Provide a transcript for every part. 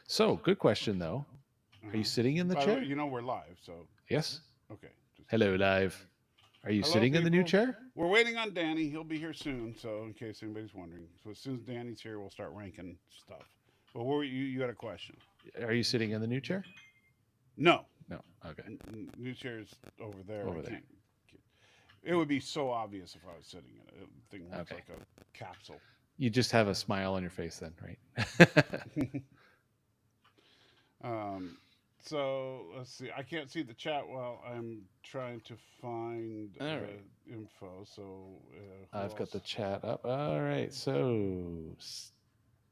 So, good question though. Are you sitting in the By the way, chair? you know we're live, so Yes. okay. Just Hello, live. Are you hello, sitting in the new people. chair? We're waiting on Danny. He'll be here soon. So in case anybody's wondering, so as soon as Danny's here, we'll start ranking stuff. But what were you? You had a question? Are you sitting in the new chair? No, No. Okay. new chairs over there. I Over there. can't. It would be so obvious if I was sitting in it. The thing looks Okay. like a capsule. You just have a smile on your face then, right? um, so let's see. I can't see the chat while I'm trying to find All right. the info. So who I've got else? the chat up. All right. So,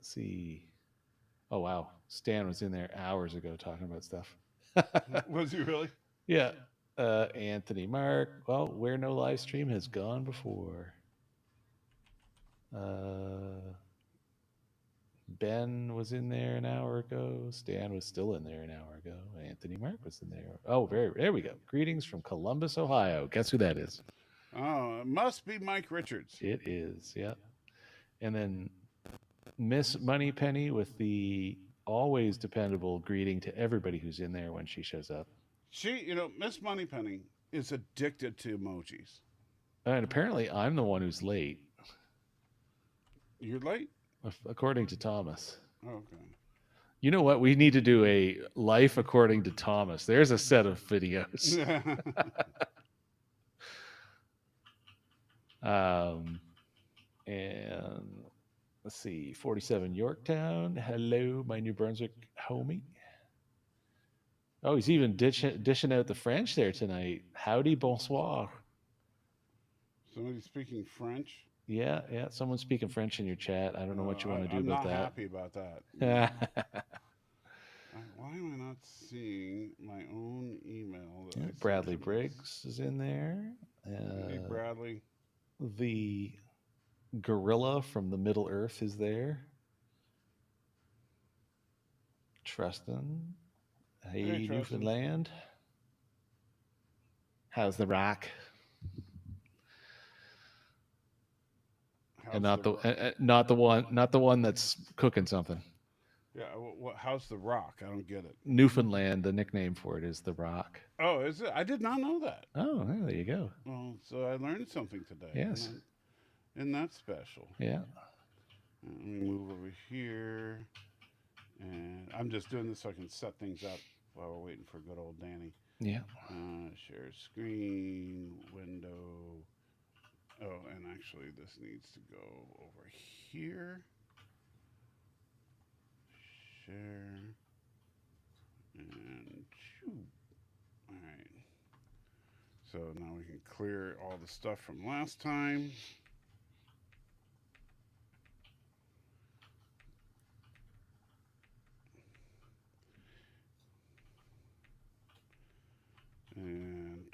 see. Oh, wow. Stan was in there hours ago talking about stuff. Was he really? Yeah. Anthony Mark. Well, where no live stream has gone before. Ben was in there an hour ago. Stan was still in there an hour ago. Anthony Mark was in there. Oh, there we go. Greetings from Columbus, Ohio. Guess who that is? Oh, it must be Mike Richards. It is, yeah. And then Miss Moneypenny with the always dependable greeting to everybody who's in there when she shows up. Miss Moneypenny is addicted to emojis. And apparently, I'm the one who's late, You're late? according to Thomas. Okay. You know what? We need to do a life according to Thomas. There's a set of videos. And let's see, 47 Yorktown. Hello, my New Brunswick homie. Oh, he's even dishing out the French there tonight. Howdy, bonsoir. Somebody speaking French? Yeah, yeah. Someone's speaking French in your chat. I don't know what you want to do I'm about not that. happy about that. Why am I not seeing my own email? Yeah, Bradley Briggs is in there. Hey, Bradley. The gorilla from the Middle Earth is there. Trustin. Hey, Newfoundland. How's the rock? And not the one that's cooking something. Yeah, how's the Rock? I don't get it. Newfoundland, the nickname for it is the Rock. Oh, is it? I did not know that. Oh, there you go. Well, so I learned something today. Yes. Isn't that special? Yeah. Let me move over here. And I'm just doing this so I can set things up while we're waiting for good old Danny. Yeah. Share screen, window. Oh, and actually, this needs to go over here. Share. And shoo. All right. So now we can clear all the stuff from last time. And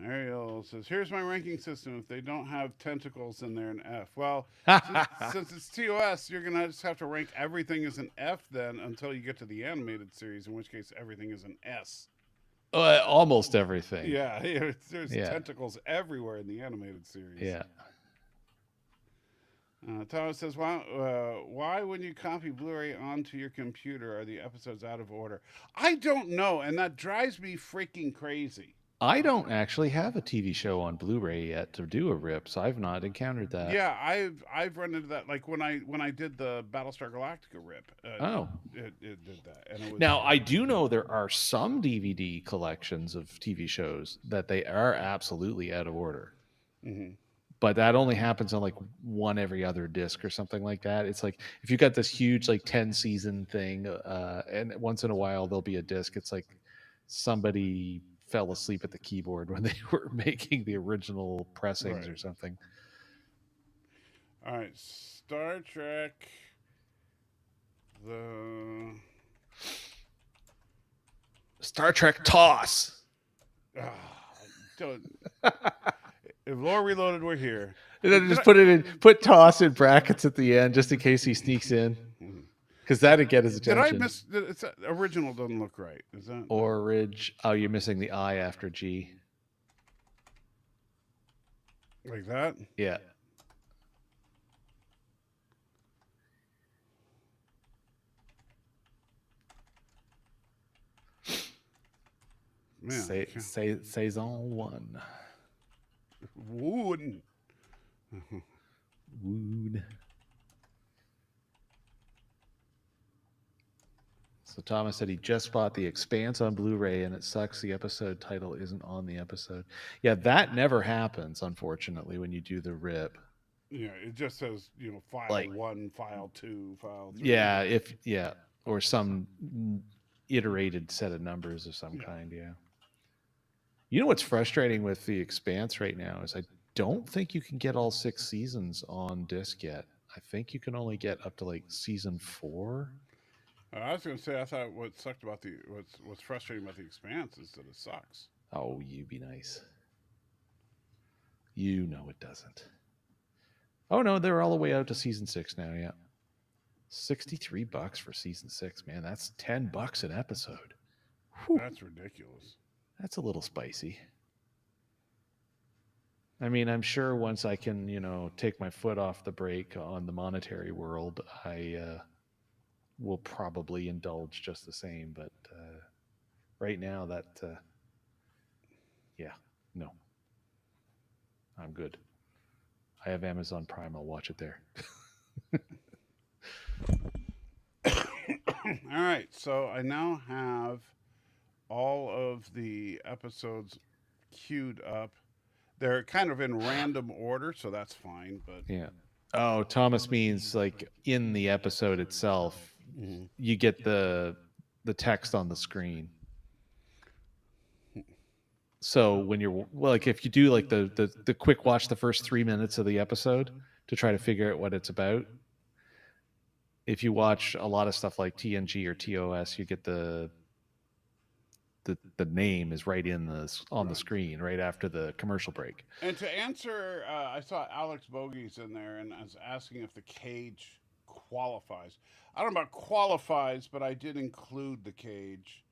Ariel says, here's my ranking system. If they don't have tentacles, then they're an F. Well, since it's TOS, you're going to just have to rank everything as an F then until you get to the animated series, in which case everything is an S. Almost everything. Yeah, there's tentacles everywhere in the animated series. Yeah. Thomas says, why when you copy Blu-ray onto your computer are the episodes out of order? I don't know, and that drives me freaking crazy. I don't actually have a TV show on Blu-ray yet to do a rip, so I've not encountered that. Yeah, I've run into that. Like when I did the Battlestar Galactica rip. It did that. And it was now I do know there are some DVD collections of TV shows that they are absolutely out of order. Mm-hmm. But that only happens on like one every other disc or something like that. It's like if you got this huge like 10 season thing, and once in a while there'll be a disc. It's like somebody fell asleep at the keyboard when they were making the original pressings or something. All right, Star Trek. Star Trek TOS. If Lore Reloaded were here, and then just put TOS in brackets at the end just in case he sneaks in, because that'd get his attention. Did I miss? It's original doesn't look right. Is that Orig? Oh, you're missing the I after G. Like that? Yeah. Man, Saison 1. Wood. Wood. So Thomas said he just bought The Expanse on Blu-ray, and it sucks the episode title isn't on the episode. Yeah, that never happens, unfortunately, when you do the rip. Yeah, it just says, file Like, 1, file 2, file 3. Yeah, or some iterated set of numbers of some kind. Yeah. You know what's frustrating with The Expanse right now is I don't think you can get all 6 seasons on disc yet. I think you can only get up to like season 4. I was going to say, I thought what sucked about what's frustrating about The Expanse is that it sucks. Oh, you be nice. You know it doesn't. Oh no, they're all the way out to season 6 now. Yeah, $63 for season 6, man. That's $10 an episode. Whew. That's ridiculous. That's a little spicy. I mean, I'm sure once I can, take my foot off the brake on the monetary world, I will probably indulge just the same. But right now, no, I'm good. I have Amazon Prime. I'll watch it there. All right, so I now have all of the episodes queued up. They're kind of in random order, so that's fine. But yeah. Oh, Thomas means like in the episode itself, you get the text on the screen. So when you're like, if you do like the quick watch the first 3 minutes of the episode to try to figure out what it's about, if you watch a lot of stuff like TNG or TOS, you get the name is right on the screen right after the commercial break. And to answer, I saw Alex Bogey's in there and I was asking if the cage qualifies. I don't know about qualifies, but I did include the cage.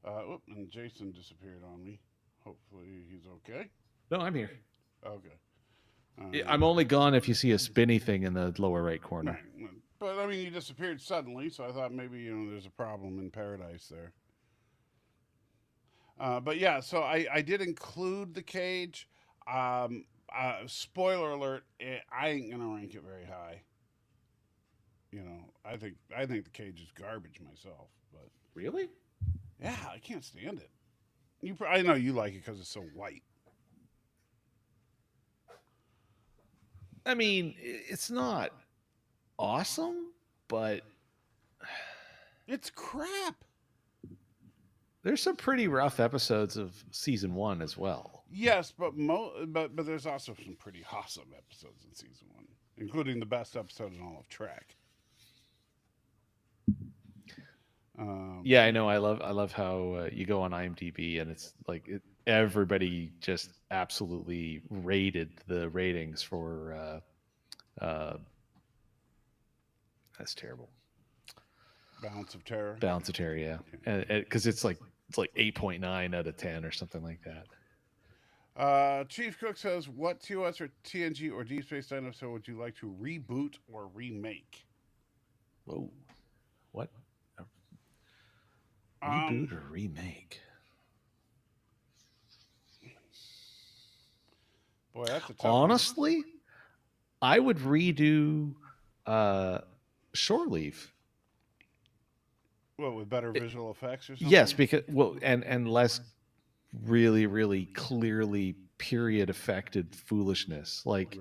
And Jason disappeared on me. Hopefully he's okay. No, I'm here. Okay. I'm only gone if you see a spinny thing in the lower right corner. Right. But I mean, he disappeared suddenly, so I thought maybe there's a problem in paradise there. But yeah, so I did include the cage. Spoiler alert: I ain't gonna rank it very high. I think the cage is garbage myself. But really, yeah, I can't stand it. I know you like it because it's so white. I mean, it's not awesome, but it's crap. There's some pretty rough episodes of season 1 as well. Yes, but there's also some pretty awesome episodes in season 1, including the best episode in all of Trek. Yeah, I know. I love how you go on IMDb and it's like everybody just absolutely rated the ratings for. That's terrible. Balance of Terror. Balance of Terror, yeah, because it's like 8.9 out of 10 or something like that. Chief Cook says, "What TOS or TNG or Deep Space Nine episode would you like to reboot or remake?" Whoa, what? Reboot or remake? Boy, that's a tough honestly one. I would redo Shore Leave. Well, with better visual effects or something? Yes, because and less really, really clearly period affected foolishness. Like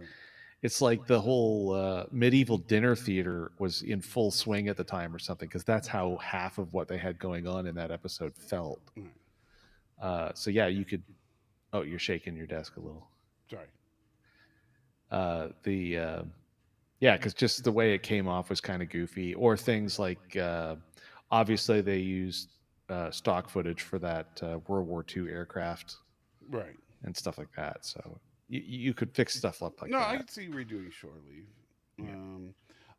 it's like the whole medieval dinner theater was in full swing at the time or something, because that's how half of what they had going on in that episode felt. So yeah, you could. Oh, you're shaking your desk a little. Sorry. Yeah, because just the way it came off was kind of goofy. Or things like, obviously they used stock footage for that World War II aircraft, right, and stuff like that. So you could fix stuff up like that. No, I could see redoing Shore Leave. Yeah.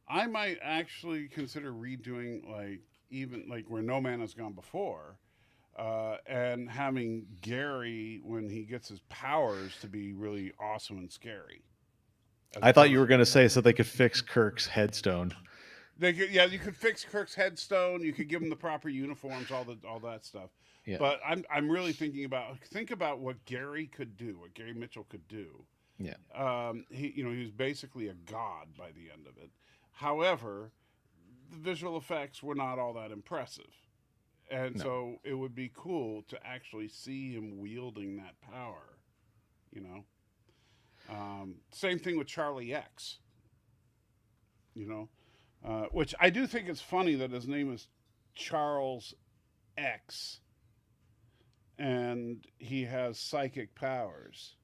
I might actually consider redoing even Where No Man Has Gone Before, and having Gary, when he gets his powers, to be really awesome and scary. I thought you were going to say so they could fix Kirk's headstone. They could, yeah, you could fix Kirk's headstone. You could give him the proper uniforms, all that stuff. Yeah. But I'm really thinking about what Gary could do, what Gary Mitchell could do. Yeah. He was basically a god by the end of it. However, the visual effects were not all that impressive, and No. so it would be cool to actually see him wielding that power. You know, same thing with Charlie X. You know, which I do think it's funny that his name is Charles X, and he has psychic powers.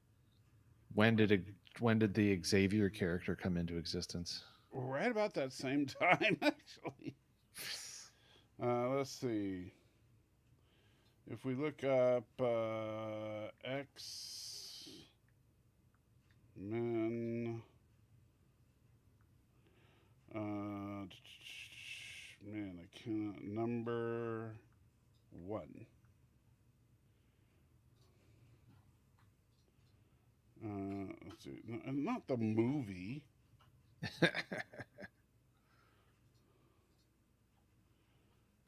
When did the Xavier character come into existence? Right about that same time, actually. Let's see. If we look up X Men, man, I cannot. Number 1. Let's see. Not the movie.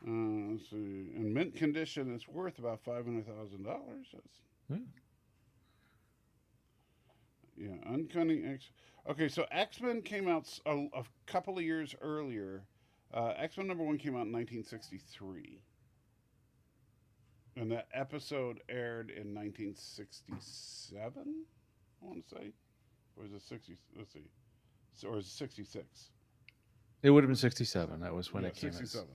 Let's see. In mint condition, it's worth about $500,000. Yeah, Uncanny X. Okay, so X-Men came out a couple of years earlier. X-Men number 1 came out in 1963. And that episode aired in 1967, I want to say. Or is it 60? Let's see. Or is it 66? It would have been 67. That was when it came 67.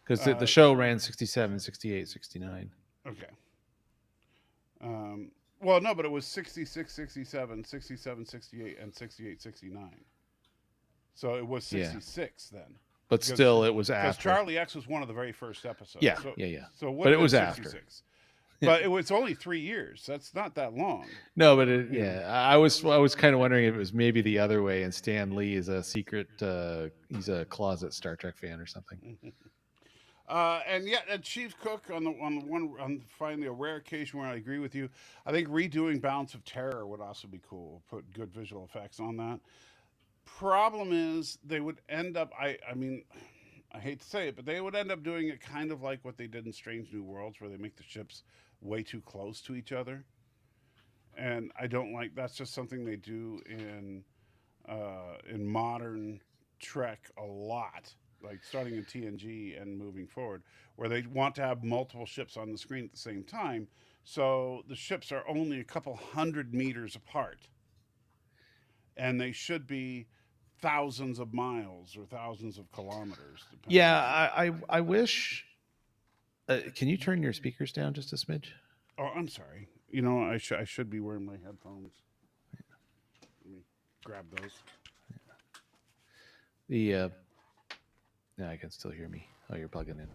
Because the show ran 67, 68, 69. Okay. Well, no, but it was 66, 67, 67, 68, and 68, 69. So it was 66 then. But because, still, it was after. Because Charlie X was one of the very first episodes. Yeah, so, yeah. So but it was 66. after. But it was only 3 years. That's not that long. No, but I was kind of wondering if it was maybe the other way, and Stan Lee is a secret. He's a closet Star Trek fan or something. And Chief Cook on finally a rare occasion where I agree with you. I think redoing Balance of Terror would also be cool. Put good visual effects on that. Problem is they would end up. I mean, I hate to say it, but they would end up doing it kind of like what they did in Strange New Worlds, where they make the ships way too close to each other. And I don't like. That's just something they do in modern Trek a lot. Like starting in TNG and moving forward, where they want to have multiple ships on the screen at the same time. So the ships are only a couple hundred meters apart. And they should be thousands of miles or thousands of kilometers. Yeah, I wish... can you turn your speakers down just a smidge? Oh, I'm sorry. You know, I should be wearing my headphones. Let me grab those. No, I can still hear me. Oh, you're plugging in.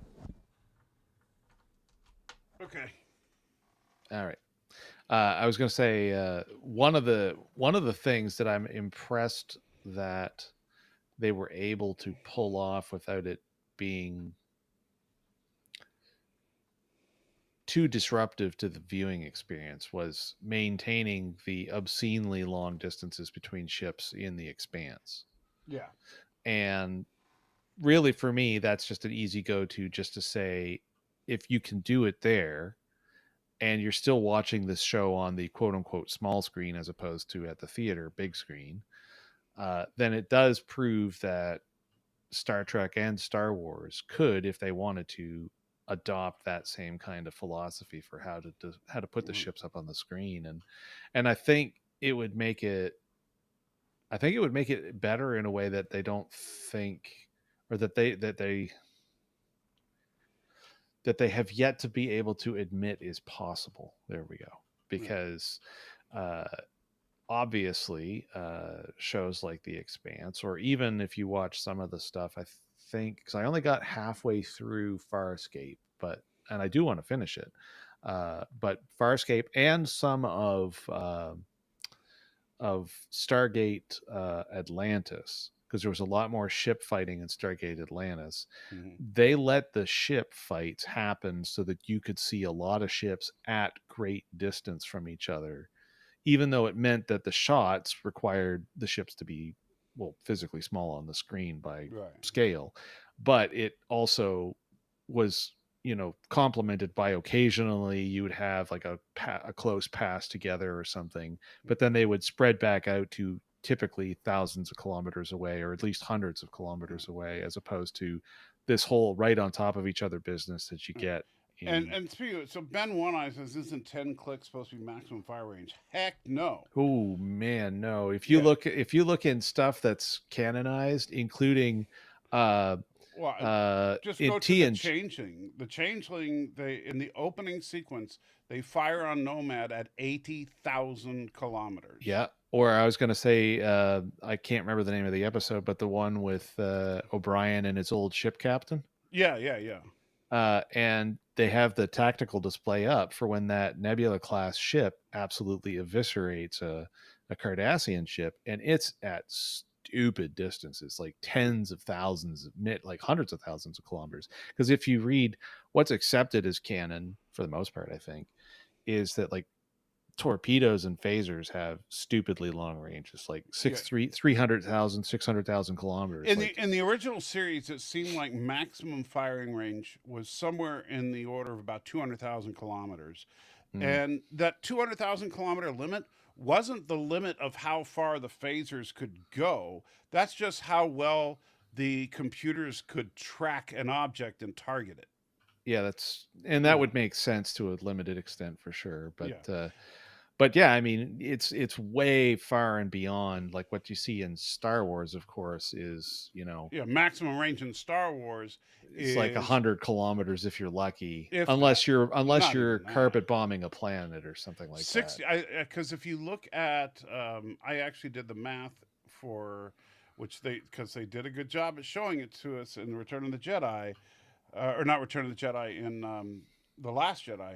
Okay. All right. I was going to say one of the things that I'm impressed that they were able to pull off without it being too disruptive to the viewing experience was maintaining the obscenely long distances between ships in the Expanse. Yeah. And really, for me, that's just an easy go-to, just to say, if you can do it there and you're still watching this show on the quote-unquote small screen as opposed to at the theater big screen, then it does prove that Star Trek and Star Wars could, if they wanted to, adopt that same kind of philosophy for how to put the ships up on the screen. And I think it would make it better in a way that they don't think, or that they have yet to be able to admit is possible. There we go. Because obviously shows like The Expanse, or even if you watch some of the stuff, I think, because I only got halfway through Farscape, and I do want to finish it, but Farscape and some of Stargate Atlantis, because there was a lot more ship fighting in Stargate Atlantis. Mm-hmm. They let the ship fights happen so that you could see a lot of ships at great distance from each other, even though it meant that the shots required the ships to be physically small on the screen by Right. scale, but it also was, complemented by occasionally you would have like a close pass together or something, but then they would spread back out to typically thousands of kilometers away, or at least hundreds of kilometers away, as opposed to this whole right on top of each other business that you get in. And speaking of, so Ben One Eye says, isn't 10 clicks supposed to be maximum fire range? Heck no. Oh man, no. If you Yeah. look in stuff that's canonized, including Well, just in go to T the and Changeling. The Changeling, they in the opening sequence, they fire on Nomad at 80,000 kilometers. yeah. Or I was going to say, I can't remember the name of the episode, but the one with O'Brien and his old ship captain. Yeah. And they have the tactical display up for when that Nebula class ship absolutely eviscerates a Cardassian ship, and it's at stupid distances, like tens of thousands, like hundreds of thousands of kilometers. Because if you read what's accepted as canon, for the most part, I think, is that like torpedoes and phasers have stupidly long ranges, like 300,000, 600,000 kilometers. In the original series, it seemed like maximum firing range was somewhere in the order of about 200,000 kilometers. And that 200,000 kilometer limit wasn't the limit of how far the phasers could go. That's just how well the computers could track an object and target it. Yeah, that would make sense to a limited extent for sure. But Yeah. But yeah, I mean, it's way far and beyond. Like what you see in Star Wars, of course, is maximum range in Star Wars it's is like 100 kilometers if you're lucky, If unless that. you're Not even that. carpet bombing a planet or something like 60. that. Because if you look at, I actually did the math for which because they did a good job at showing it to us in Return of the Jedi, or not Return of the Jedi, in the Last Jedi,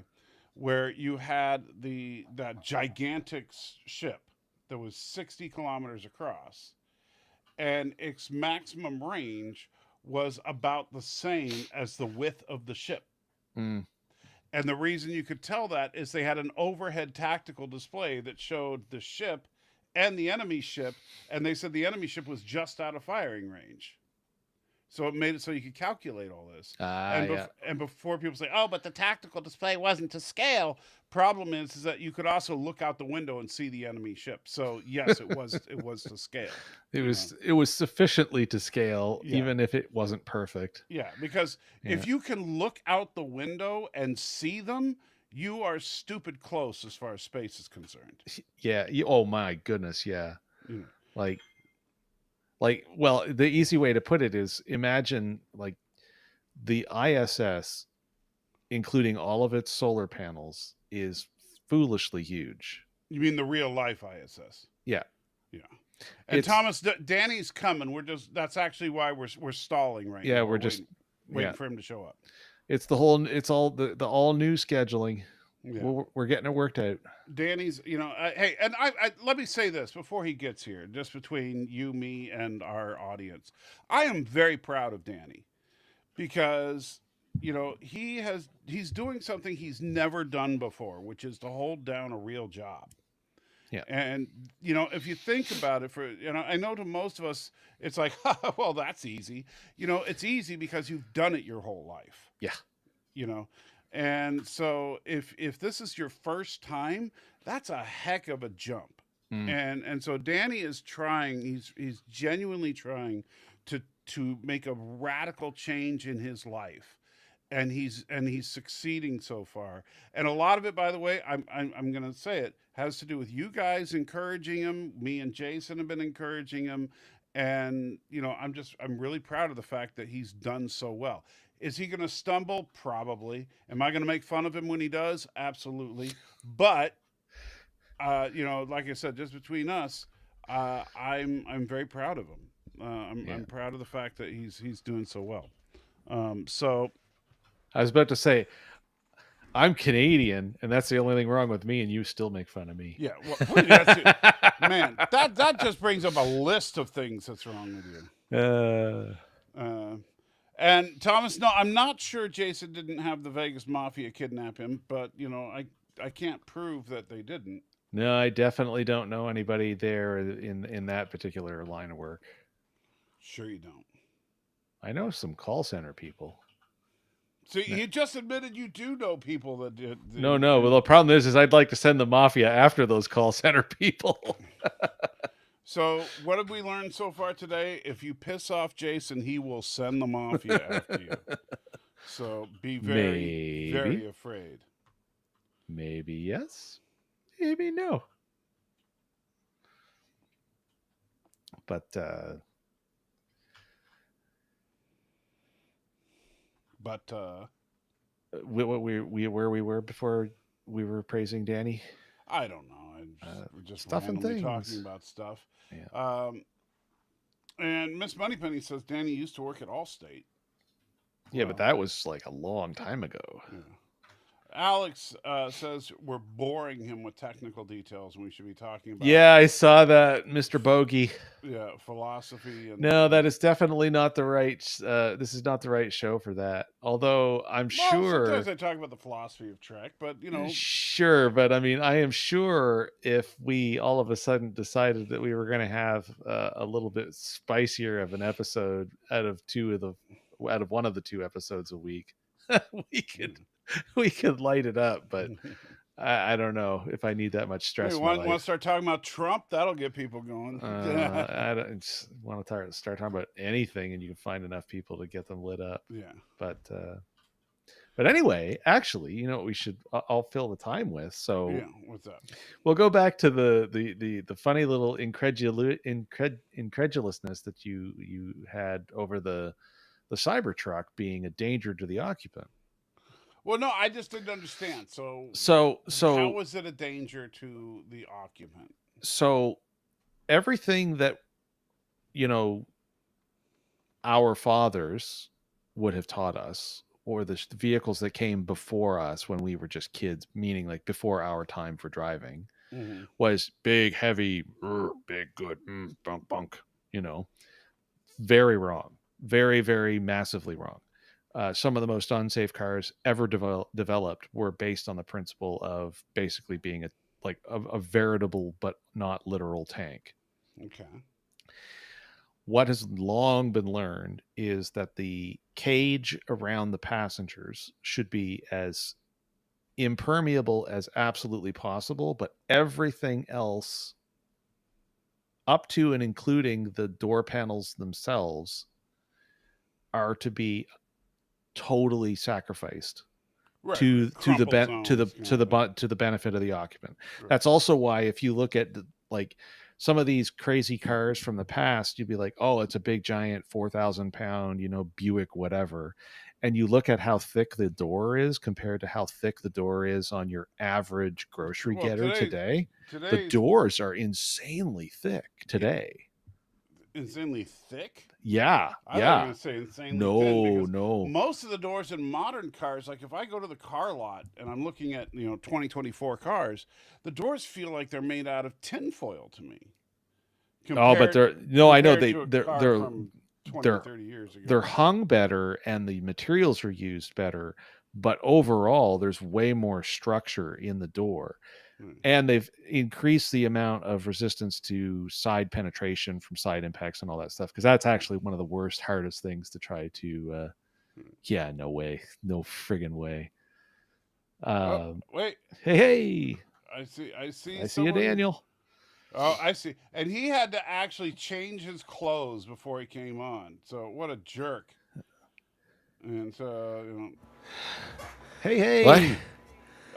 where you had that gigantic ship that was 60 kilometers across, and its maximum range was about the same as the width of the ship. Mm. And the reason you could tell that is they had an overhead tactical display that showed the ship and the enemy ship, and they said the enemy ship was just out of firing range. So it made it so you could calculate all this. And before people say, "Oh, but the tactical display wasn't to scale," problem is that you could also look out the window and see the enemy ship. So yes, it was to scale. It was sufficiently to scale, Yeah. even if it wasn't perfect. Yeah, because if you can look out the window and see them, you are stupid close as far as space is concerned. Yeah. Oh my goodness. Yeah. Yeah. Well, the easy way to put it is imagine like the ISS, including all of its solar panels, is foolishly huge. You mean the real life ISS? Yeah. And Thomas, Danny's coming. That's actually why we're stalling right now. Yeah, we're just waiting for him to show up. It's the all new scheduling. Yeah. We're getting it worked out. Danny's, hey, and I let me say this before he gets here, just between you, me, and our audience. I am very proud of Danny because, he's doing something he's never done before, which is to hold down a real job. Yeah. And, if you think about it I know to most of us, it's like, well, that's easy. It's easy because you've done it your whole life. Yeah. And so if this is your first time, that's a heck of a jump. And so Danny is trying, he's genuinely trying to make a radical change in his life. And he's succeeding so far. And a lot of it, by the way, I'm going to say it, has to do with you guys encouraging him. Me and Jason have been encouraging him. And, I'm really proud of the fact that he's done so well. Is he going to stumble? Probably. Am I going to make fun of him when he does? Absolutely. But, like I said, just between us, I'm very proud of him. I'm proud of the fact that he's doing so well. So I was about to say, I'm Canadian, and that's the only thing wrong with me, and you still make fun of me. Yeah, well, man, that just brings up a list of things that's wrong with you. And Thomas, no, I'm not sure Jason didn't have the Vegas Mafia kidnap him, but I can't prove that they didn't. No, I definitely don't know anybody there in that particular line of work. Sure you don't. I know some call center people. So you just admitted you do know people that did. No. Well, the problem is I'd like to send the mafia after those call center people. So what have we learned so far today? If you piss off Jason, he will send the mafia after you. So be very, very afraid. Maybe yes, maybe no. But where we were before we were praising Danny. I don't know. We're just stuff and randomly things. talking about stuff. Yeah. And Miss Moneypenny says Danny used to work at Allstate. Yeah, but that was like a long time ago. Yeah. Alex says we're boring him with technical details and we should be talking about. Yeah, I saw that, Mr. Bogey. Yeah, philosophy. And no, that is definitely not the right. This is not the right show for that. Although I'm sure. Sometimes I talk about the philosophy of Trek, but Sure, but I mean, I am sure if we all of a sudden decided that we were going to have a little bit spicier of an episode out of one of the two episodes a week, we could light it up, but I don't know if I need that much stress. Want to start talking about Trump? That'll get people going. I don't want to start talking about anything, and you can find enough people to get them lit up. Yeah. But anyway, actually, you know what we should? I'll fill the time with. So yeah, what's up? We'll go back to the funny little incredulousness that you had over the Cybertruck being a danger to the occupant. Well, no, I just didn't understand. So how was it a danger to the occupant? So everything that our fathers would have taught us, or the vehicles that came before us when we were just kids, meaning like before our time for driving, was big, heavy, big, good, bunk, bunk. Very wrong, very, very massively wrong. Some of the most unsafe cars ever developed were based on the principle of basically being a veritable but not literal tank. Okay. What has long been learned is that the cage around the passengers should be as impermeable as absolutely possible, but everything else up to and including the door panels themselves are to be totally sacrificed to the benefit of the occupant. Right. That's also why if you look at some of these crazy cars from the past, you'd be like, oh, it's a big giant 4,000 pound, Buick, whatever. And you look at how thick the door is compared to how thick the door is on your average grocery getter today. The doors are insanely thick today. Insanely thick? Yeah. I was going to say insanely thin. No. Most of the doors in modern cars, like if I go to the car lot and I'm looking at 2024 cars, the doors feel like they're made out of tinfoil to me. But they're I know they're 30 years ago. They're hung better and the materials are used better, but overall there's way more structure in the door. And they've increased the amount of resistance to side penetration from side impacts and all that stuff, because that's actually one of the worst, hardest things to try to no way, no friggin' way. Wait, hey, I see you, Daniel. Oh, I see. And he had to actually change his clothes before he came on. So what a jerk. And so hey, what?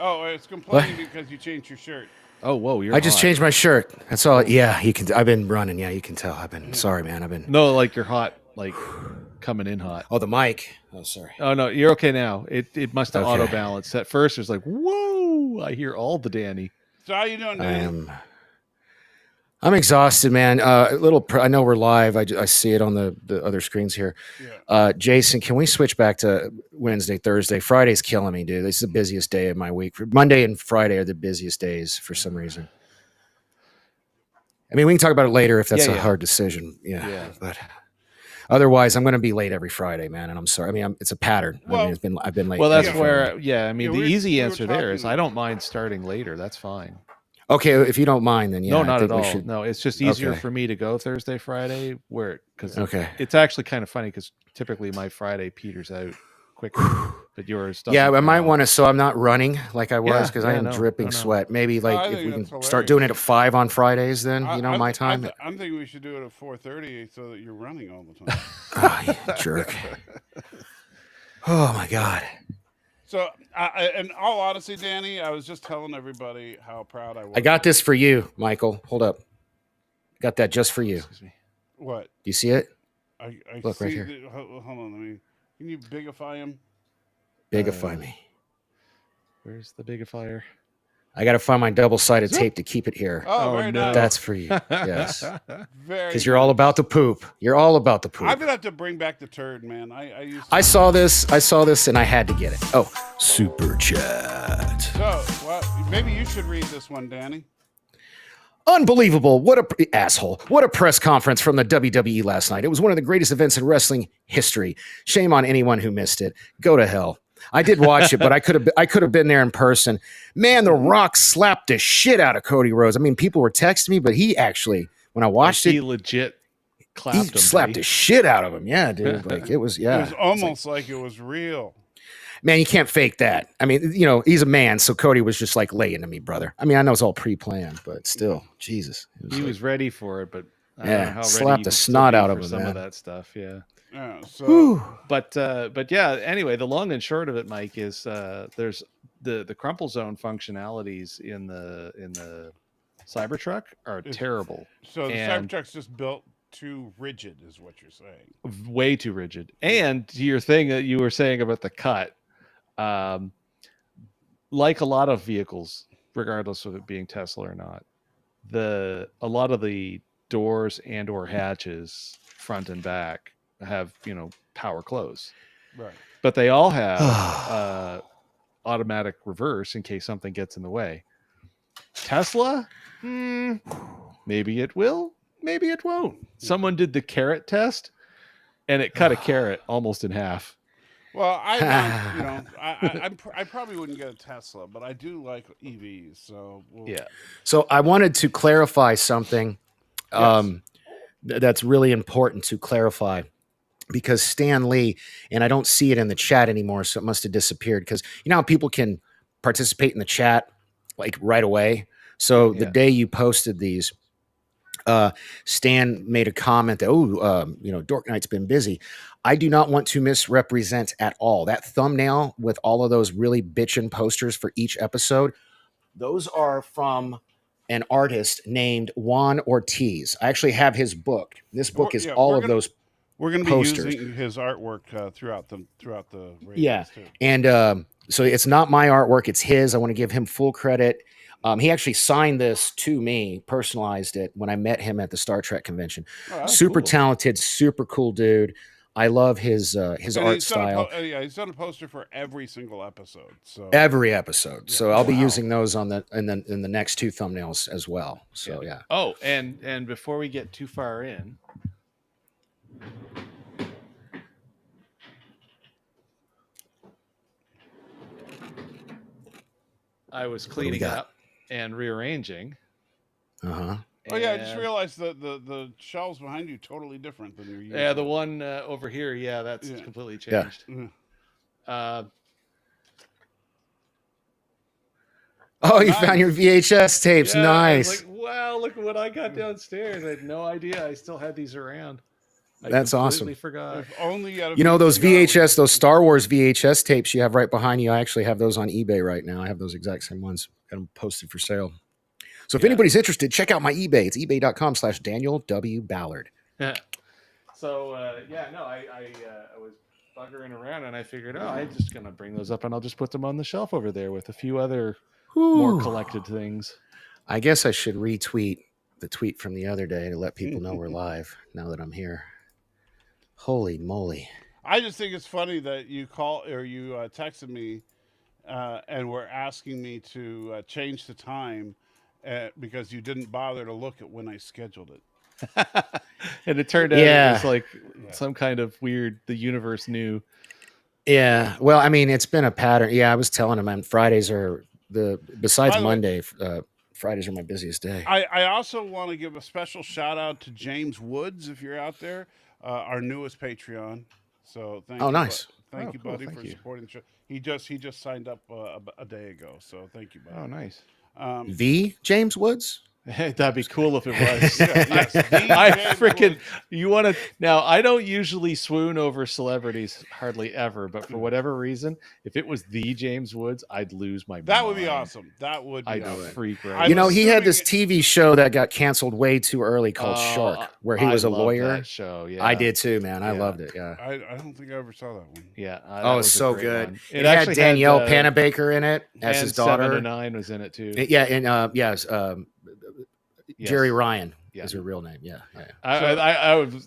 Oh, it's complaining because you changed your shirt. Oh, whoa! I just changed my shirt. That's all. Yeah, you can. I've been running. Yeah, you can tell. Sorry, man. Like you're hot, like coming in hot. Oh, the mic. Oh, sorry. Oh no, you're okay now. It must have auto balanced. At first, it was like, whoa! I hear all the Danny. So how you doing, Danny? I'm exhausted, man. I know we're live. I see it on the other screens here. Yeah. Jason, can we switch back to Wednesday, Thursday? Friday's killing me, dude. This is the busiest day of my week. Monday and Friday are the busiest days for some reason. I mean, we can talk about it later if that's a hard decision. Yeah. But otherwise, I'm going to be late every Friday, man. And I'm sorry. I mean, it's a pattern. Well, I've been late. Well, that's where. I mean, the easy answer there is I don't mind starting later. That's fine. Okay, if you don't mind, then yeah. No, I not think at we all. should- No, it's just easier Okay. for me to go Thursday, Friday, because Okay. it's actually kind of funny because typically my Friday peters out quicker, but yours doesn't. Yeah, I might at all. want to, so I'm not running like I was, Yeah, because I yeah, am no, dripping no, no. sweat. Maybe like I if think we can that's start hilarious. doing it at 5 on Fridays, then my time. I'm thinking we should do it at 4:30 so that you're running all the time. Oh, you jerk. Oh my God. So, in all honesty, Danny, I was just telling everybody how proud I was. I got this for you, Michael. Hold up. Got that just for you. Excuse me. What? Do you see it? I Look right see here. Hold on, let me. Can you bigify him? Bigify me. Where's the bigifier? I got to find my double-sided tape to keep it here. Oh, Oh, very no. nice. That's for you. Yes. Very. Because you're all about the poop. You're all about the poop. I'm gonna have to bring back the turd, man. I used. I saw this, and I had to get it. Oh, super chat. So, well, maybe you should read this one, Danny. Unbelievable. What a asshole. What a press conference from the WWE last night. It was one of the greatest events in wrestling history. Shame on anyone who missed it. Go to hell. I did watch it, but I could have been there in person. Man, The Rock slapped the shit out of Cody Rhodes. I mean, people were texting me, but he actually, when I watched he it, legit he clapped him. slapped the shit out of him. Yeah, dude. Like it was, yeah. It was almost like it was real. Man, you can't fake that. I mean, he's a man, so Cody was just like, lay into me, brother. I mean, I know it's all pre-planned, but still, Jesus. He was ready for it, but I Yeah, don't know how ready slapped you the can snot still be out of for him, some man. of that stuff. Yeah. Yeah. So. Whew. But yeah. Anyway, the long and short of it, Mike, is there's the crumple zone functionalities in the Cybertruck are terrible. So the And- Cybertruck's just built too rigid, is what you're saying. Way too rigid. And to your thing that you were saying about the cut, like a lot of vehicles, regardless of it being Tesla or not, a lot of the doors and or hatches, front and back, have power close, Right. but they all have automatic reverse in case something gets in the way. Tesla, maybe it will, maybe it won't. Someone did the carrot test, and it cut a carrot almost in half. Well, I probably wouldn't get a Tesla, but I do like EVs. So Yeah. So I wanted to clarify something that's really important to clarify, because Stan Lee, and I don't see it in the chat anymore, so it must have disappeared, because you know how people can participate in the chat like right away. So the day you posted these, Stan made a comment that, Dork Knight's been busy. I do not want to misrepresent at all. That thumbnail with all of those really bitchin' posters for each episode, those are from an artist named Juan Ortiz. I actually have his book. This book is all of those. We're going to be posters. using his artwork throughout the ratings, Yeah, too. and so it's not my artwork; it's his. I want to give him full credit. He actually signed this to me, personalized it when I met him at the Star Trek convention. Oh, that's Super cool. talented, super cool dude. I love his And art he's done style. he's done a poster for every single episode. So Every episode. So I'll be Wow. using those in the next two thumbnails as well. So yeah. Oh, and before we get too far in, I was cleaning got? up and rearranging. Uh-huh. Oh yeah, I just and- realized the shelves behind you totally different than your usual. Yeah, the one over here, that's Yeah. completely Yeah. changed. Mhm. Oh, you nice. found your VHS tapes. Yeah, I was Nice. like, wow, look at what I got downstairs. I had no idea I still had these around. I That's completely awesome. forgot. If only you had a You know those VCR. VHS, those Star Wars VHS tapes you have right behind you. I actually have those on eBay right now. I have those exact same ones. Got them posted for sale. So if Yeah. anybody's interested, check out my eBay. It's ebay.com/Daniel W. Ballard. So I was buggering around and I figured, I'm just gonna bring those up and I'll just put them on the shelf over there with a few other more Whew. collected things. I guess I should retweet the tweet from the other day to let people know we're live now that I'm here. Holy moly. I just think it's funny that you texted me and were asking me to change the time because you didn't bother to look at when I scheduled it. And it turned out Yeah. it was like some kind of weird, the universe knew. Yeah. Well, I mean, it's been a pattern. Yeah, I was telling him, man, Fridays are besides By the way- Monday, Fridays are my busiest day. I also want to give a special shout out to James Woods, if you're out there, our newest Patreon. So thank Oh, you, nice. thank Oh, you, cool. buddy, Thank for you. supporting the show. He just signed up a day ago, so thank you, buddy. Oh, nice. The James Woods. That'd be cool if it was. Yes, the I James freaking Woods. you want to now. I don't usually swoon over celebrities, hardly ever. But for whatever reason, if it was the James Woods, I'd lose my. That would be mind. That would be I'd awesome. freak right. I'm You know, he had this assuming TV show that got canceled way too early called Oh, Shark, where he I was a loved lawyer. That show, yeah, I did too, man. I Yeah. loved it. Yeah. I don't think I ever saw that one. Yeah. That Oh, was it's a so great good. one. It had actually Danielle had, Panabaker in it as and his daughter. 7 to 9 was in it too. Yeah, and yes, Yes. Jerry Ryan Yeah. is her real name. Yeah.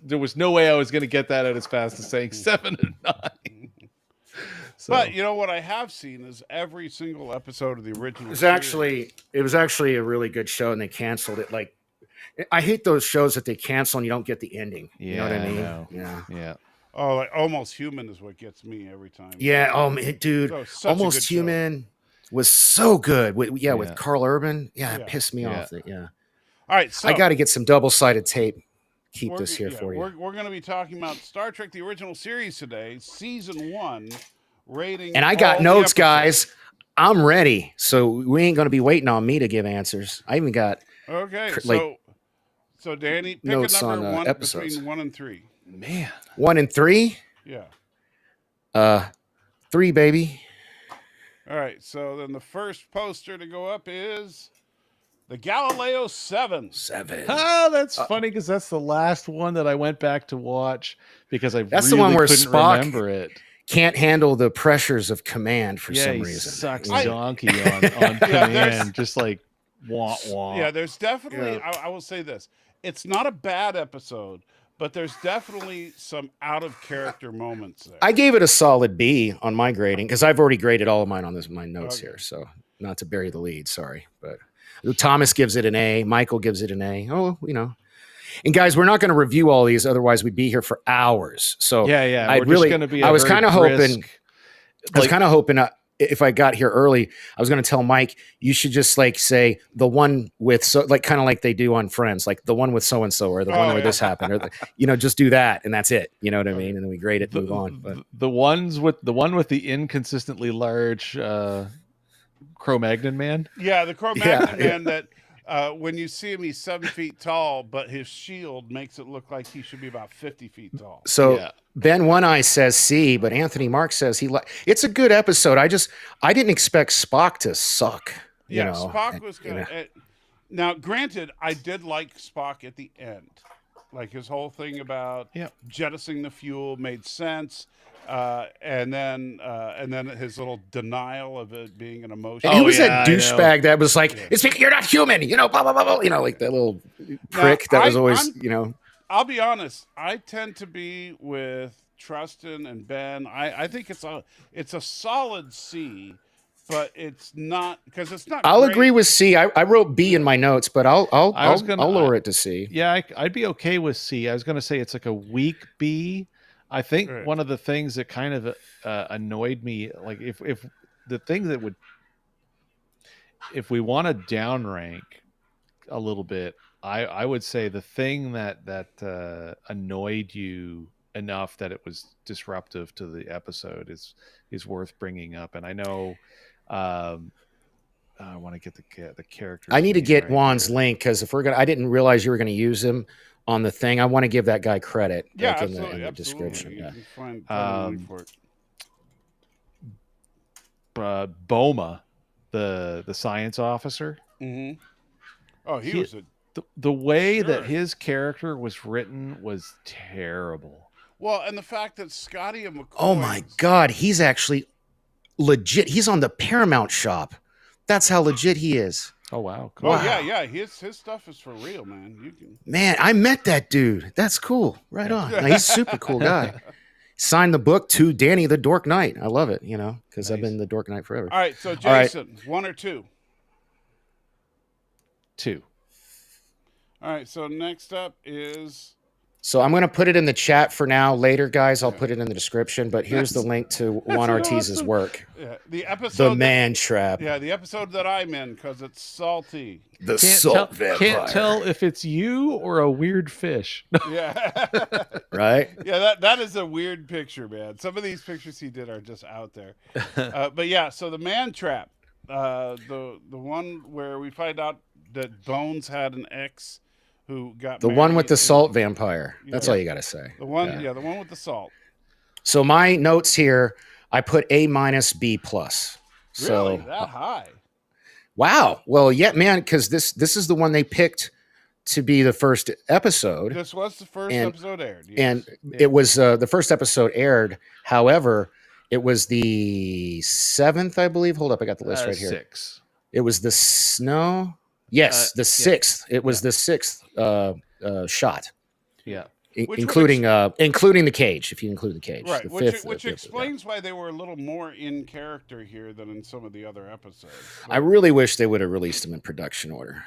There was no way I was going to get that out as fast as saying 7 to 9. So, But you know what I have seen is every single episode of the original. It was actually a really good show, and they canceled it. Like, I hate those shows that they cancel and you don't get the ending. yeah, You know what I mean? know. Yeah. Yeah. Oh, like Almost Human is what gets me every time. Yeah. Oh man, dude, So, such a good Almost show. Human was so good. With Yeah. Carl Urban. Yeah, Yeah. it pissed me Yeah. off. Yeah. All right, so I got to get some double-sided tape. Keep we're- this here yeah, for you. We're going to be talking about Star Trek: The Original Series today, season 1, rating. And I got all the notes, episodes. guys. I'm ready. So we ain't going to be waiting on me to give answers. I even got Okay, like, so Danny, pick notes a number on, one episodes. between 1 and 3. Man. 1 and 3. Yeah. 3, baby. All right, so then the first poster to go up is the Galileo 7. 7. Oh, that's funny because that's the last one that I went back to watch because I That's really the one where couldn't Spock remember it. Can't handle the pressures of command for Yeah, some he reason. sucks I- donkey on command, just like wah wah. Yeah, there's definitely. Yeah. I will say this: it's not a bad episode, but there's definitely some out of character moments there. I gave it a solid B on my grading because I've already graded all of mine on my notes Okay. here. So not to bury the lead, sorry, but Thomas gives it an A. Michael gives it an A. Oh, you know. And guys, we're not going to review all these, otherwise we'd be here for hours. So yeah. I'd We're really, just gonna be. I was kind of hoping. I was like- kind of hoping if I got here early, I was going to tell Mike, you should just like say the one with kind of like they do on Friends, like the one with so and so, or the one where this happened, or just do that and that's it. You know what I mean? And then we grade it, and move on. But the one with the inconsistently large Cro-Magnon man. Yeah, the Cro-Magnon man that when you see him, he's 7 feet tall, but his shield makes it look like he should be about 50 feet tall. so Yeah. Ben One Eye says C, but Anthony Mark says it's a good episode. I didn't expect Spock to suck. You know, Spock was you good. know. Now, granted, I did like Spock at the end. Like his whole thing about jettisoning the fuel made sense. And then his little denial of it being an emotion. And who was yeah, that I know. douchebag that was like, "You're not human," blah blah blah blah. Like that little prick that was always, I'll be honest. I tend to be with Trustin and Ben. I think it's a solid C, but it's not because it's not. I'll great. agree with C. I wrote B in my notes, but I'll lower it to C. Yeah, I'd be okay with C. I was going to say it's like a weak B. I think Right. one of the things that kind of annoyed me, like if the thing that would, if we want to downrank a little bit, I would say the thing that annoyed you enough that it was disruptive to the episode is worth bringing up. And I know I want to get the character. I need to get right Juan's here. link because I didn't realize you were going to use him on the thing. I want to give that guy credit. Yeah, like absolutely, in the absolutely. description. You Yeah. can find the link for it. Boma, the science officer. Mm-hmm. Oh, he He- was a The way Sure. that his character was written was terrible. well, and the fact that Scotty and McCoy. Oh my God, he's actually legit. He's on the Paramount shop. That's how legit he is. Oh wow! Oh Wow. yeah. His stuff is for real, man. You can. Man, I met that dude. That's cool. Right on. No, he's a super cool guy. Signed the book to Danny the Dork Knight. I love it, because I've Nice. been the Dork Knight forever. All right, so right. Jason, 1 or 2. 2. All right, so next up is So I'm going to put it in the chat for now. Later, guys, I'll put it in the description. But here's the link to Juan Ortiz's work. Yeah, the episode. The Man Trap. Yeah, the episode that I'm in because it's salty. The Salt Vampire. Can't tell if it's you or a weird fish. Yeah. Right? Yeah, that is a weird picture, man. Some of these pictures he did are just out there. But yeah, so the Man Trap, the one where we find out that Bones had an ex who got the one with the salt vampire. That's all you got to say. The one, the one with the salt. So my notes here, I put A-, B+. So, Really? That high? Wow. Well, yeah, man, because this is the one they picked to be the first episode. This was the first episode aired. Yes. And it was the first episode aired. However, it was the 7th, I believe. Hold up, I got the list right here. 6. It was the snow. Yes, the 6th. It was the 6th shot. Yeah. Including the cage, if you include the cage. Right, The which explains why they were a little more in character here than in some of the other episodes. But I really wish they would have released them in production order,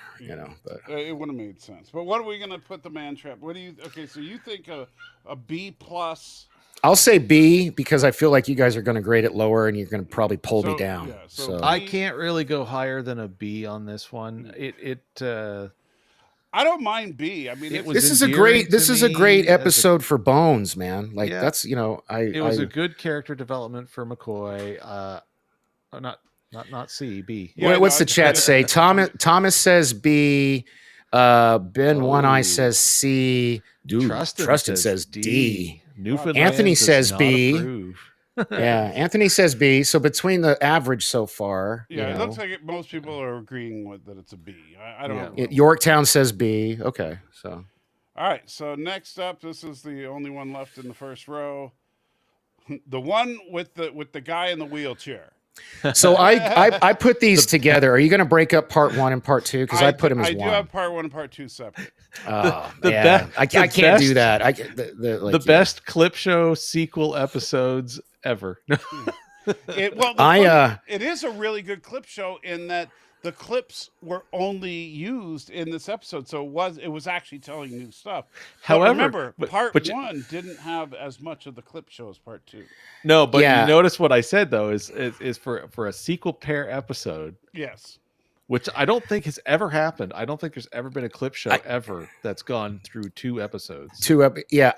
but it would have made sense. But what are we going to put the Man Trap? What do you? Okay, so you think a B+? I'll say B because I feel like you guys are going to grade it lower and you're going to probably pull me down. Yeah, so I can't really go higher than a B on this one. I don't mind B. I mean, this is a great episode for Bones, man. Like that's it was a good character development for McCoy. Not C, B. Yeah, what's the chat say? Thomas says B. Ben One Eye says C. Dude, Trusted says D. Anthony says B. Yeah, Anthony says B. So between the average so far, it looks like most people are agreeing with that it's a B. I don't know. Yorktown says B. Okay, so all right. So next up, this is the only one left in the first row. The one with the guy in the wheelchair. So I put these together. Are you going to break up part 1 and part 2? Because I put them as one. I do have part 1 and part 2 separate. Oh, I can't do that. The best clip show sequel episodes ever. It is a really good clip show in that the clips were only used in this episode, so it was actually telling new stuff. However, remember, part 1 didn't have as much of the clip show as part 2. No, but you notice what I said though is for a sequel pair episode. Yes. Which I don't think has ever happened. I don't think there's ever been a clip show ever that's gone through 2 episodes.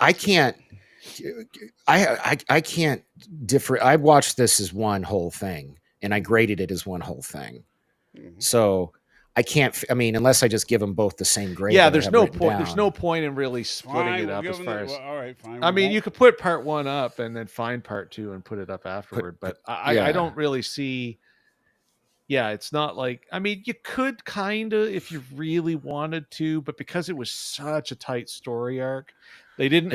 I can't. I can't differ. I watched this as one whole thing, and I graded it as one whole thing. Mm-hmm. So I can't. I mean, unless I just give them both the same grade. Yeah, there's no point. There's no point in really splitting it up as far as. All right, fine. I mean, you could put part 1 up and then find part 2 and put it up afterward. But I don't really see. Yeah, it's not like. I mean, you could kind of if you really wanted to, but because it was such a tight story arc. They didn't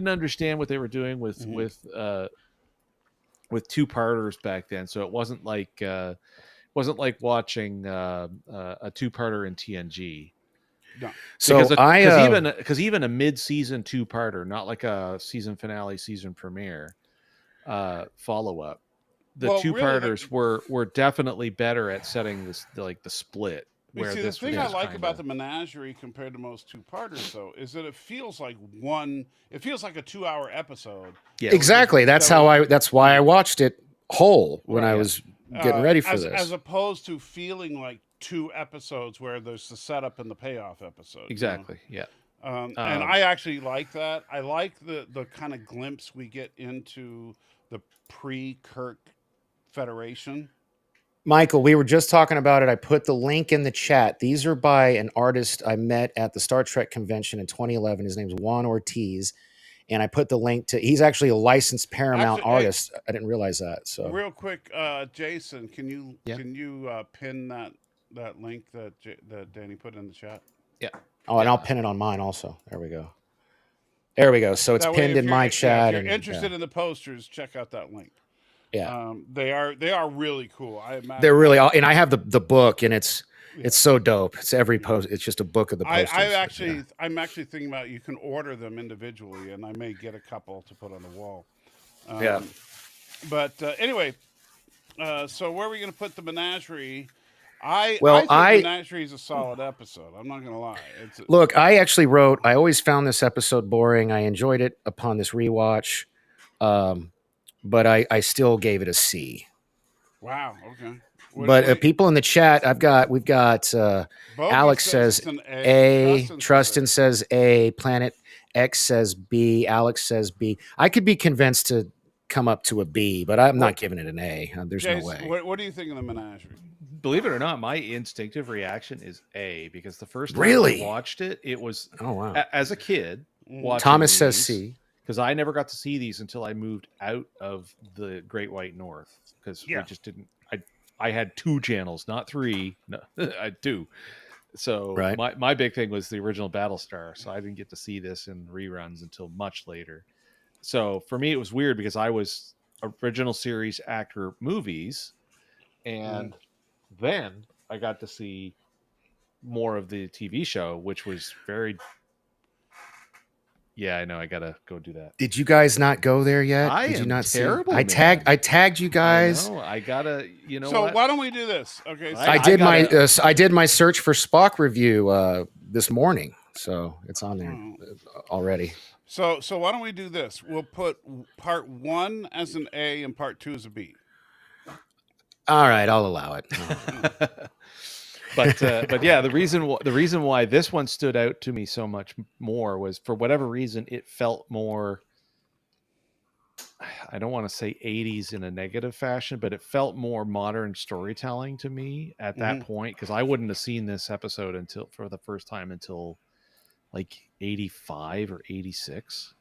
understand what they were doing with 2-parters back then. So it wasn't like watching a 2-parter in TNG. No. So because even a mid-season 2-parter, not like a season finale, season premiere, follow-up, the 2-parters were definitely better at setting this the split. The thing I like about the Menagerie compared to most 2-parters, though, is that it feels like a 2-hour episode. Yeah, exactly. That's why I watched it whole when I was getting ready for this, as opposed to feeling like 2 episodes where there's the setup and the payoff episode. Exactly. You know? And I actually like that. I like the kind of glimpse we get into the pre-Kirk Federation. Michael, we were just talking about it. I put the link in the chat. These are by an artist I met at the Star Trek convention in 2011. His name's Juan Ortiz. And I put the link to, he's actually a licensed Paramount artist. I didn't realize that. So real quick, Jason, can you pin that link that Danny put in the chat? Yeah. Oh, and I'll pin it on mine also. There we go. There we go. So it's pinned in my chat. If you're interested in the posters, check out that link. Yeah, they are really cool. They're really, and I have the book, and it's so dope. It's every post. It's just a book of the posters. I'm actually thinking about you can order them individually, and I may get a couple to put on the wall. But anyway, so where are we going to put the Menagerie? I Well, think Menagerie is a solid episode. I'm not gonna lie. Look, I actually wrote. I always found this episode boring. I enjoyed it upon this rewatch, but I still gave it a C. Wow. Okay. But people in the chat, we've got Bogey Alex says it's an A. Trustin says A. Planet X says B. Alex says B. I could be convinced to come up to a B, but I'm not giving it an A. There's Jace, no way. What do you think of the Menagerie? Believe it or not, my instinctive reaction is A, because the first time Really? I watched it, it was wow. As a kid. Thomas says C. Because I never got to see these until I moved out of the Great White North, because we just didn't. I had 2 channels, not 3. No, I had 2. So my big thing was the original Battlestar, so I didn't get to see this in reruns until much later. So for me, it was weird because I was original series actor movies, and then I got to see more of the TV show, which was very. Yeah, I know. I gotta go do that. Did you guys not go there yet? Did you not terrible. I tagged you guys. I gotta. You know. So what? why don't we do this? Okay. So I did my search for Spock review this morning, so it's on there already. So why don't we do this? We'll put part 1 as an A and part 2 as a B. All right, I'll allow it. But yeah, the reason why this one stood out to me so much more was, for whatever reason, it felt more, I don't want to say 80s in a negative fashion, but it felt more modern storytelling to me at that point, because I wouldn't have seen this episode for the first time until like 85 or 86.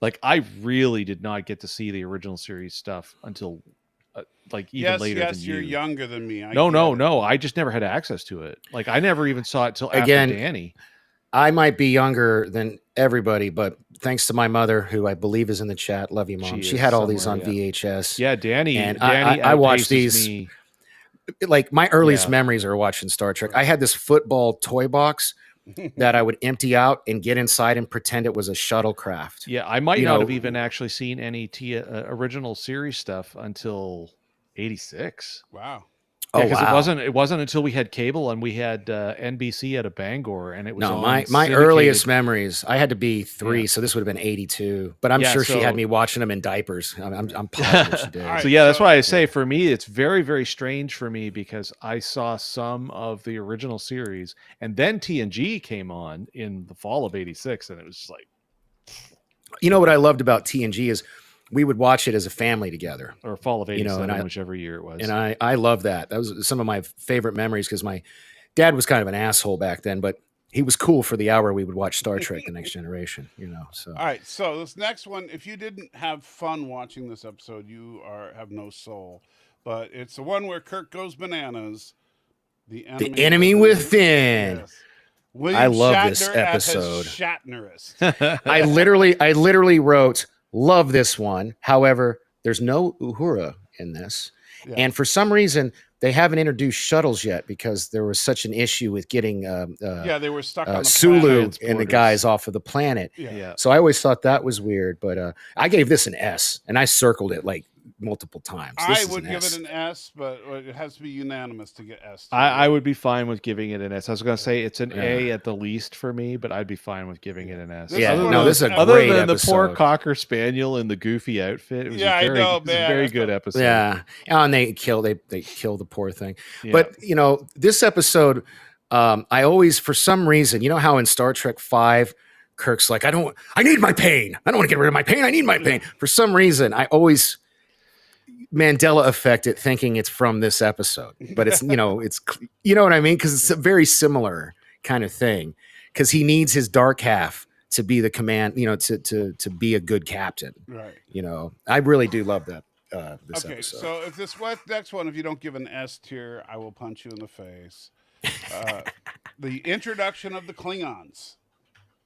Like, I really did not get to see the original series stuff until even later than you. You're younger than me. No. I just never had access to it. Like, I never even saw it till after Danny. I might be younger than everybody, but thanks to my mother, who I believe is in the chat. Love you, Mom. She had all these on VHS. Yeah, Danny. And Danny I watched these. Me. Like, my earliest memories are watching Star Trek. I had this football toy box that I would empty out and get inside and pretend it was a shuttlecraft. Yeah, I might not have even actually seen any original series stuff until 86. Wow. Yeah, because it wasn't until we had cable and we had NBC out of Bangor, and it was my earliest memories. I had to be 3, so this would have been 82. But I'm sure she had me watching them in diapers. I'm positive she did. So yeah, that's why I say for me it's very, very strange for me, because I saw some of the original series, and then TNG came on in the fall of 86, and it was just like, you know what I loved about TNG is we would watch it as a family together, or fall of 87, whichever year it was. And I love that. That was some of my favorite memories, because my dad was kind of an asshole back then, but he was cool for the hour we would watch Star Trek: The Next Generation, So all right, so this next one, if you didn't have fun watching this episode, you have no soul. But it's the one where Kirk goes bananas. The Enemy Within. Yes. I love this episode. Shatnerist. I literally wrote, love this one. However, there's no Uhura in this. Yeah. And for some reason, they haven't introduced shuttles yet, because there was such an issue with getting they were stuck on the Sulu and the guys off of the planet. Yeah. So I always thought that was weird. But I gave this an S, and I circled it like multiple times. I would give it an S, but it has to be unanimous to get S. I would be fine with giving it an S. I was going to say it's an A at the least for me, but I'd be fine with giving it an S. This is a great other than episode. The poor Cocker Spaniel in the goofy outfit. It was a very good episode. Yeah, and they kill the poor thing. Yeah. But this episode, I always, for some reason, how in Star Trek V, Kirk's like, I need my pain. I don't want to get rid of my pain. I need my pain. For some reason, I always Mandela effect it, thinking it's from this episode, but it's it's what I mean, because it's a very similar kind of thing, because he needs his dark half to be the command, to be a good captain, right? I really do love that. This okay, episode. So if this next one, if you don't give an S tier, I will punch you in the face. The introduction of the Klingons.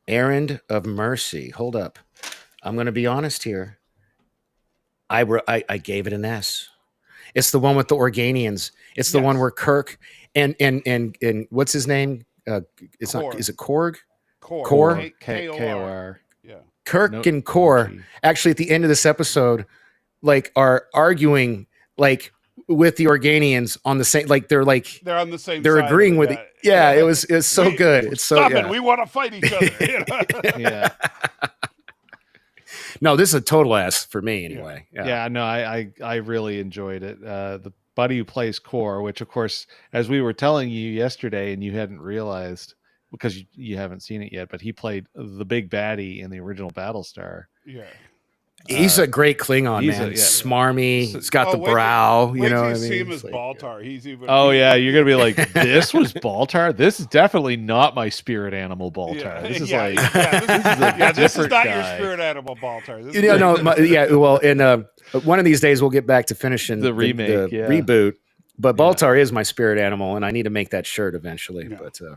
Errand of Mercy. Hold up, I'm going to be honest here. I gave it an S. It's the one with the Organians. It's the one where Kirk and what's his name? It's Korg. Not. Is it Korg? Korg. K-O-R. Yeah. Kirk and Korg actually at the end of this episode, like, are arguing, like, with the Organians on the same, like they're on the same. They're side agreeing of with it. Yeah, it's so good. It's so stop it. We want to fight each other. You know? Yeah. No, this is a total S for me anyway. Yeah, no, I really enjoyed it. The buddy who plays Core, which of course, as we were telling you yesterday, and you hadn't realized because you haven't seen it yet, but he played the big baddie in the original Battlestar. Yeah. He's a great Klingon, man. Smarmy. He's got the brow. You know what I mean? See him as Baltar. He's even. Oh yeah, you're gonna be like, this was Baltar. This is definitely not my spirit animal Baltar. Yeah. This is this is not guy. your spirit animal Baltar. Well, and one of these days we'll get back to finishing the remake, the reboot. But Baltar is my spirit animal, and I need to make that shirt eventually. Yeah. But all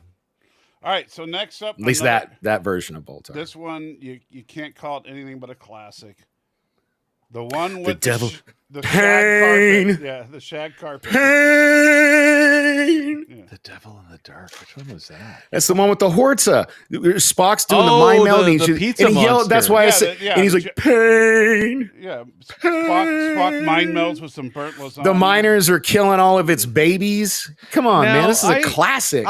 right, so next up, at least that version of Baltar. This one you can't call it anything but a classic. The one with the devil, the pain. Shag carpet. Yeah, the shag carpet. Pain. Yeah. The Devil in the Dark. Which one was that? That's the one with the Horza. Spock's doing the mind meld. The pizza and he yelled. That's why I said. And he's like, pain. Yeah, Spock mind melds with some burnt lasagna. The miners are killing all of its babies. Come on, man. This is a classic.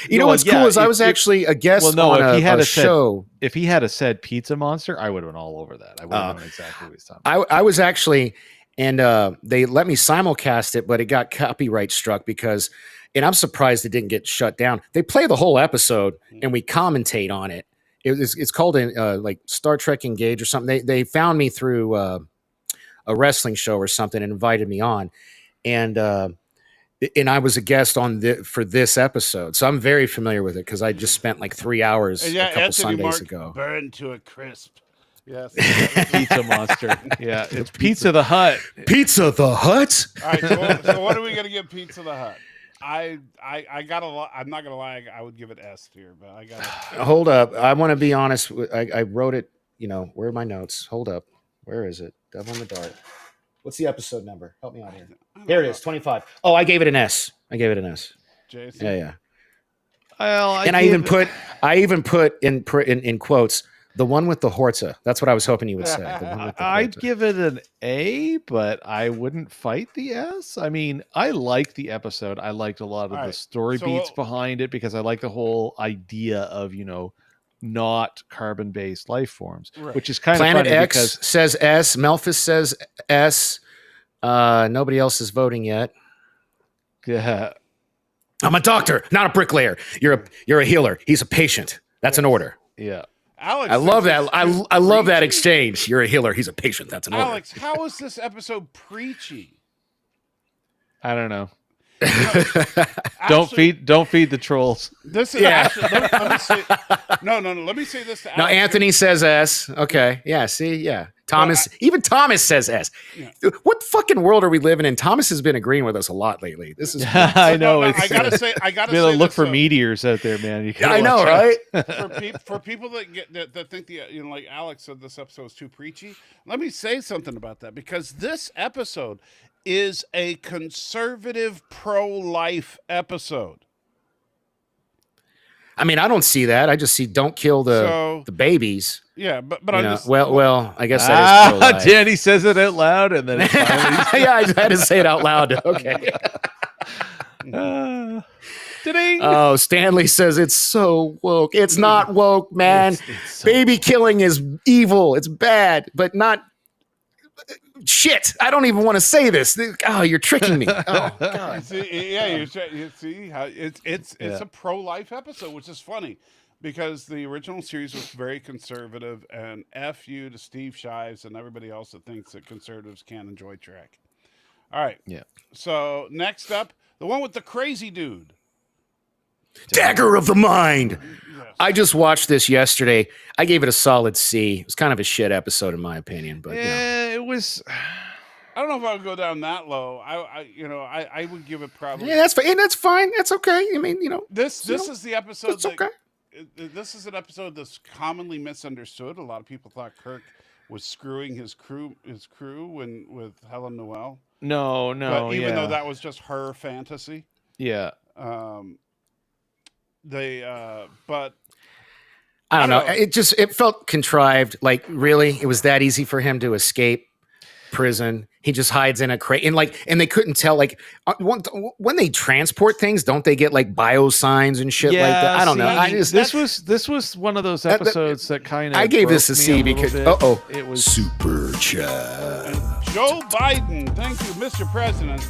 You know what's cool is I was actually a guest on a show. If he had said Pizza Monster, I would have been all over that. I would have known exactly what he's talking about. I was actually, and they let me simulcast it, but it got copyright struck because, and I'm surprised it didn't get shut down. They play the whole episode and we commentate on it. It's called like Star Trek Engage or something. They found me through a wrestling show or something and invited me on, and I was a guest on for this episode, so I'm very familiar with it because I just spent like 3 hours a couple Sundays ago. Burned to a crisp. Yes, Pizza Monster. Yeah, it's Pizza the Hut. Pizza the Hut. All right, so what are we gonna give Pizza the Hut? I got a lot. I'm not gonna lie. I would give it S tier, but I got. Hold up. I want to be honest. I wrote it. You know, where are my notes? Hold up. Where is it? Devil in the Dark. What's the episode number? Help me out here. There it is, 25. Oh, I gave it an S. Jason? Yeah. Well, I even put in quotes the one with the Horza. That's what I was hoping you would say. I'd give it an A, but I wouldn't fight the S. I mean, I liked the episode. I liked a lot of the story beats behind it because I like the whole idea of, not carbon-based life forms, which is kind of Planet funny X because says S. Melphis says S. Nobody else is voting yet. Yeah. I'm a doctor, not a bricklayer. You're a healer. He's a patient. That's an order. Yeah. Alex, I love that. I love that exchange. You're a healer. He's a patient. That's an order. Alex, how is this episode preachy? I don't know. Don't feed the trolls. This is actually, let me say, no. Let me say this to Alex. Now Anthony says S. Okay. Yeah. See. Yeah. Thomas. Even Thomas says S. Yeah. What fucking world are we living in? Thomas has been agreeing with us a lot lately. This is. I know. I gotta say. Look for meteors out there, man. I know, right? For people that think like Alex said, this episode is too preachy. Let me say something about that because this episode is a conservative pro-life episode. I mean, I don't see that. I just see don't kill the babies. Yeah, but I'm just well, I guess that is pro-life. Danny says it out loud, and then it finally yeah, I had to say it out loud. Okay. Oh, Stanley says it's so woke. It's not woke, man. It's so baby killing is evil. It's bad, but not. Shit! I don't even want to say this. Oh, you're tricking me. Oh God! You see how it's a pro-life episode, which is funny because the original series was very conservative, and F you to Steve Shives and everybody else that thinks that conservatives can't enjoy Trek. All right. Yeah. So next up, the one with the crazy dude. Dagger of the Mind. Yes. I just watched this yesterday. I gave it a solid C. It was kind of a shit episode in my opinion, but it was. I don't know if I would go down that low. I would give it probably. Yeah, that's fine. And that's fine. That's okay. I mean, this is the episode. That's okay. This is an episode that's commonly misunderstood. A lot of people thought Kirk was screwing his crew with Helen Noel. No. But even though that was just her fantasy. Yeah. But I don't know. It felt contrived. Like, really, it was that easy for him to escape prison. He just hides in a crate, and they couldn't tell. Like when they transport things, don't they get like bio signs and shit like that? I don't know. This was one of those episodes that kind of. I gave this a C because it was super chat. Joe Biden, thank you, Mr. President.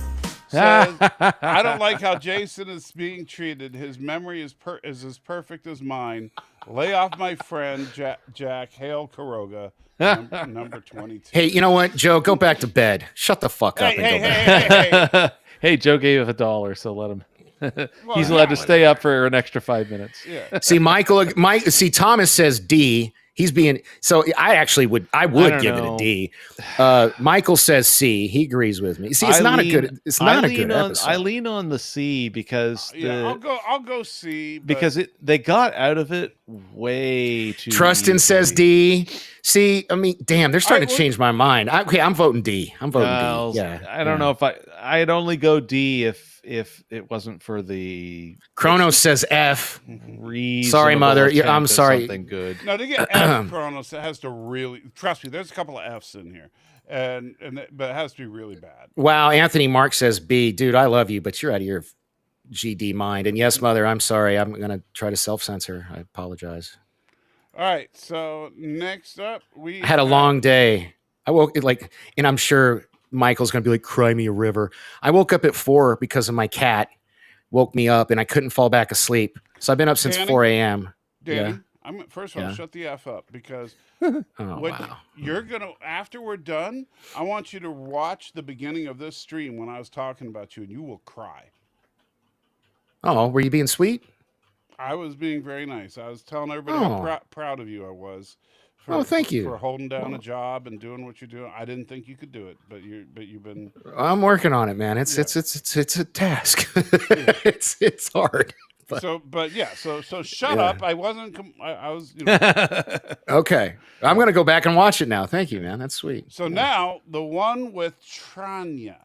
Says, I don't like how Jason is being treated. His memory is as perfect as mine. Lay off my friend Jack Hale Caroga. Number 22. Hey, you know what, Joe? Go back to bed. Shut the fuck up and go back. Hey. Hey, Joe gave $1, so let him. He's allowed to stay up for an extra 5 minutes. Yeah. See, Thomas says D. He's being so. I would give it a D. Michael says C. He agrees with me. See, it's not a good episode. I lean on the C because I'll go C because they got out of it way too. Trustin easily. says D. See, I mean, damn, they're starting to change my mind. I'm voting D. I'm voting D. Yeah, I don't know if I'd only go D if it wasn't for the Chronos says F. Sorry, mother. I'm sorry. Something good. No, to get F, Chronos has to really trust me. There's a couple of Fs in here, but it has to be really bad. Wow, Anthony Mark says B. Dude, I love you, but you're out of your GD mind. And yes, mother, I'm sorry. I'm gonna try to self-censor. I apologize. All right. So next up, we had a long day. I woke and I'm sure Michael's going to be like, cry me a river. I woke up at 4 because of my cat woke me up and I couldn't fall back asleep. So I've been up since 4 a.m. Danny, first of all, shut the F up because you're going to, after we're done, I want you to watch the beginning of this stream when I was talking about you and you will cry. Oh, were you being sweet? I was being very nice. I was telling everybody how proud of you I was. Thank you for holding down a job and doing what you're doing. I didn't think you could do it, but you've been. I'm working on it, man. It's a task. it's hard. But. So shut up. I wasn't. I was. Okay, I'm gonna go back and watch it now. Thank you, man. That's sweet. So now the one with Tranya.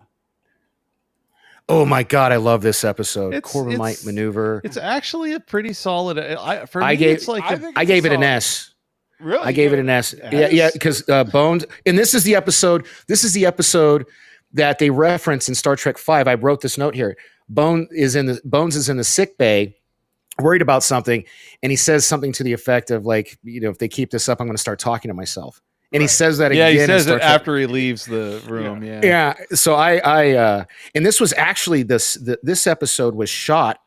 Oh my God, I love this episode. Corbomite maneuver. It's actually a pretty solid. I gave it an S. Really? I gave it an S. Yeah, because Bones, and this is the episode that they reference in Star Trek V. I wrote this note here. Bones is in the sick bay, worried about something, and he says something to the effect of like, if they keep this up, I'm going to start talking to myself. And he says that again. Yeah, he says it after he leaves the room. Yeah. So I and this was actually this episode was shot.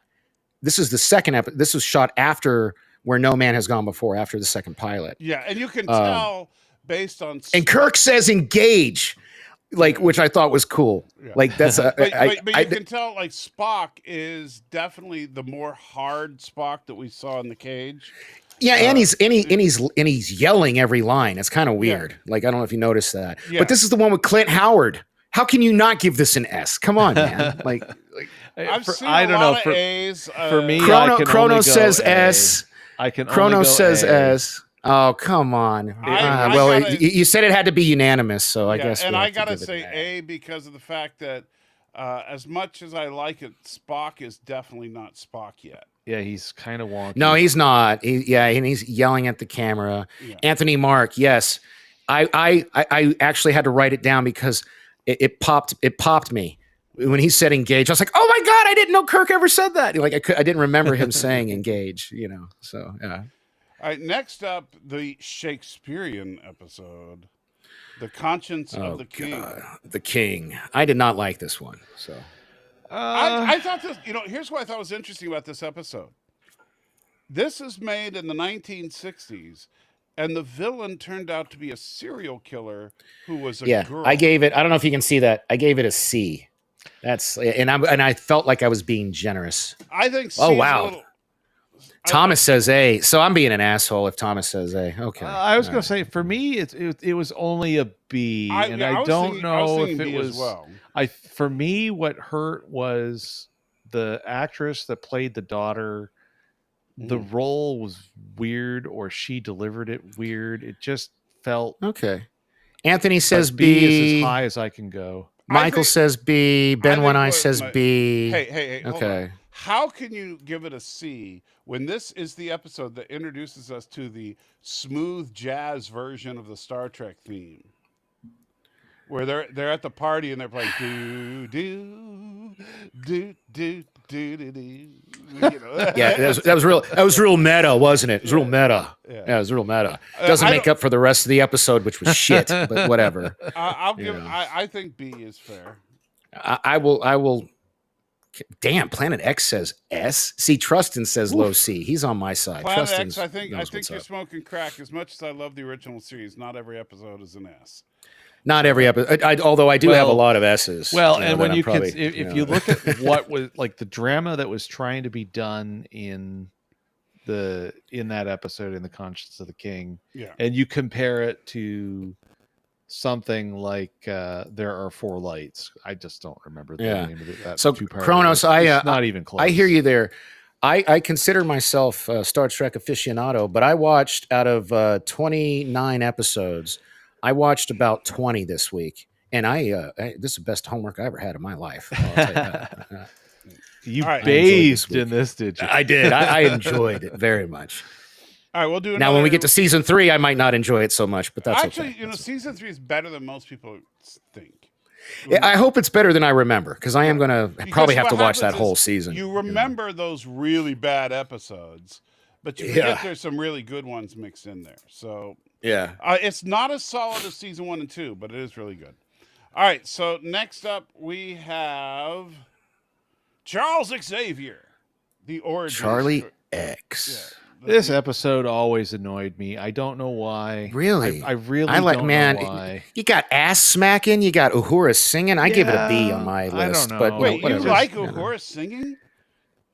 This is the second episode. This was shot after Where No Man Has Gone Before, after the second pilot. Yeah, and you can tell based on. And Kirk says engage, which I thought was cool. Yeah. Like that's but you can tell like Spock is definitely the more hard Spock that we saw in the cage. Yeah, and he's yelling every line. It's kind of weird. Yeah. Like I don't know if you noticed that, but this is the one with Clint Howard. How can you not give this an S? Come on, man. I've seen a lot of A's. For me, Chronos says S. Chronos says S. Oh, come on. You said it had to be unanimous, so I guess. And I gotta say A because of the fact that as much as I like it, Spock is definitely not Spock yet. Yeah, he's kind of wonky. No, he's not. And he's yelling at the camera. Yeah. Anthony Mark, yes. I actually had to write it down because it popped me. When he said engage, I was like, oh my God, I didn't know Kirk ever said that. Like I didn't remember him saying engage, so yeah. All right, next up, the Shakespearean episode, The Conscience of the King. God. The King. I did not like this one, so. I thought this, here's what I thought was interesting about this episode. This is made in the 1960s, and the villain turned out to be a serial killer who was a girl. I gave it, I don't know if you can see that, I gave it a C. And I felt like I was being generous. I think C Thomas says A, so I'm being an asshole if Thomas says A. Okay. I was going to say, for me, it was only a B, I don't know if it was. Well. For me, what hurt was the actress that played the daughter. The role was weird, or she delivered it weird. It just felt okay. Anthony says B is as high as I can go. Michael says B. Ben One Eye says B. Hey. Okay. How can you give it a C when this is the episode that introduces us to the smooth jazz version of the Star Trek theme? where they're at the party and they're playing do do do do do do do. You know? Yeah, that was real meta, wasn't it? It was real meta. Yeah, it was real meta. Doesn't make up for the rest of the episode, which was shit, but whatever. I'll give. I think B is fair. I will. Damn, Planet X says S. See, Trustin says low C. He's on my side. Planet Trustin's X, I think you're up. smoking crack. As much as I love the original series, not every episode is an S. Not every episode, although I do have a lot of S's. Well, and when if you look at what was like the drama that was trying to be done in that episode in The Conscience of the King, and you compare it to something like There Are Four Lights. I just don't remember the name of it. So Kronos, it's not even close. I hear you there. I consider myself a Star Trek aficionado, but I watched out of 29 episodes. I watched about 20 this week, and this is the best homework I ever had in my life. I'll tell you that. You bathed in this, did you? I did. I enjoyed it very much. All right, we'll do. Now, when we get to season 3, I might not enjoy it so much, but that's actually, okay. Season 3 is better than most people think. I hope it's better than I remember, because I am going to probably have to watch that whole season. You remember those really bad episodes, but you forget there's some really good ones mixed in there. So it's not as solid as season 1 and 2, but it is really good. All right, so next up we have Charles Xavier, the origin. Charlie X. This episode always annoyed me. I don't know why. Really? I really don't know why. You got ass smacking. You got Uhura singing. I give it a B on my list. I don't know. But wait, you like Uhura singing?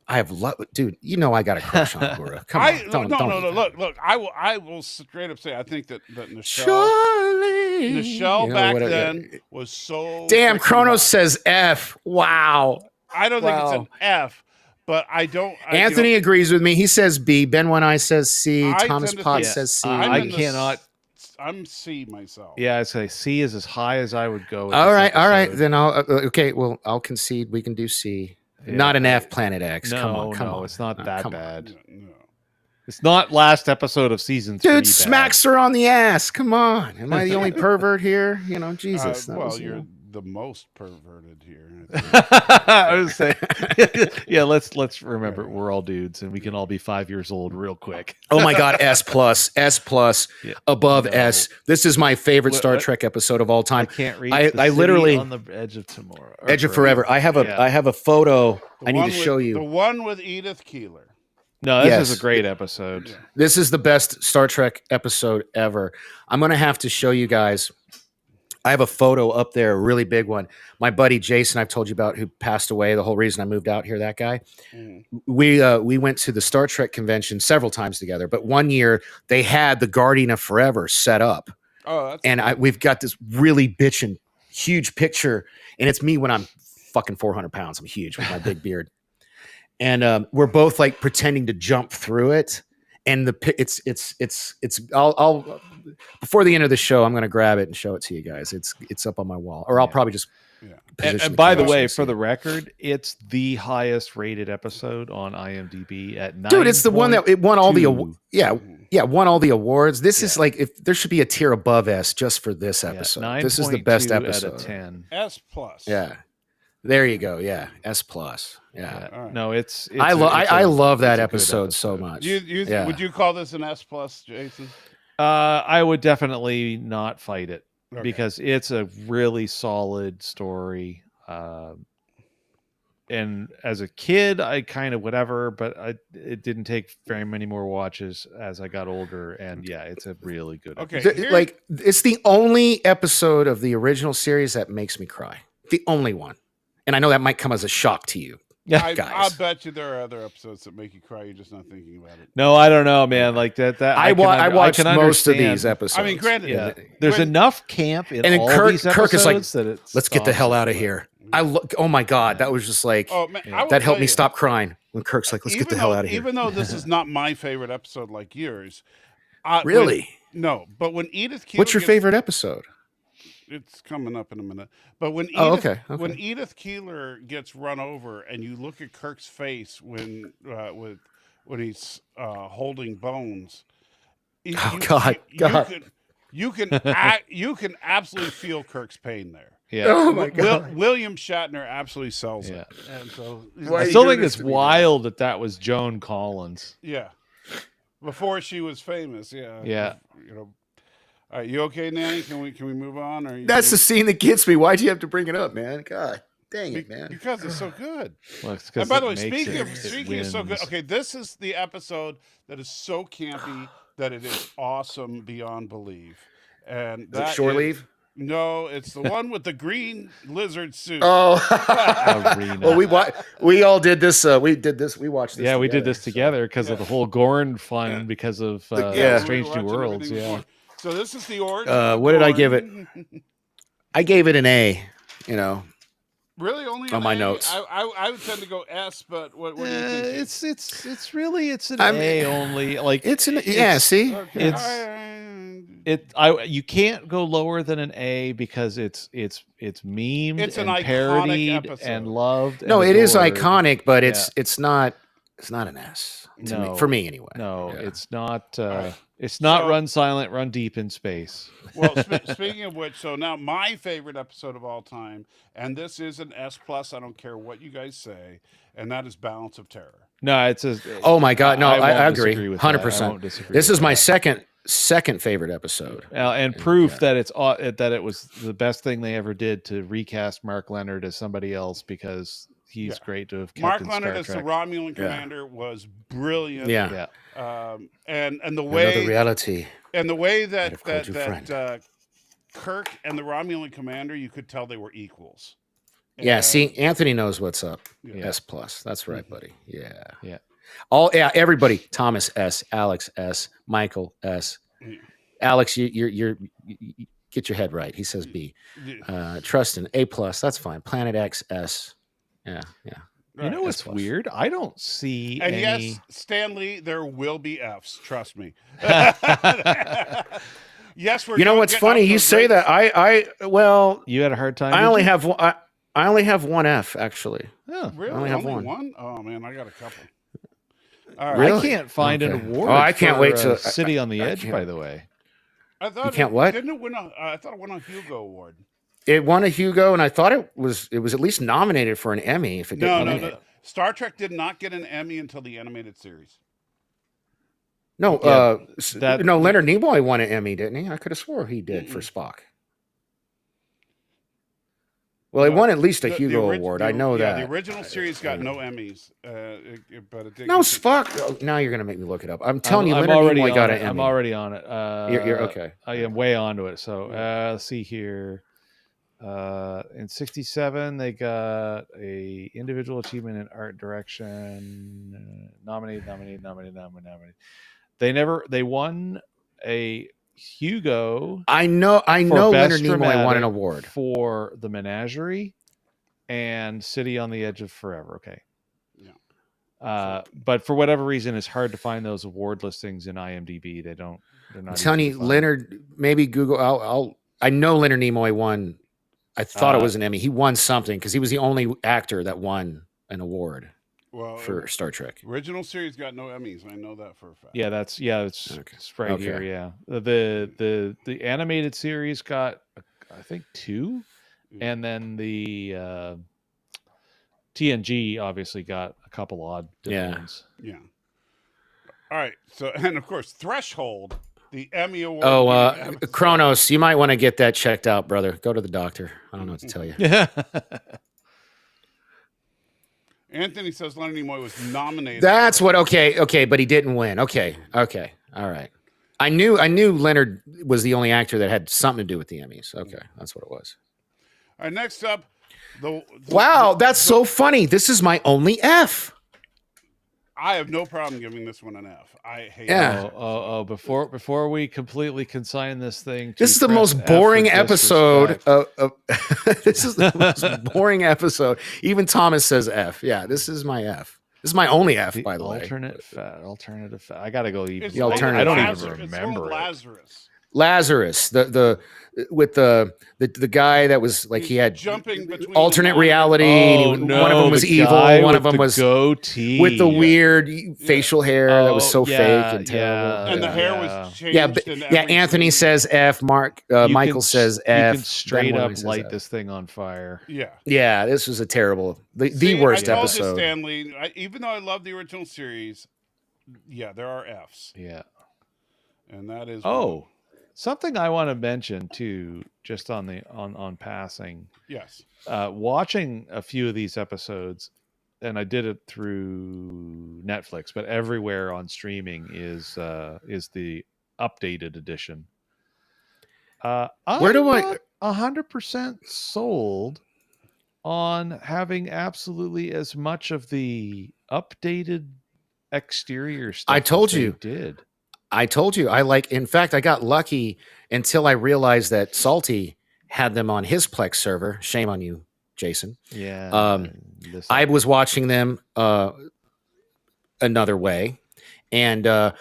I have dude. You know I got a crush on Uhura. Come on, no. Look. I will straight up say I think that Nichelle, Charlie, back then was so. Damn, Kronos says F. Wow. I don't think it's an F. But I don't. Anthony agrees with me. He says B. Ben One Eye says C. Thomas Potts says C. I cannot. I'm C myself. Yeah, I'd say C is as high as I would go. All right. Then I'll concede. We can do C. Yeah. Not an F. Planet X. No, come on. It's not that bad. No. It's not last episode of season 3. Dude smacks her on the ass. Come on. Am I the only pervert here? Jesus. You're the most perverted here. I was saying, let's remember we're all dudes and we can all be 5 years old real quick. Oh my God, S+, above S. This is my favorite Star Trek episode of all time. I can't read. I literally on the edge of tomorrow. Edge of forever. I have a photo. I need to show you. The one with Edith Keeler. No, this is a great episode. Yeah. This is the best Star Trek episode ever. I'm going to have to show you guys. I have a photo up there, a really big one. My buddy Jason, I've told you about, who passed away. The whole reason I moved out here, that guy. We went to the Star Trek convention several times together, but one year they had the Guardian of Forever set up. Oh, that's and we've got this really bitchin' huge picture, and it's me when I'm fucking 400 pounds. I'm huge with my big beard, and we're both like pretending to jump through it. And I'll before the end of the show, I'm going to grab it and show it to you guys. It's up on my wall, or I'll probably just. And by the way, for the record, it's the highest rated episode on IMDb at 9. Dude, it's the one that it won all the won all the awards. This is like, if there should be a tier above S just for this episode. This is the best episode. Out of 10. S+. Yeah. There you go. Yeah. S+. Yeah. Right. No, I love that episode so much. Would you call this an S+, Jason? I would definitely not fight it because it's a really solid story. And as a kid, I kind of whatever, but it didn't take very many more watches as I got older. And it's a really good episode. It's the only episode of the original series that makes me cry. The only one. And I know that might come as a shock to you. Yeah, guys. I bet you there are other episodes that make you cry. You're just not thinking about it. No, I don't know, man. Like that. I watched most of these episodes. I mean, granted, there's enough camp in all these episodes. Kirk is like, that let's get the hell out of here. Oh my God, that was just like, that helped me stop crying when Kirk's like, let's get the hell out of here. Even though this is not my favorite episode like yours. Really? But when Edith Keeler what's your favorite episode? It's coming up in a minute. But when when Edith Keeler gets run over, and you look at Kirk's face when he's holding Bones, you can absolutely feel Kirk's pain there. Yeah. Oh my God. William Shatner absolutely sells Yeah. it. And so Why I are you still doing think this it's to me, wild that was Joan Collins. yeah. Before she was famous, yeah. Yeah. You know. All right, you okay, Nanny? Can we move on? Or That's the scene that gets me. Why'd you have to bring it up, man? God dang it, man. Because it's so good. Well, it's 'cause And by the it way, makes speaking of so good, wins. okay, this is the episode that is so campy that it is awesome beyond belief. And Is it that shore is- leave? No, it's the one with the green lizard suit. Oh, Arena. well, we all did this. We did this. We watched this. Yeah, we did this so- together because of the whole Gorn fun because of Yeah. Strange we New were watching Worlds. everything Yeah. before. So this is the origin. What did I give it? I gave it an A. You know, Really, only On an my A? notes. I would tend to go S, but what do you think? It's really an I mean, A only. Like it's an it's- yeah. See, Okay. You can't go lower than an A because it's memed It's an and iconic parodied episode. and loved. no, and it is adored. iconic, but Yeah. it's not an S to me, No. for me anyway. No, Yeah. it's not. right. It's not So- Run Silent, Run Deep in Space. Well, speaking of which, so now my favorite episode of all time, and this is an S plus. I don't care what you guys say, and that is Balance of Terror. No, it's a. Oh my God, no, won't I agree, disagree with that. I 100%. won't disagree This with is my that. second favorite episode. And proof that that it was the best thing they ever did to recast Mark Leonard as somebody else because he's Yeah. great to have kept Mark in Leonard Star as the Trek. Romulan commander was brilliant. Yeah, Yeah. And the another way reality. that have called you friend. Kirk and the Romulan commander, you could tell they were equals. Yeah, And- see, Anthony knows what's up. Yeah. S plus. That's right, buddy. Yeah. Yeah. Everybody. Thomas S. Alex S. Michael S. Yeah. Alex, you get your head right. He says B. Trustin A plus. That's fine. Planet X S. Yeah. You know what's plus. weird? I don't see And any. yes, Stanley, there will be Fs. Trust me. Yes, we're. You know gonna what's get funny? off You those say rates. that. Well, You had a hard time. I did only you? have one. I only have one F actually. Oh, Really? I only have one. Oh man, I got a couple. All right. Really? I can't find an Okay. award. Oh, I can't for, wait to- City on the I Edge. can't- By the way, I thought You can't what? Didn't it win I thought it won a Hugo Award. It won a Hugo, and I thought it was at least nominated for an Emmy. If it No, didn't no, win no. it. Star Trek did not get an Emmy until the animated series. No, Yeah, no. Leonard Nimoy won an Emmy, didn't he? I could have swore he did for Spock. Well, he No, won at least a The- Hugo the orig- Award. the- I know yeah, that. the original series got no Emmys, but it did. No, get- Spock. Oh, now you're gonna make me look it up. I'm telling you, I'm Leonard already Nimoy on got it. an Emmy. I'm already on it. You're okay. I am way onto it. So let's see here. In '67, they got a individual achievement in art direction. Nominated. They won a Hugo. I know. for Leonard Best Nimoy won an Dramatic award. for The Menagerie and City on the Edge of Forever. Okay. Yeah. But for whatever reason, it's hard to find those award listings in IMDb. They're not. I'm telling easy you, to find. Leonard. Maybe Google. I know Leonard Nimoy won. I thought it Uh, was an Emmy. He won something because he was the only actor that won an award Well, for Star Trek. original series got no Emmys. I know that for a fact. Yeah, it's Okay. it's right Okay. here. Yeah, the animated series got I think 2, and then the TNG obviously got a couple odd Yeah. ones. Yeah. All right. So, and of course, Threshold, the Emmy Award. Oh, winning episode. Kronos, you might want to get that checked out, brother. Go to the doctor. I don't know what to tell you. Yeah. Anthony says Leonard Nimoy was nominated. That's what. Okay, but he didn't win. Okay, all right. I knew Leonard was the only actor that had something to do with the Emmys. Okay, that's what it was. All right. Next up, Wow, that's so funny. This is my only F. I have no problem giving this one an F. I hate Yeah. it. Before we completely consign this thing, to This is the press most F for boring episode. disrespect. This is the most boring episode. Even Thomas says F. Yeah, this is my F. This is my only F, by the way. Alternative fat. I gotta go even. It's The one with alternative. I don't Lazarus. even It's one remember with it. Lazarus. Lazarus, the with the guy that was like He's he had jumping between alternate anatomy. reality. Oh and no! one of them was the evil. guy One with of them the was goatee with the weird facial hair that was so fake and terrible. And the Yeah. hair was changed. Yeah. Anthony says F. Michael says F. You can straight Ben up Wine says light F. this thing on fire. Yeah. Yeah, this was a terrible, the See, worst I told episode. You, Stanley, even though I love the original series, yeah, there are Fs. Yeah. And that is something I want to mention too, just on passing. Yes. Watching a few of these episodes, and I did it through Netflix, but everywhere on streaming is the updated edition. Where do I 100% sold on having absolutely as much of the updated exterior stuff? I told as they you. did. I told you. In fact, I got lucky until I realized that Salty had them on his Plex server. Shame on you, Jason. Yeah. I was watching them another way, and a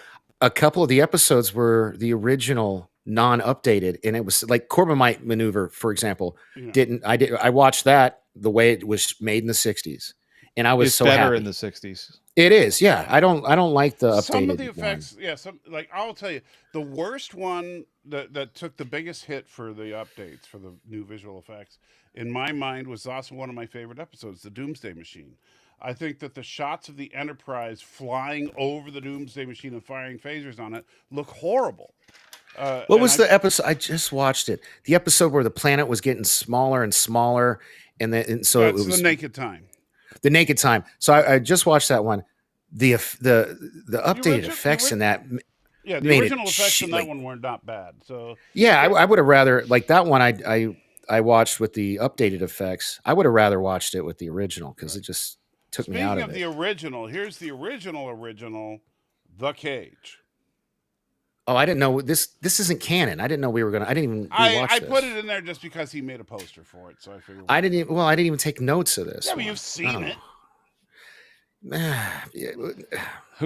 couple of the episodes were the original non-updated, and it was like Corbomite Maneuver, for example. Yeah. I watched that the way it was made in the 60s, and I was it's so better happy. In the 60s. It is, yeah. I don't like the updated. Some of the effects, one. yeah. I'll tell you, the worst one that took the biggest hit for the updates for the new visual effects, in my mind, was also one of my favorite episodes, the Doomsday Machine. I think that the shots of the Enterprise flying over the Doomsday Machine and firing phasers on it look horrible. What was the episode? I just watched it. The episode where the planet was getting smaller and smaller, and so it was the Naked Time. The Naked Time. So I just watched that one. The updated effects in that. Yeah, the original effects in that one were not bad. So yeah, I would have rather like that one. I watched with the updated effects. I would have rather watched it with the original because it just took me out of it. Speaking of the original, here's the original, The Cage. Oh, I didn't know this isn't canon. I didn't know we were gonna. I didn't even. I put it in there just because he made a poster for it, so I figured. I didn't even take notes of this. Yeah, but you've seen it.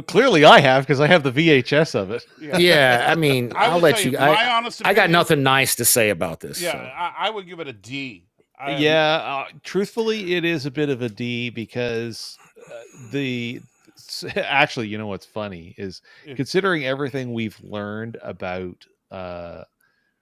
Clearly, I have because I have the VHS of it. Yeah, I mean, I'll let you. I got nothing nice to say about this. Yeah, so. I would give it a D. Truthfully, it is a bit of a D because actually, you know what's funny is considering everything we've learned about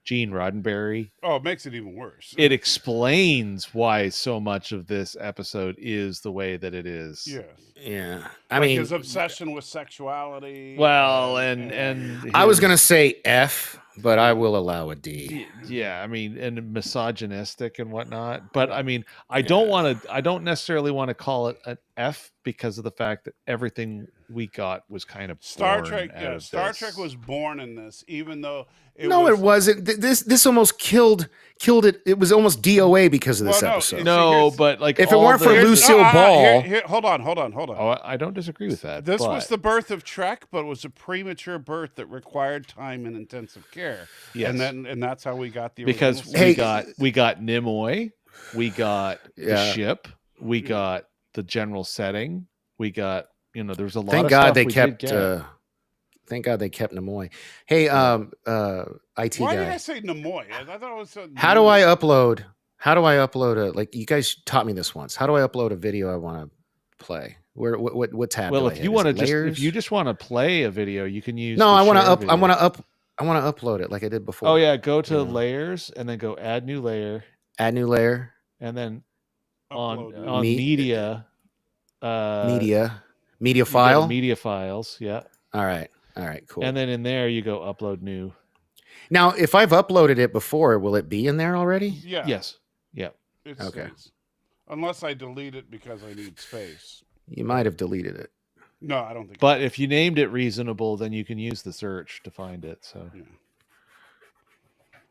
Gene Roddenberry. Oh, it makes it even worse. It explains why so much of this episode is the way that it is. Yes. Yeah. I mean, his obsession with sexuality. Well, and I was gonna say F, but I will allow a D. Yeah, I mean, and misogynistic and whatnot. But I mean, I don't necessarily want to call it an F because of the fact that everything we got was kind of Star Trek. Yeah, Star Trek was born in this, even though it wasn't. This almost killed it. It was almost DOA because of this episode. No, but like if it weren't for Lucille Ball, hold on. Oh, I don't disagree with that. This was the birth of Trek, but it was a premature birth that required time and intensive care. Yes, and that's how we got the because we got Nimoy, we got the ship, we got the general setting, we got there's a lot. Thank of God stuff they we kept. did get. Thank God they kept Nimoy. Hey, IT Why guy. did I say Nimoy? I thought it was. How do I upload? How do I upload a like? You guys taught me this once. How do I upload a video I want to play? What tab? Well, if you want to if you just want to play a video, you can use. No, I want to upload it like I did before. Oh yeah, go to layers and then go add new layer. Add new layer. And then on media. Media file. Media files. Yeah. All right, cool. And then in there you go upload new. Now, if I've uploaded it before, will it be in there already? Yeah. Yes. Yeah. Okay. Unless I delete it because I need space. You might have deleted it. No, I don't think. But if you named it reasonable, then you can use the search to find it. So. Yeah.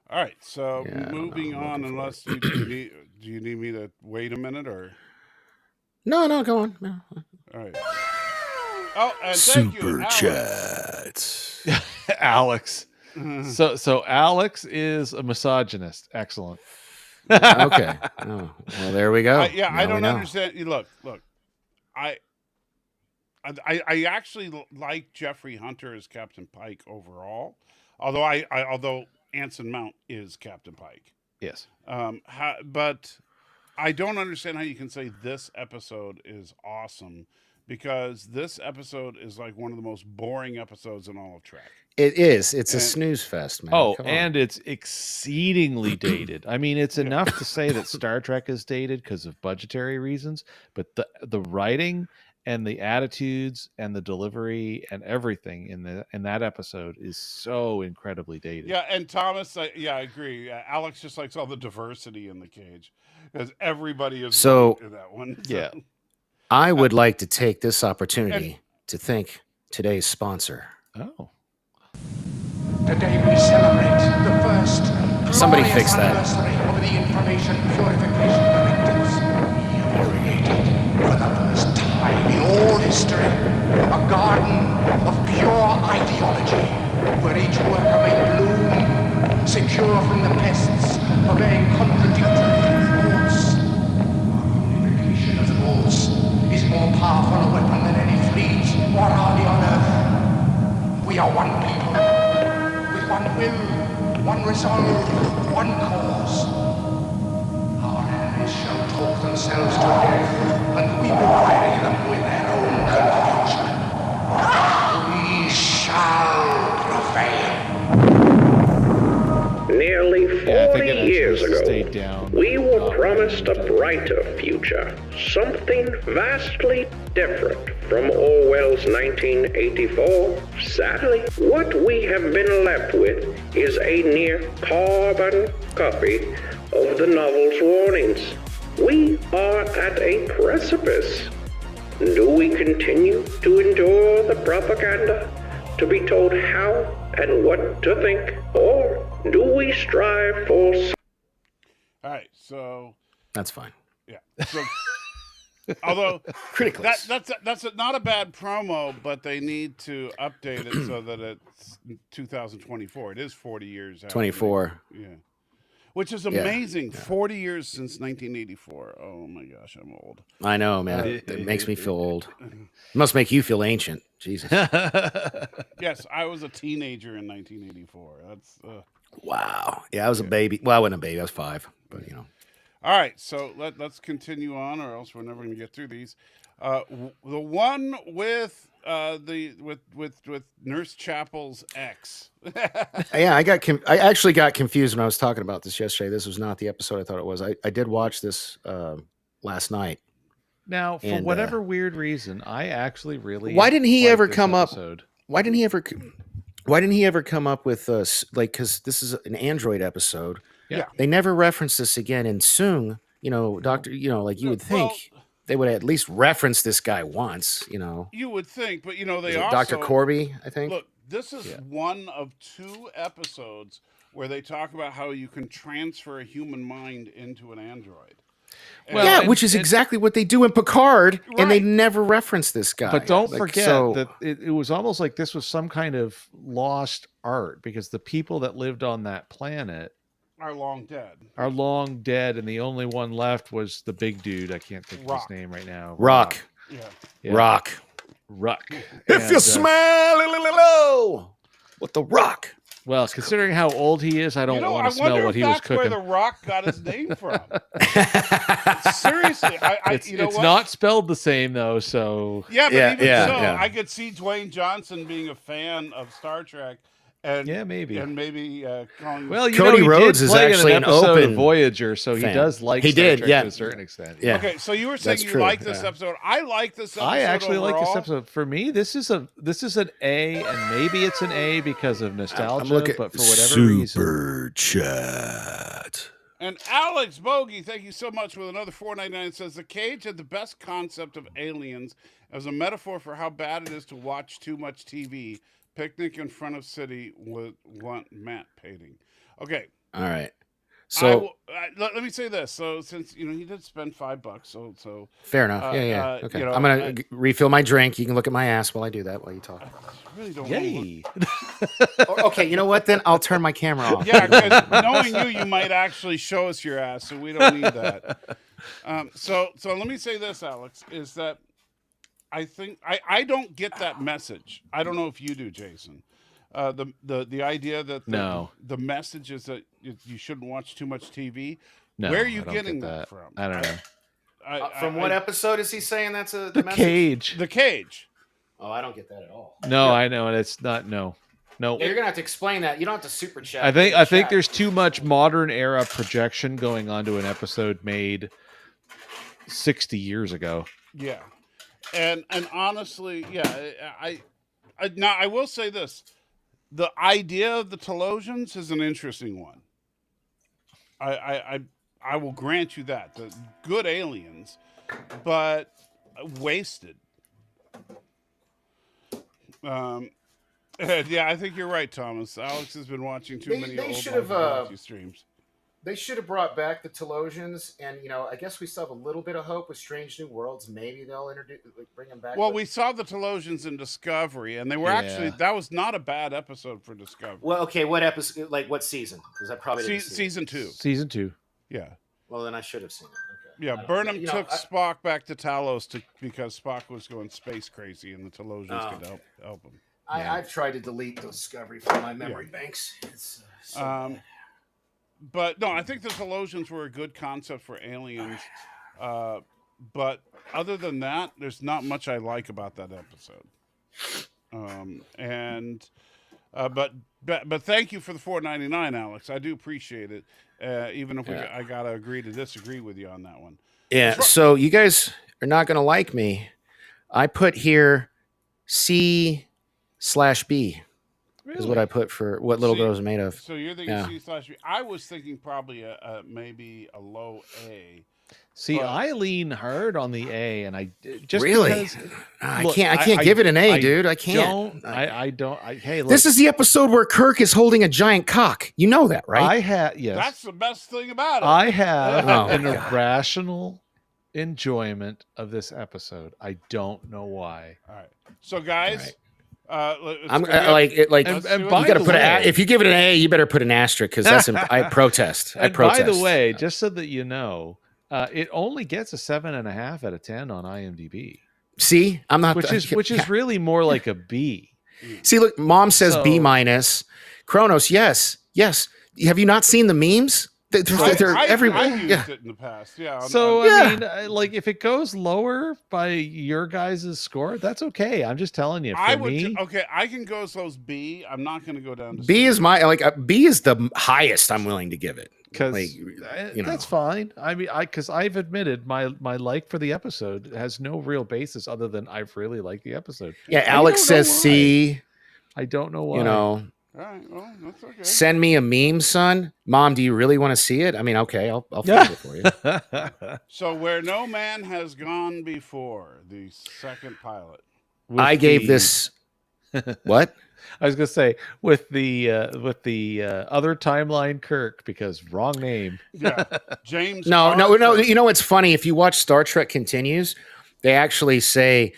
All right. So moving on, unless do you need me to wait a minute or? No, go on. No. All right. Oh, and thank you, chats. Alex. So Alex is a misogynist. Excellent. Okay. Oh, well, there we go. I don't understand. Look. I actually like Jeffrey Hunter as Captain Pike overall. Although Anson Mount is Captain Pike. Yes. But I don't understand how you can say this episode is awesome, because this episode is like one of the most boring episodes in all of Trek. It is. It's a snooze fest, man. Oh, Come on. and it's exceedingly dated. I mean, it's enough to say that Star Trek is dated because of budgetary reasons, but the writing and the attitudes and the delivery and everything in that episode is so incredibly dated. Yeah, and Thomas, I agree. Alex just likes all the diversity in the cage, because everybody is So- in that one. Yeah. I would like to take this opportunity to thank today's sponsor. Oh. Today we celebrate the first Somebody glorious fix that. anniversary of the Information Purification Directives. We created for the first time in all history a garden of pure ideology, where each worker may bloom, secure from the pests of a contradictory thoughts. Unification of thoughts is more powerful a weapon than any fleet or army on Earth. We are one people, with one will, one resolve, one cause. Our enemies shall talk themselves to death, and we will bury them with their own confusion. We shall prevail. Nearly Yeah, I 40 think it years actually ago, stayed down. we were promised a brighter future, something vastly different from Orwell's 1984. Sadly, what we have been left with is a near carbon copy of the novel's warnings. We are at a precipice. Do we continue to endure the propaganda, to be told how and what to think, or do we strive for... All right, so That's fine. yeah. So, although Criticless. that's not a bad promo, but they need to update it so that it's 2024. It is 40 years. After 24. Yeah. Which is amazing. 40 years since 1984. Oh my gosh, I'm old. I know, man. It makes me feel old. It must make you feel ancient. Jesus. Yes, I was a teenager in 1984. That's Wow. Yeah, I was a baby. Well, I wasn't a baby. I was 5. But, you know. all right. So let's continue on, or else we're never going to get through these. The one with with Nurse Chapel's ex. Yeah, I actually got confused when I was talking about this yesterday. This was not the episode I thought it was. I did watch this last night. Now, for And, whatever weird reason, I actually really Why didn't he liked ever this come up- episode. Why didn't he ever come up with like, because this is an Android episode. Yeah. They never referenced this again. And Soong, you know, Doctor, you know, like you would think they would at least reference this guy once, you know. You would think, but you know, they Is it also Dr. Corby, I think. look. This is one of 2 episodes where they talk about how you can transfer a human mind into an android. Well, yeah, and- which is and- exactly what they do in Picard, and they Right. never reference this guy. But don't Like, forget so- that it was almost like this was some kind of lost art, because the people that lived on that planet Are long dead. are long dead, and the only one left was the big dude. I can't think of Rock. his name right now. Rock, Yeah. Yeah. Rock. Ruck. If you smell with the Rock. Well, considering how old he is, I don't You know, want I to smell wonder what if he was that's where cooking. the Rock got his name from. Seriously, It's you know what? not spelled the same though, so Yeah, but Yeah, even yeah, so, yeah. I could see Dwayne Johnson being a fan of Star Trek, and yeah, maybe. calling. Well, you Cody know, he Rhodes did is play in actually an an episode open of Voyager, so he fan. does like He Star did, Trek yeah. to a certain extent. Yeah. okay, so you were saying That's you true, like this yeah. episode. I like this episode. I actually like this overall. episode. For me, this is an A, and maybe it's an A because of nostalgia, I'm looking but for whatever reason. Super Chat. And Alex Bogey, thank you so much with another $4.99. Says the cage had the best concept of aliens as a metaphor for how bad it is to watch too much TV. Picnic in front of city with one Matt painting. Okay, All right. So let me say this. So since he did spend $5, so fair enough. Yeah. Okay. you know, I'm gonna refill my drink. You can look at my ass while I do that while you talk. I really don't. wanna look- Yay! Okay. You know what? Then I'll turn my camera off. Yeah, because knowing you might actually show us your ass, so we don't need that. So let me say this, Alex, is that I think I don't get that message. I don't know if you do, Jason. The idea that No. the message is that you shouldn't watch too much TV. No, Where are you I don't getting get that from? I don't know. From what episode is he saying that's the The message? Cage. The Cage. Oh, I don't get that at all. No, I know, and it's not. No. Yeah, you're gonna have to explain that. You don't have to super chat. I think there's too much modern era projection going on to an episode made 60 years ago. Yeah, and honestly, yeah, now I will say this: the idea of the Telosians is an interesting one. I will grant you that the good aliens, but wasted. Yeah, I think you're right, Thomas. Alex has been watching too many old Mikey streams. They should have brought back the Telosians, and I guess we still have a little bit of hope with Strange New Worlds. Maybe they'll bring them back. Well, we saw the Telosians in Discovery, and they were actually that was not a bad episode for Discovery. Well, okay, what episode? Like what season? Because I probably didn't see season 2. Season 2. Yeah. Well, then I should have seen it. Okay. Yeah, Burnham took Spock back to Talos because Spock was going space crazy, and the Telosians could help him. I've tried to delete Discovery from my memory banks. It's but no, I think the Telosians were a good concept for aliens. But other than that, there's not much I like about that episode. But thank you for the $4.99, Alex. I do appreciate it. Even if I gotta agree to disagree with you on that one. Yeah. So you guys are not gonna like me. I put here C/B. Is what I put for what Little Girls are made of. So you're thinking C/B. I was thinking probably maybe a low A. See, I lean hard on the A, and I just really, because, I can't give it an A, dude. I can't. Hey, look, this is the episode where Kirk is holding a giant cock. You know that, right? Yes. That's the best thing about it. I have an irrational enjoyment of this episode. I don't know why. All right. So, guys. I'm like you got to put if you give it an A, you better put an asterisk because that's I protest. I protest. By the way, just so that you know, it only gets a 7.5 out of 10 on IMDb. See, I'm not, which is really more like a B. See, look, Mom says B-. Kronos, yes. Have you not seen the memes? They're everywhere. I used it in the past. Yeah. I mean, like if it goes lower by your guys' score, that's okay. I'm just telling you. Okay, I can go as low as B. I'm not going to go down to B. C. Is B is the highest I'm willing to give it. Because that's fine. I mean, because I've admitted my like for the episode has no real basis other than I've really liked the episode. Yeah, Alex says C. I don't know why. All right, well, that's okay. Send me a meme, son. Mom, do you really want to see it? I mean, okay, I'll find it for you. So, Where No Man Has Gone Before, the second pilot. I gave this what? I was gonna say with the other timeline Kirk because wrong name. Yeah, James. No. You know what's funny? If you watch Star Trek Continues, they actually say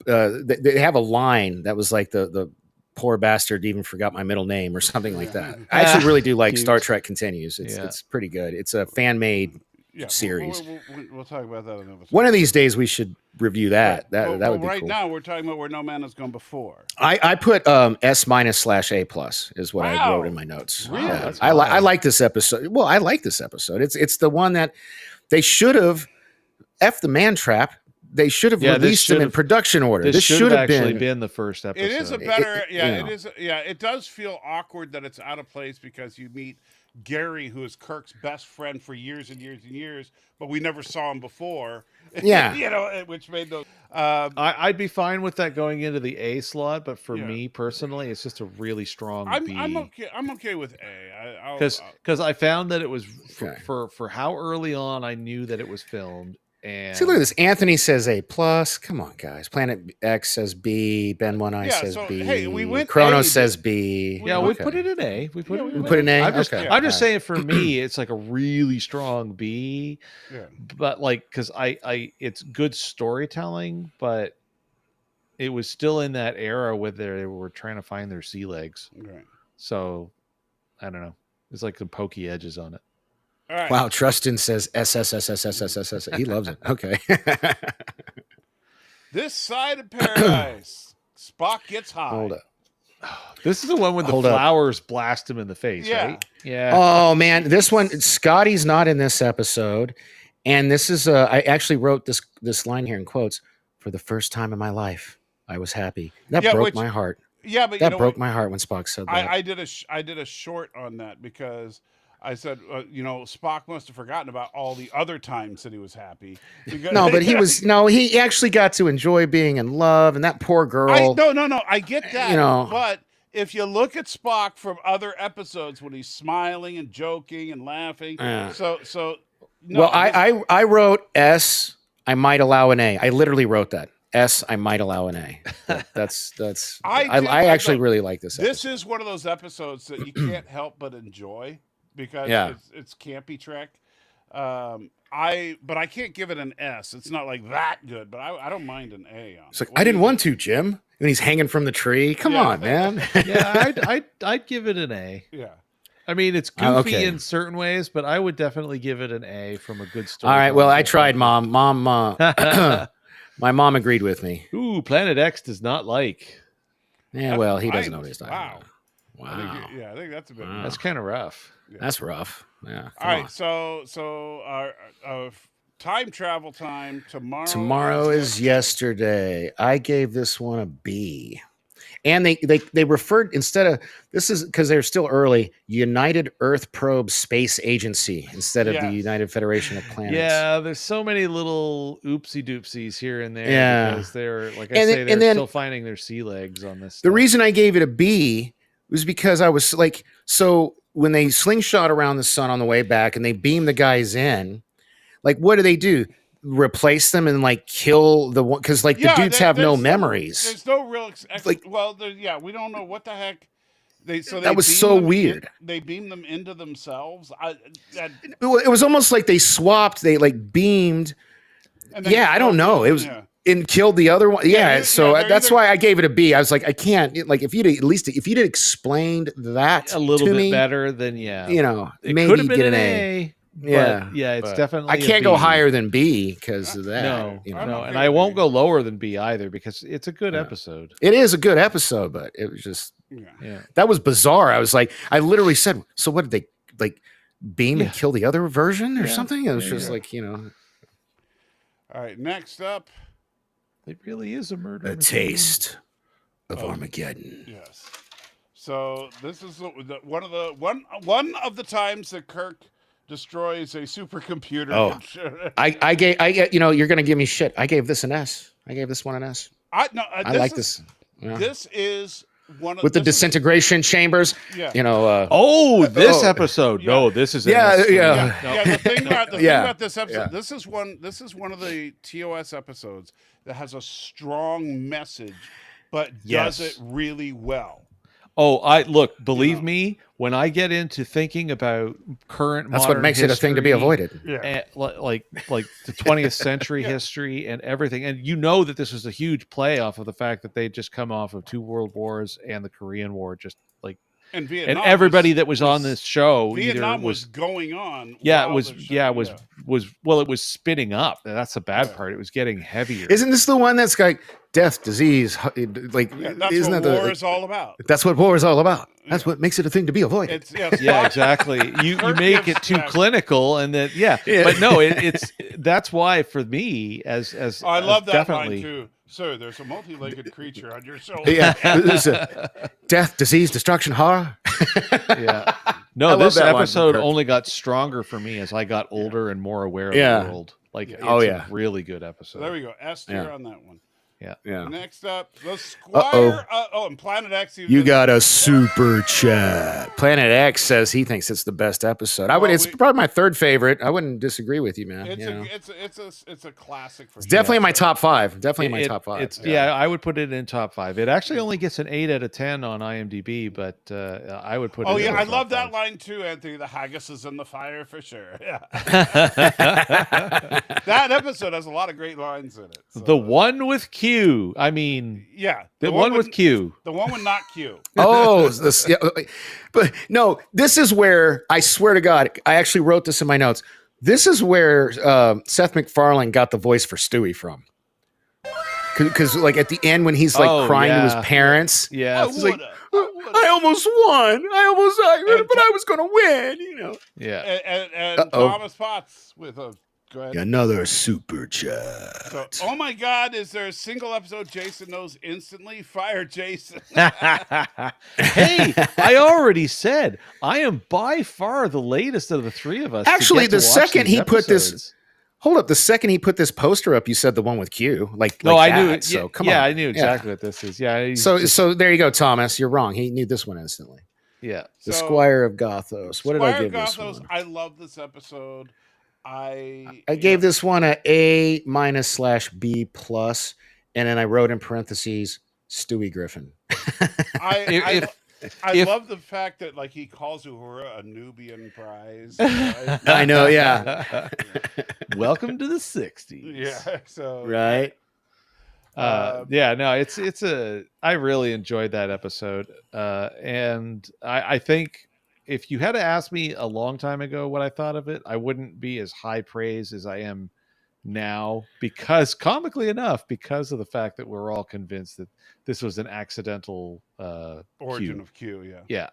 they have a line that was like the poor bastard even forgot my middle name or something like that. I actually really do like Star Trek Continues. It's pretty good. It's a fan-made series. We'll talk about that another time. One of these days we should review that. That would be cool. Right now we're talking about Where No Man Has Gone Before. I put S-/A+ is what I wrote in my notes. Really? I like this episode. Well, I like this episode. It's the one that they should have F the man trap. They should have released them in production order. This should have actually been the first episode. It is a better, it is. Yeah, it does feel awkward that it's out of place because you meet Gary, who is Kirk's best friend for years and years and years, but we never saw him before. Yeah, which made those. I'd be fine with that going into the A slot, but for me personally, it's just a really strong B. I'm okay with A. Because I found that it was for how early on I knew that it was filmed. And see, look at this. Anthony says A+. Come on, guys. Planet X says B. Ben One Eye says B. Hey, we went Kronos says B. Yeah, we put it in A. We put it in A. I'm just saying, for me, it's like a really strong B. Yeah. But like, because it's good storytelling, but it was still in that era where they were trying to find their sea legs. Right. So I don't know. It's like some pokey edges on it. All right. Wow, Trustin says SSSSSSSS. He loves it. Okay. This side of paradise, Spock gets high. Hold up. This is the one when the Hold up. flowers blast him in the face, Yeah. right? Yeah. Oh man, this one, Scotty's not in this episode, and this is I actually wrote this line here in quotes. For the first time in my life, I was happy. That broke my heart. Yeah, but That broke my heart when Spock said that. I did a short on that because I said, Spock must have forgotten about all the other times that he was happy. Because, No, but he actually got to enjoy being in love, and that poor girl. No, I get that. But if you look at Spock from other episodes when he's smiling and joking and laughing, I wrote S. I might allow an A. I literally wrote that. S. I might allow an A. That's. I actually really like this episode. This is one of those episodes that you can't help but enjoy because it's campy Trek. But I can't give it an S. It's not like that good, but I don't mind an A on it. It's like I didn't want to, Jim. And he's hanging from the tree. Come on, man. Yeah, I'd give it an A. Yeah. I mean, it's goofy in certain ways, but I would definitely give it an A from a good story. All right. Well, I tried, Mom. My mom agreed with me. Ooh, Planet X does not like. Yeah, well, he doesn't know what he's talking about. Wow. I think that's a bit. That's kind of rough. Yeah. That's rough. Yeah. All right. So our time travel time tomorrow. Tomorrow is yesterday. I gave this one a B. And they referred, instead of, this is because they're still early, United Earth Probe Space Agency instead of the United Federation of Planets. Yeah, there's so many little oopsie doopsies here and there. Yeah. Because they're, like I say, they're still finding their sea legs on this The stuff. reason I gave it a B was because I was like, so when they slingshot around the sun on the way back and they beam the guys in, like, what do? Replace them and like kill the one, because like the dudes have no memories. There's no real we don't know what the heck. That was so weird. They beamed them into themselves. It was almost like they swapped. They like beamed. I don't know. It was and killed the other one. That's why I gave it a B. I was like, I can't. Like, if you'd explained that a little bit me, better, then it maybe get an A. Yeah, it's definitely. I can't go higher than B because of that. No, and I won't go lower than B either because it's a good episode. It is a good episode, but it was just that was bizarre. I was like, I literally said, so what did they like beam and kill the other version or something? It was just like All right, next up, it really is a murder. A taste of Armageddon. Yes. So this is one of the times that Kirk destroys a supercomputer. Oh, I gave you're gonna give me shit. I gave this an S. I gave this one an S. I like this. Yeah. This is one of with the disintegration chambers. Yeah. This episode. Yeah. No, this is The thing about this episode. This is one of the TOS episodes that has a strong message, but does it really well. Believe me, when I get into thinking about current that's what makes it a thing to be avoided. Yeah. Like the 20th century history and everything. And that this was a huge play off of the fact that they'd just come off of 2 world wars and the Korean War, just like and Vietnam. And everybody that was on this show Vietnam was going on. It was spinning up. That's the bad part. It was getting heavier. Isn't this the one that's like death, disease, like that's what war is all about. That's what war is all about. That's what makes it a thing to be avoided. Exactly. You make it too clinical, and then but no, it's that's why for me as I love that definitely line too. Sir, there's a multi-legged creature on your shoulder. There's a death, disease, destruction, horror. No, this episode only got stronger for me as I got older and more aware of the world. Like, it's a really good episode. So there we go. S tier on that one. Yeah. Next up, the Squire. And Planet X. You got a super chat. Planet X says he thinks it's the best episode. It's probably my 3rd favorite. I wouldn't disagree with you, man. It's a classic. It's definitely in my top 5. Definitely in my top 5. I would put it in top 5. It actually only gets an 8 out of 10 on IMDb, but I would put it. I love that line too, Anthony. The haggis is in the fire for sure. Yeah. That episode has a lot of great lines in it. So. The one with Q. I mean, the one with Q. The one with not Q. But no, this is where I swear to God, I actually wrote this in my notes. This is where Seth MacFarlane got the voice for Stewie from. because like at the end when he's like crying to his parents. Yeah. It's like, I almost won. But I was going to win. You know. Yeah. And Thomas Potts with a. Go ahead. Another super chat. So, oh my God, is there a single episode Jason knows instantly? Fire Jason. Hey, I already said I am by far the latest of the three of us. Actually, the second he put this, episodes. hold up, the second he put this poster up, you said the one with Q. No, I knew that, it. So come on. Yeah, I knew exactly what this is. Yeah. So there you go, Thomas. You're wrong. He knew this one instantly. Yeah. The Squire of Gothos. What did I give this one? I love this episode. I gave this one a A-/B+, and then I wrote in parentheses Stewie Griffin. I love the fact that like he calls Uhura a Nubian prize. I know, yeah. Welcome to the 60s. Yeah. So right. Yeah, no, it's I really enjoyed that episode. And I think if you had to ask me a long time ago what I thought of it, I wouldn't be as high praise as I am now, because comically enough, because of the fact that we're all convinced that this was an accidental origin of Q. Yeah.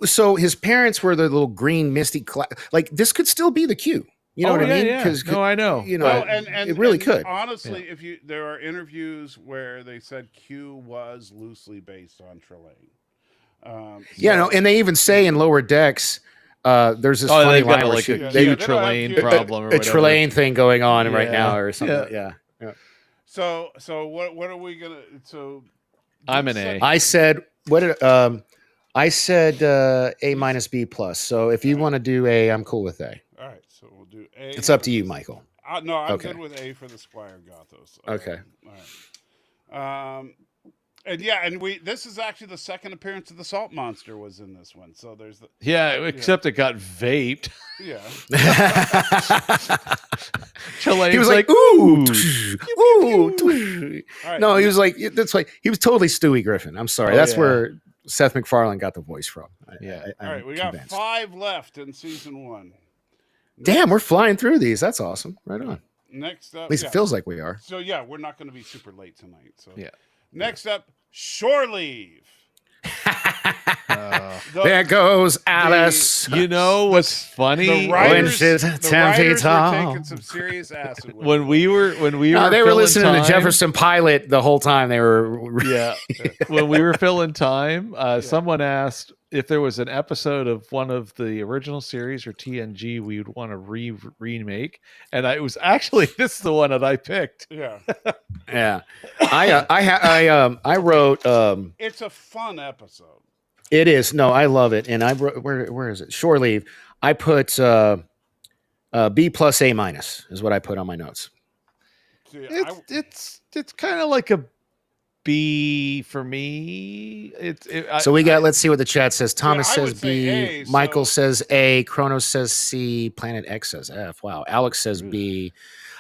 So his parents were the little green misty like this could still be the Q. You know what I mean? Yeah. No, I know. You know, and it really could. Honestly, there are interviews where they said Q was loosely based on Trelane. And they even say in Lower Decks, there's this funny line where they Trelane problem or a Trelane thing going on right now or something. Yeah. So what are we gonna? So I'm an A. I said I said A-B+. So if you want to do A, I'm cool with A. All right, so we'll do A. It's up to you, Michael. No, I'm good with A for the Squire Gothos. Okay. All right. And this is actually the second appearance of the Salt Monster was in this one. So there's except it got vaped. Yeah. He was like, ooh. Right. No, he was like, that's like he was totally Stewie Griffin. I'm sorry. That's where Seth MacFarlane got the voice from. All right, we got 5 left in season 1. Damn, we're flying through these. That's awesome. Right on. Next up, at least it feels like we are. So we're not going to be super late tonight. So next up, Shore Leave. There goes Alice. You know what's funny? The writers were taking some serious acid. When we were they were listening to Jefferson Pilot the whole time. They were when we were filling time, someone asked if there was an episode of one of the original series or TNG we would want to remake, and it was actually this is the one that I picked. Yeah. I wrote. It's a fun episode. It is. No, I love it, and I wrote, where is it? Shore Leave. I put B+ A- is what I put on my notes. It's kind of like a B for me. So we got. Let's see what the chat says. Thomas says B. A, Michael says A. Kronos says C. Planet X says F. Wow. Alex says B.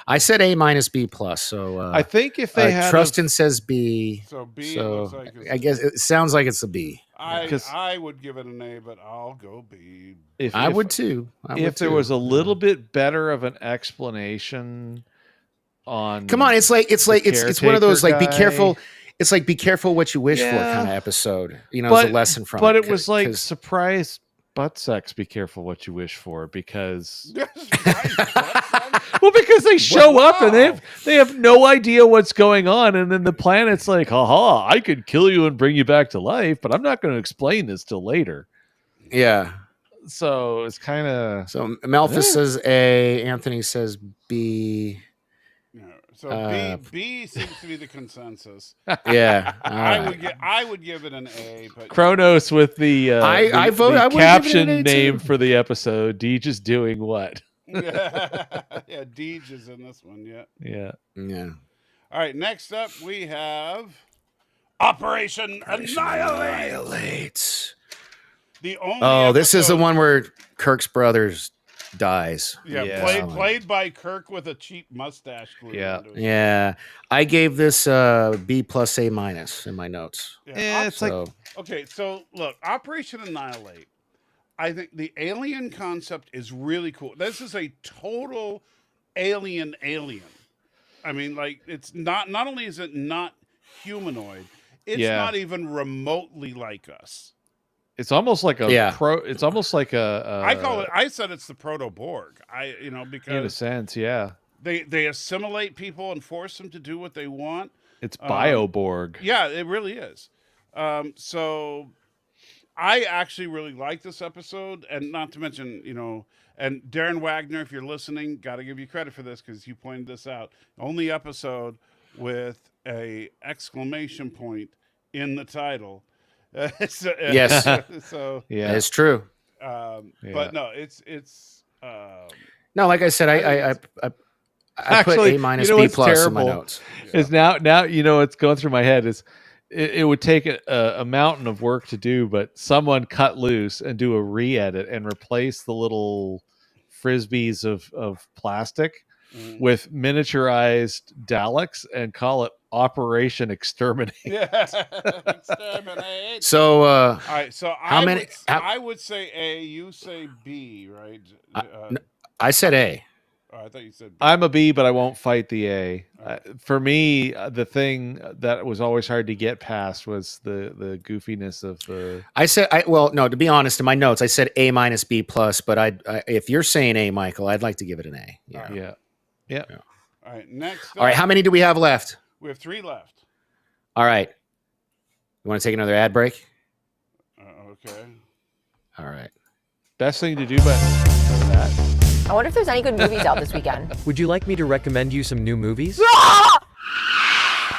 I said A- B+. So I think if they had Trustin says B. So B. So I guess it sounds like it's a B. I would give it an A, but I'll go B. I would too. If there was a little bit better of an explanation on, come on, it's one of those like be careful. It's like be careful what you wish for kind of episode. You know, it's a lesson from. But it was like surprise butt sex. Be careful what you wish for, because well, because they show up and they have no idea what's going on, and then the planet's like, haha, I could kill you and bring you back to life, but I'm not going to explain this till later. Yeah. So it's kind of. So Malthus says A. Anthony says B. So B seems to be the consensus. Yeah, I would give it an A. But Kronos with the I vote. The I caption name for the episode. Deej is doing what? Yeah, Deej is in this one. Yeah. All right. Next up, we have Operation Annihilate. The only. This is the one where Kirk's brothers dies. Played by Kirk with a cheap mustache glue. Yeah. I gave this B+ A- in my notes. It's like okay. So look, Operation Annihilate. I think the alien concept is really cool. This is a total alien. I mean, like it's not only is it not humanoid, it's Yeah. not even remotely like us. It's almost like a Yeah. It's almost like a. I call it. I said it's the proto Borg. in a Because sense, yeah. they assimilate people and force them to do what they want. It's Bioborg. Yeah, it really is. So I actually really like this episode, and not to mention, and Darren Wagner, if you're listening, got to give you credit for this because you pointed this out. Only episode with a exclamation point in the title. Yes. So Yeah, It's true. but no, it's No, like I said, I put Actually, A minus you know B what's plus in my terrible? notes. is now it's going through my head is it would take a mountain of work to do, but someone cut loose and do a re-edit and replace the little frisbees of plastic with miniaturized Daleks and call it Operation Exterminate. exterminate. So All right, so How many- I would say A, you say B, right? I said A. I thought you said B. I'm a B, but I won't fight the A. For me, the thing that was always hard to get past was the goofiness of the. To be honest, in my notes, I said A minus B plus, but if you're saying A, Michael, I'd like to give it an A. Yeah. Yeah. All right, next. All right. How many do we have left? We have 3 left. All right. You want to take another ad break? Okay. All right. Best thing to do, but that. I wonder if there's any good movies out this weekend. Would you like me to recommend you some new movies? Ah!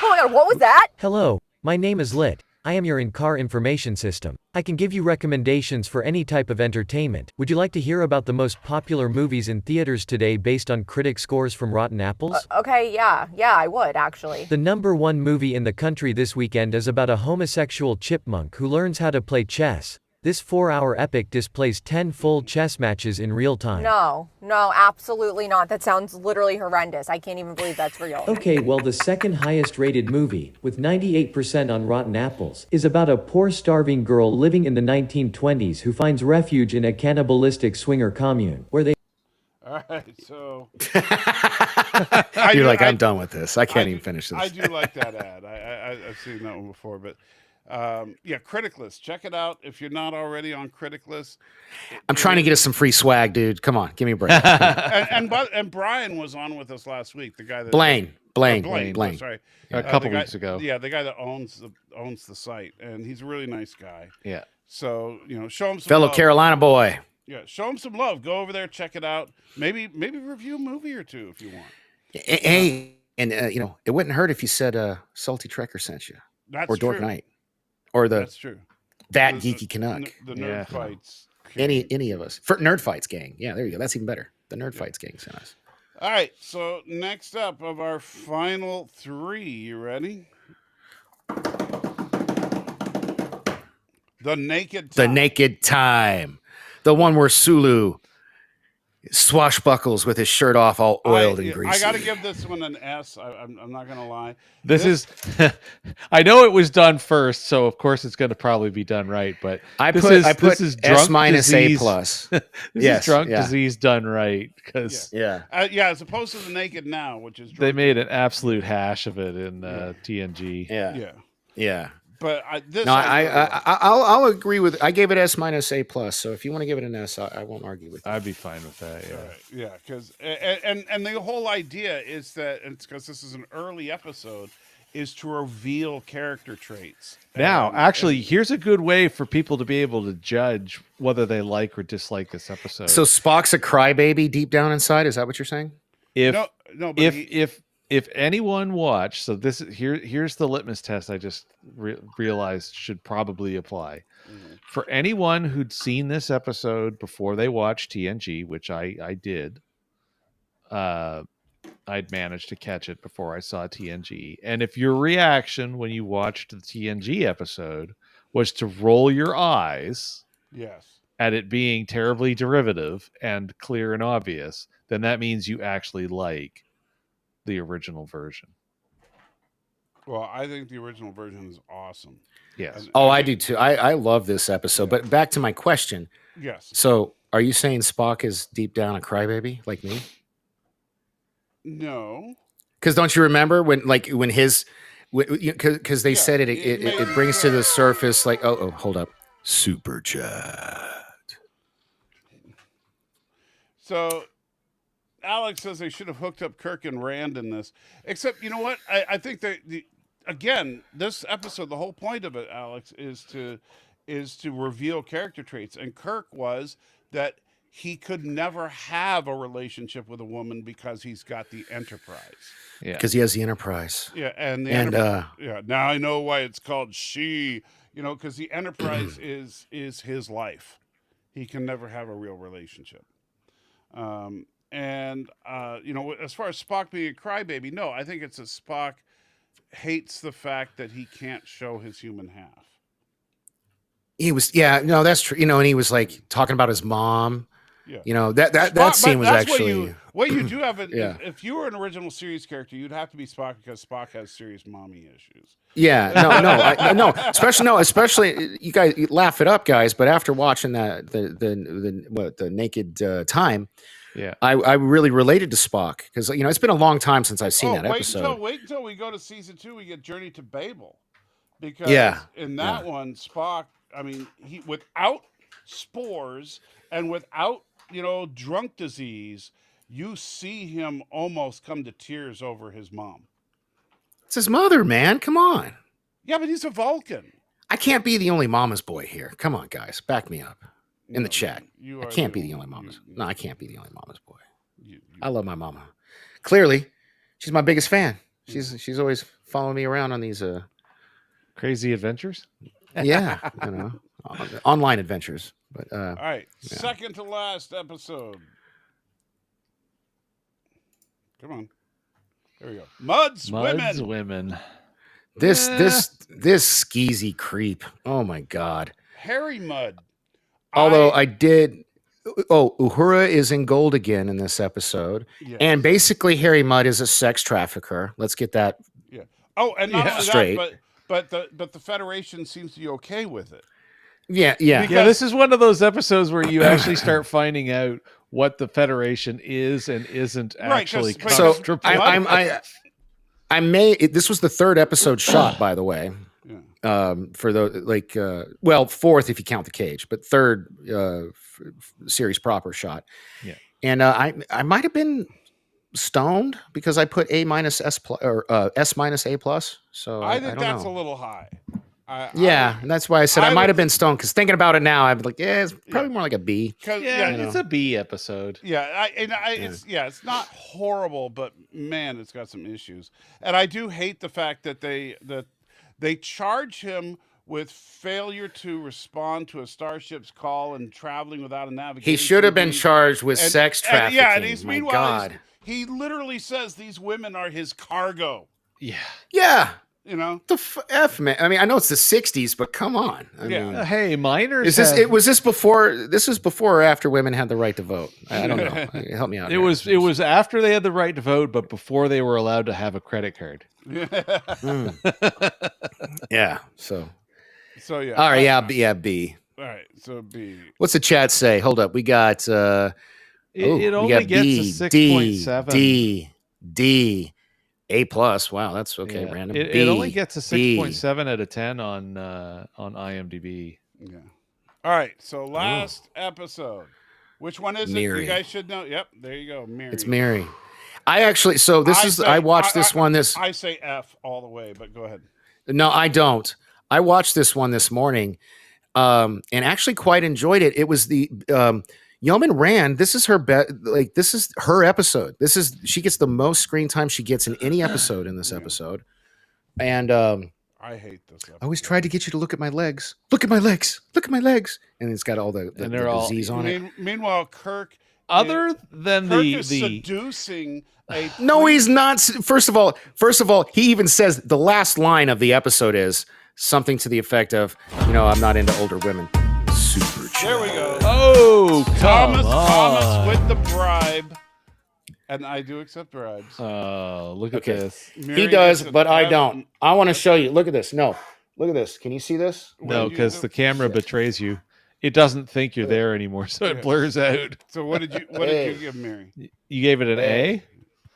Oh my god, what was that? Hello, my name is Lit. I am your in-car information system. I can give you recommendations for any type of entertainment. Would you like to hear about the most popular movies in theaters today based on critic scores from Rotten Apples? Okay, yeah, I would actually. The #1 movie in the country this weekend is about a homosexual chipmunk who learns how to play chess. This 4-hour epic displays 10 full chess matches in real time. No, absolutely not. That sounds literally horrendous. I can't even believe that's real. Okay, well, the second highest rated movie, with 98% on Rotten Apples, is about a poor starving girl living in the 1920s who finds refuge in a cannibalistic swinger commune, where they All right, so You're like, I'm done with this. I can't even finish this. I do like that ad. I've seen that one before, but Criticless. Check it out if you're not already on Criticless. I'm trying to get us some free swag, dude. Come on, give me a break. and Brian was on with us last week. The guy that Blaine. Sorry, A couple the guy- weeks ago. Yeah, the guy that owns the site, and he's a really nice guy. Yeah. So show him some Fellow love. Carolina boy. Yeah, show him some love. Go over there, check it out. Maybe review a movie or two if you want. Hey, and it wouldn't hurt if you said Salty Trekker sent you, That's or Dork true. Knight, or That's true. That The- Geeky Canuck. The Yeah. Nerd Fights. Any of us. For NERDFIGHTS gang. Yeah, there you go. That's even better. The NERDFIGHTS gang sent us. All right, so next up of our final 3, you ready? The Naked The Time. Naked Time. The one where Sulu swashbuckles with his shirt off, all oiled and greasy. I got to give this one an S. I'm not going to lie. This is. I know it was done first, so of course it's going to probably be done right. But I this put is S drunk minus A disease. plus. This Yes, is drunk yeah. disease done right because Yeah. As opposed to The Naked Now, which is they made an absolute hash of it in TNG. Yeah. yeah. But this. No, I really like. I'll agree with. I gave it S minus A plus. So if you want to give it an S, I won't argue with you. I'd be fine with that. Yeah. Right, yeah, because and the whole idea is that it's because this is an early episode, is to reveal character traits. Now, actually, here's a good way for people to be able to judge whether they like or dislike this episode. So Spock's a crybaby deep down inside. Is that what you're saying? if no, but if anyone watched, so this is here's the litmus test I just realized should probably apply. For anyone who'd seen this episode before they watched TNG, which I did, I'd managed to catch it before I saw TNG. And if your reaction when you watched the TNG episode was to roll your eyes yes, at it being terribly derivative and clear and obvious, then that means you actually like the original version. well, I think the original version is awesome. Yes. Oh, I do too. I love this episode. But back to my question. Yes, So are you saying Spock is deep down a crybaby like me? no, Because don't you remember when his, because they said it brings to the surface like, oh, hold up, super chat. So Alex says they should have hooked up Kirk and Rand in this. Except, you know what? I think that again, this episode, the whole point of it, Alex, is to reveal character traits. And Kirk was that he could never have a relationship with a woman because he's got the Enterprise. Yeah, because he has the Enterprise. Yeah, and yeah. Now I know why it's called she. You know, because the Enterprise is his life. He can never have a real relationship. You know, as far as Spock being a crybaby, no, I think it's a Spock hates the fact that he can't show his human half. He was, no, that's true. You know, and he was like talking about his mom. Yeah. You know, that scene was actually what you do have. Yeah. If you were an original series character, you'd have to be Spock because Spock has serious mommy issues. Yeah, no, especially you guys you laugh it up, guys. But after watching that, the naked time, yeah, I really related to Spock because you know it's been a long time since I've seen that episode. Wait until we go to season 2. We get Journey to Babel, because in that one, Spock. I mean, he without spores and without drunk disease, you see him almost come to tears over his mom. It's his mother, man. Come on. Yeah, but he's a Vulcan. I can't be the only mama's boy here. Come on, guys. Back me up in the chat. I can't be the only mama's. No, I can't be the only mama's boy. I love my mama. Clearly, she's my biggest fan. She's always following me around on these crazy adventures. Yeah, online adventures. But all right, second to last episode. Come on. There we go. Mud's women. This skeezy creep. Oh my god. Harry Mudd. Although I did. Oh, Uhura is in gold again in this episode, and basically Harry Mudd is a sex trafficker. Let's get that. Yeah. Oh, and not only straight. But the Federation seems to be okay with it. Yeah. This is one of those episodes where you actually start finding out what the Federation is and isn't actually comfortable. So I may. This was the third episode shot, by the way. Yeah. For the fourth if you count the cage, but third series proper shot. Yeah. And I might have been stoned because I put A minus S plus or S minus A plus. So I think don't that's know. a little high. And that's why I said I might have been stoned because thinking about it now, I'm like, it's probably more like a B. It's a B episode. It's not horrible, but man, it's got some issues. And I do hate the fact that they charge him with failure to respond to a starship's call and traveling without a navigation. He should have been charged with sex trafficking. And he's meanwhile, he literally says these women are his cargo. Yeah. Yeah. You know the f man. I mean, I know it's the '60s, but come on. I mean, hey, minors. Was this before? This was before or after women had the right to vote? I don't know. Help me out. It was after they had the right to vote, but before they were allowed to have a credit card. Yeah. So yeah. All right. B. All right. So B. What's the chat say? Hold up. We got. It only gets a 6.7. D. A plus. Wow, that's okay. Yeah. Random. It only gets a 6.7 out of 10 on IMDb. Yeah. All right. So last episode. Which one is Mary. it? You guys should know. Yep. There you go. Mary. It's Mary. I actually. So I watched this one. I say F all the way, but go ahead. No, I don't. I watched this one this morning, and actually quite enjoyed it. It was the. Yeoman Rand, this is her this is her episode. She gets the most screen time she gets in any episode in this episode. And I hate this episode. I always tried to get you to look at my legs. Look at my legs. Look at my legs. And it's got all the disease on it. Meanwhile, Kirk is seducing a No, he's not. First of all, he even says the last line of the episode is something to the effect of, I'm not into older women. Super chill. There we go. Oh, Thomas with the bribe. And I do accept bribes. Oh, look at this. He does, but I don't. I want to show you. Look at this. No. Look at this. Can you see this? No, because the camera betrays you. It doesn't think you're there anymore, so it blurs out. So what did you give Mary? You gave it an A?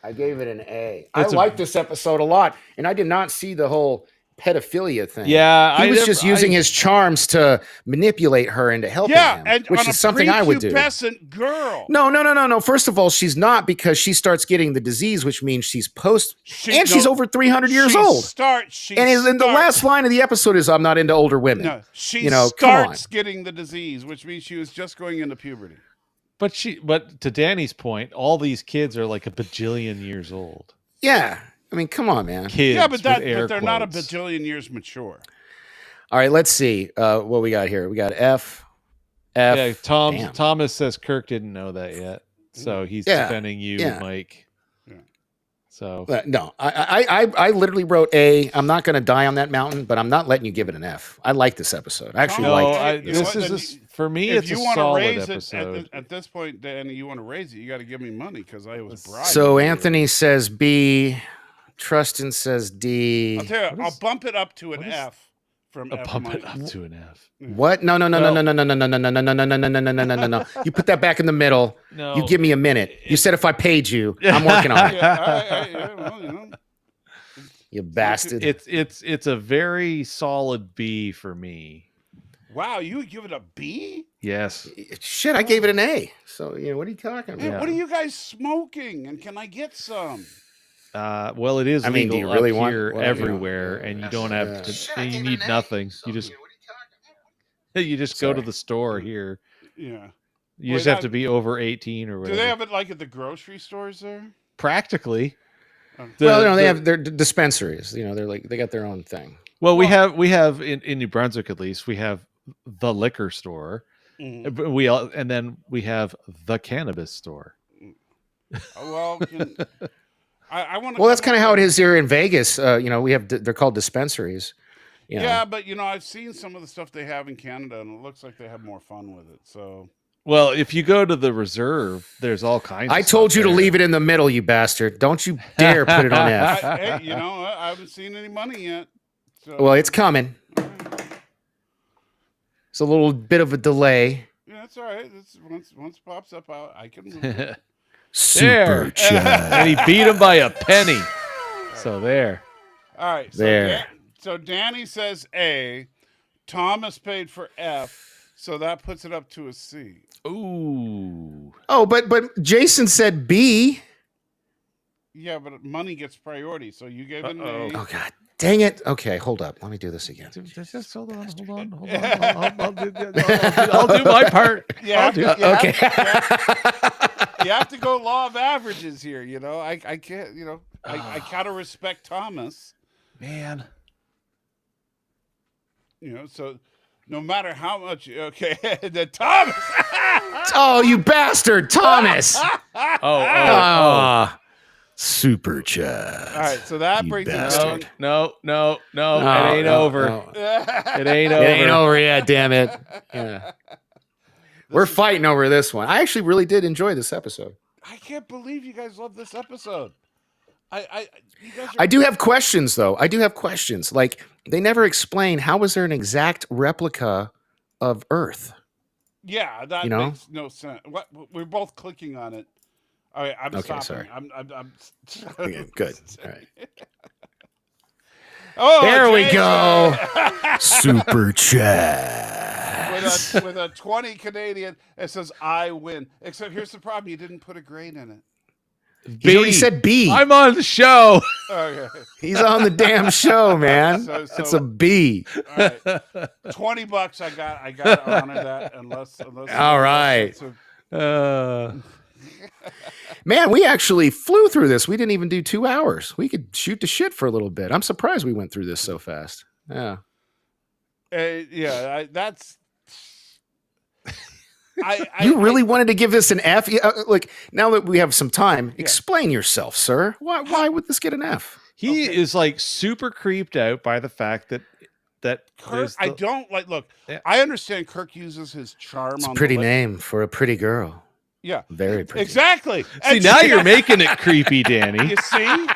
I gave it an A. It's I like this episode a lot, and I did not see the whole pedophilia thing. Yeah, he was just using his charms to manipulate her into helping him, and which is something I would do. Prepubescent girl. No. First of all, she's not, because she starts getting the disease, which means she's she's over 300 years old. And the last line of the episode is, "I'm not into older women." No, she starts getting the disease, which means she was just going into puberty. But to Danny's point, all these kids are like a bajillion years old. Yeah. I mean, come on, man. Kids, yeah, but they're quotes. not a bajillion years mature. All right, let's see what we got here. We got F. Yeah, Thomas says Kirk didn't know that yet, so he's defending you, Mike. Yeah. So no, I literally wrote A. I'm not going to die on that mountain, but I'm not letting you give it an F. I like this episode. I actually liked it. For me, it's a solid episode. At this point, Danny, you want to raise it, you got to give me money because I was bribed. So Anthony says B. Trustin says D. I'll tell you, I'll bump it up to an F. Bump it up to an F. What? No. You put that back in the middle. No. You give me a minute. You said if I paid you, I'm working on it. You bastard. It's a very solid B for me. Wow, you would give it a B? Yes. Shit, I gave it an A. So what are you talking about? Man, what are you guys smoking? And can I get some? Well, it is legal do you really up here want everywhere, and you don't have to. You need nothing. You just go to the store here. Yeah. You just have to be over 18 or whatever. Do they have it like at the grocery stores there? Practically. They have their dispensaries. They got their own thing. Well, we have in New Brunswick, at least, we have the liquor store. Mm. And then we have the cannabis store. Well, I want to. Well, that's kind of how it is here in Vegas. We have they're called dispensaries. Yeah, but I've seen some of the stuff they have in Canada, and it looks like they have more fun with it. So, well, if you go to the reserve, there's all kinds. I told you to leave it in the middle, you bastard! Don't you dare put it on F. Hey, I haven't seen any money yet. So. Well, it's coming. It's a little bit of a delay. Yeah, that's all right. Once it pops up, I can move it. Super chat. And he beat him by a penny. So there. All right. There. So Danny says A. Thomas paid for F. So that puts it up to a C. Ooh. Oh, but Jason said B. Yeah, but money gets priority. So you gave it an A. Oh, God. Dang it. Okay, hold up. Let me do this again. Just hold on. I'll do my part. Yeah. Okay. You have to go law of averages here. I can't. I gotta respect Thomas. Man. So no matter how much. Okay, the Thomas. Oh, you bastard, Thomas. Super chat. All right, so that brings it down. No, it ain't over. No. It ain't over. It ain't over yet, damn it. Yeah. We're fighting over this one. I actually really did enjoy this episode. I can't believe you guys love this episode. I do have questions, though. I do have questions. Like, they never explain, how was there an exact replica of Earth? Yeah, that makes no sense. What, we're both clicking on it. All right, I'm stopping. Sorry. I'm Okay, good. All right. Oh, there we go. Super chat. With a 20 Canadian, it says I win. Except here's the problem: you didn't put a grade in it. He already said B. I'm on the show. Okay. He's on the damn show, man. It's a B. All right. $20. I got to honor that unless. All right. Man, we actually flew through this. We didn't even do 2 hours. We could shoot the shit for a little bit. I'm surprised we went through this so fast. Yeah. That's. You really wanted to give this an F? Like, now that we have some time, explain yourself, sir. Why would this get an F? He is like super creeped out by the fact that Kirk. I don't like. Look, I understand Kirk uses his charm. It's a pretty name for a pretty girl. Yeah, very pretty. Exactly. See, now you're making it creepy, Danny. You see,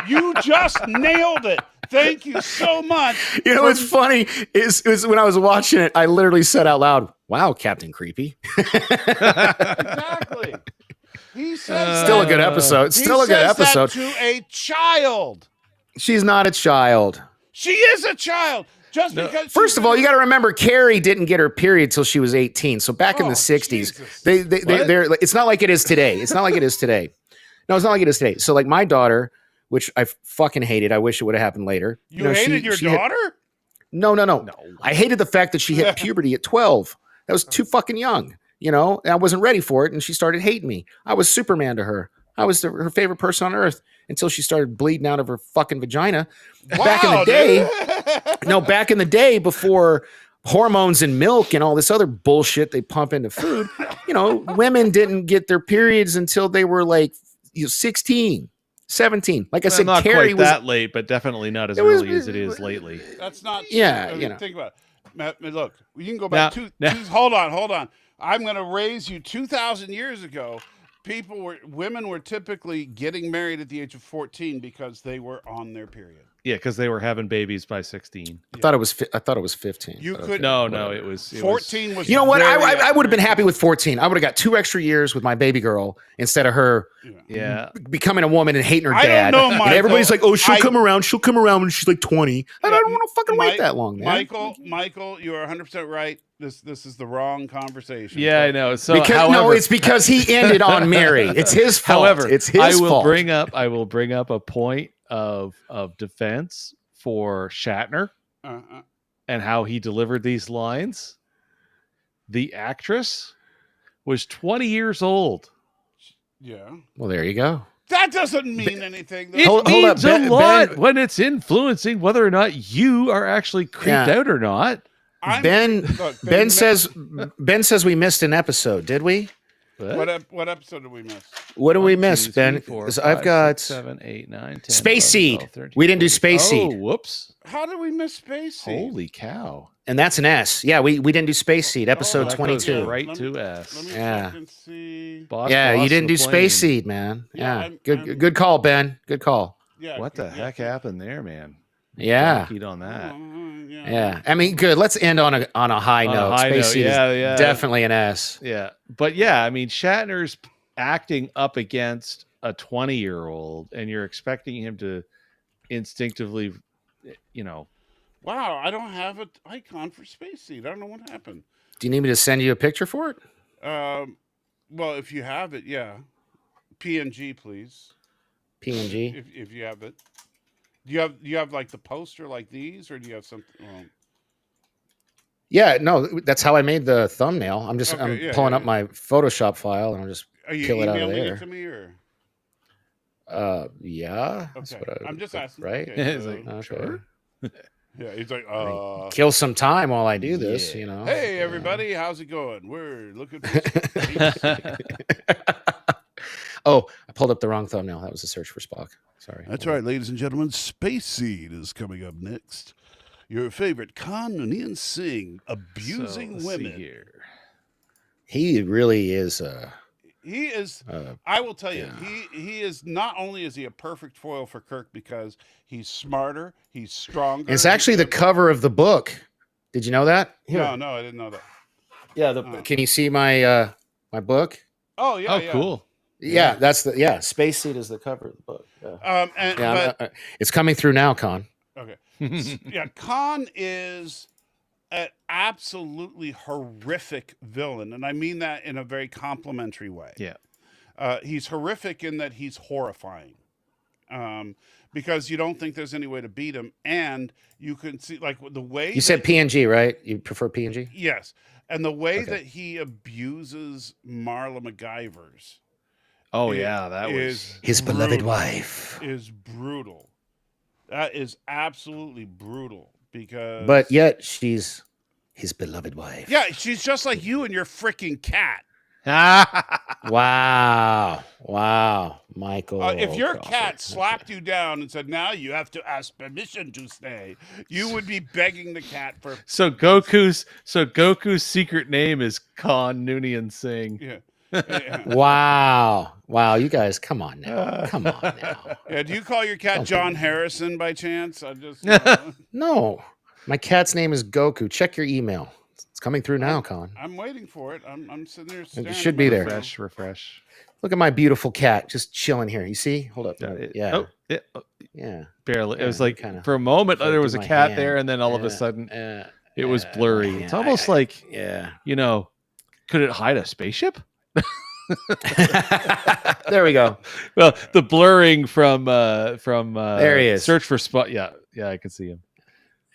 you just nailed it. Thank you so much. You know what's funny is when I was watching it, I literally said out loud, "Wow, Captain Creepy." Exactly. He says Still a that- good episode. he Still a good says that episode. to a child. She's not a child. She is a child. Just because. First of all, you got to remember Carrie didn't get her period till she was 18. So back in the 60s, Jesus. they're it's not like it is today. It's not like it is today. No, it's not like it is today. So like my daughter, which I fucking hated. I wish it would have happened later. You hated your daughter? No. I hated the fact that she hit puberty at 12. That was too fucking young. You know, and I wasn't ready for it, and she started hating me. I was Superman to her. I was her favorite person on earth until she started bleeding out of her fucking vagina. Back in the day, back in the day before hormones and milk and all this other bullshit they pump into food, you know, women didn't get their periods until they were like 16, 17. Like I said, not Carrie quite was that late, but definitely not as early as it is lately. That's not. Yeah, I mean, you know. Think about it. Matt, Look, you can go back hold on. I'm going to raise you 2,000 years ago. Women were typically getting married at the age of 14 because they were on their period. Yeah, because they were having babies by 16. I thought it was 15. You but could No, it was 14 was. You know what? very I would have been accurate. happy with 14. I would have got 2 extra years with my baby girl instead of her Yeah. becoming a woman and hating her I don't dad. know, and Michael. everybody's like, "Oh, she'll I- come around. She'll come around when she's like 20." I don't want to fucking wait that long, man. Michael, you are 100% right. This is the wrong conversation. Yeah, I know. So, It's because he ended on Mary. It's his fault. However, it's his I will fault. bring up a point of defense for Shatner and how he delivered these lines. The actress was 20 years old. Yeah. Well, there you go. That doesn't mean anything. Though. It Hold up, means Ben- a lot Ben- when it's influencing whether or not you are actually creeped out or not. Ben says we missed an episode. Did we? What episode did we miss? What did we 1, miss, 2, 3, Ben? 4, 'Cause 5, I've got 6, 7, 8, 9, 10, Space 11, 12, Seed. 13, We didn't do 14. Space Seed. Oh, whoops. How did we miss Space Seed? Holy cow. And that's an S. Yeah, we didn't do Space Seed, episode That goes 22. right Let to me- S. Let me Yeah. check and see. Boss Yeah, you Boss didn't do the Space plane. Seed, man. Yeah, Yeah, good call, Ben. Good call. Yeah. What the heck happened there, man? Yeah, Jockeyed on that. yeah. I mean, good. Let's end on a high On a note. high Space note, Seed yeah, is yeah. definitely an S. Yeah. But yeah, I mean, Shatner's acting up against a 20-year-old, and you're expecting him to instinctively, Wow, I don't have an icon for Space Seed. I don't know what happened. Do you need me to send you a picture for it? Well, if you have it, yeah. PNG, please. PNG. If you have it. Do you have like the poster like these, or do you have something? Well, Yeah, no, that's how I made the thumbnail. I'm pulling up my Photoshop file and I'll just are you peel it out of emailing there. it to me, or? Yeah. That's Okay, what I'm just asking. right? Okay, It's so- like, Okay. sure. yeah, he's like, Kill some time while I do this, you know. Hey everybody, how's it going? We're looking for Space Seed. Oh, I pulled up the wrong thumbnail. That was a search for Spock. Sorry. That's right, ladies and gentlemen. Space Seed is coming up next. Your favorite Khan Singh abusing Let's see women. here. He really is. He is. I will tell you, he is. Not only is he a perfect foil for Kirk because he's smarter, he's stronger. It's actually the cover of the book. Did you know that? No, I didn't know that. Yeah. Can you see my my book? Oh yeah. Oh, yeah. cool. Yeah, that's the Space Seed is the cover of the book. Yeah. But It's coming through now, Con. okay, yeah. Khan is an absolutely horrific villain, and I mean that in a very complimentary way. Yeah. He's horrific in that he's horrifying, because you don't think there's any way to beat him, and you can see like the way You said PNG, right? You prefer PNG? yes, and the way Okay. that he abuses Marla MacGyver's. Oh, It yeah. That was. is His beloved brutal. wife. Is brutal. That is absolutely brutal because. But yet she's his beloved wife. yeah, she's just like you and your freaking cat. Wow. Wow. Michael. If your Crawford. cat slapped you down and said, "Now you have to ask permission to stay," you would be begging the cat for. So Goku's secret name is Khan Noonien Singh. Yeah. Wow. Wow. You guys, come on now. Come on now. Yeah. Do you call your cat John Harrison by chance? I just. No. My cat's name is Goku. Check your email. It's coming through now, Con. I'm waiting for it. I'm sitting there. Staring should at be my there. phone. Refresh. Look at my beautiful cat just chilling here. You see? Hold up. Yeah. Yeah. Barely. It was Yeah, like kinda for a moment flipped there was a my cat hand. there, and then all of a sudden it was my blurry. It's hand. almost like Yeah. you know, could it hide a spaceship? There we go. Well, the blurring from there he is. Search for Spock. Yeah, I can see him.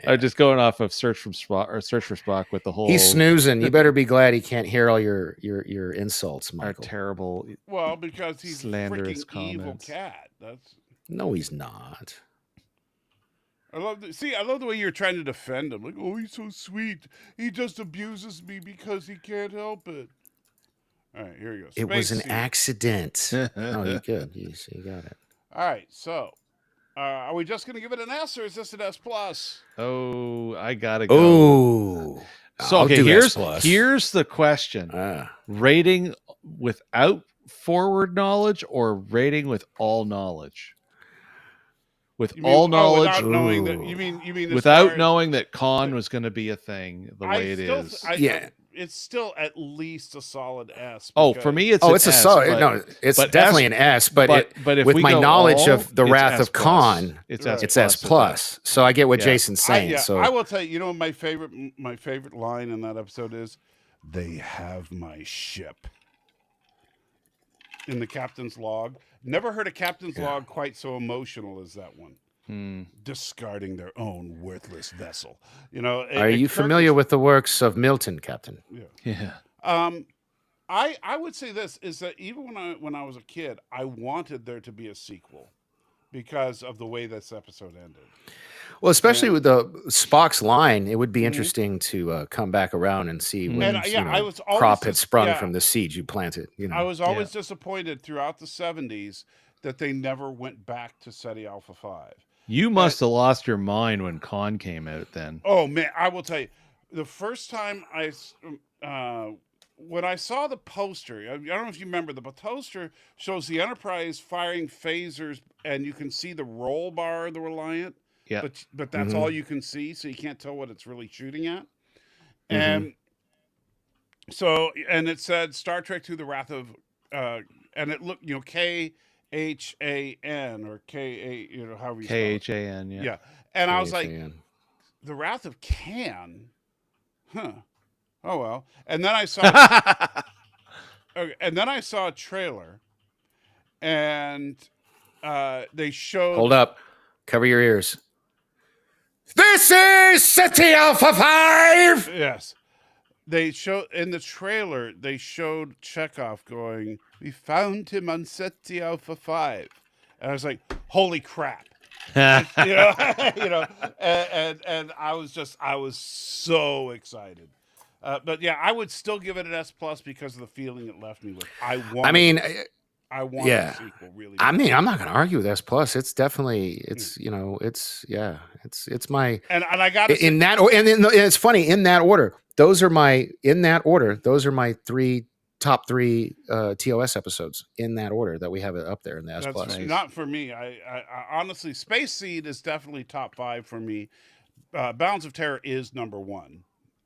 I'm just going off of Search for Spock with the whole. He's snoozing. You better be glad he can't hear all your insults, our Michael. terrible. Well, because he's a Slanderous freaking evil comments. cat. That's. No, he's not. I love the way you're trying to defend him. Like, oh, he's so sweet. He just abuses me because he can't help it. All right, here you go. It was Space an Seed. accident. No, you good. You got it. All right, so are we just gonna give it an S or is this an S plus? Oh, I gotta go. Oh. So I'll okay, do here's S+. here's the question: rating without forward knowledge or rating with all knowledge? With You mean- all knowledge, without knowing that you mean as without far as- knowing that con was going to be a thing the way it is. It's still at least a solid S. Oh, for me, it's it's a S, solid. but- No, it's but definitely S- an S. But if with we my go knowledge all, of the it's Wrath S of plus. Khan, it's it's S S plus. So I get what Yeah. Jason's saying. So I will tell you. You know, my favorite line in that episode is, "They have my ship." In the captain's log, never heard a captain's log quite so emotional as that one. Discarding their own worthless vessel. You know. are you familiar with the works of Milton, Captain? Yeah. I would say this is that even when I was a kid, I wanted there to be a sequel because of the way this episode ended. Well, especially with the Spock's line, it would be interesting to come back around and see when I was always crop had just- sprung from the seed you planted. You know, I was always disappointed throughout the 70s that they never went back to SETI Alpha 5. You must have lost your mind when Con came out then. Oh man, I will tell you, the first time when I saw the poster, I don't know if you remember, the poster shows the Enterprise firing phasers, and you can see the roll bar of the Reliant. Yeah. But that's all you can see, so you can't tell what it's really shooting at. And so, and it said Star Trek II: The Wrath of, and it looked, KHAN or KA, however you spell it. KHAN, yeah. Yeah. And I was like, KHAN. The Wrath of Khan? Huh. Oh well. And then I saw okay, and then I saw a trailer, and they showed. Hold up, cover your ears. This is SETI Alpha 5. Yes. They showed in the trailer, they showed Chekhov going, "We found him on SETI Alpha 5." And I was like, holy crap. And I was so excited. But yeah, I would still give it an S plus because of the feeling it left me with. I want a sequel really. I mean, I'm not going to argue with S plus. It's definitely it's my and I got in that and it's funny in that order. Those are my top three TOS episodes in that order that we have it up there in the S plus. Not for me. I honestly, Space Seed is definitely top 5 for me. Bounds of Terror is number 1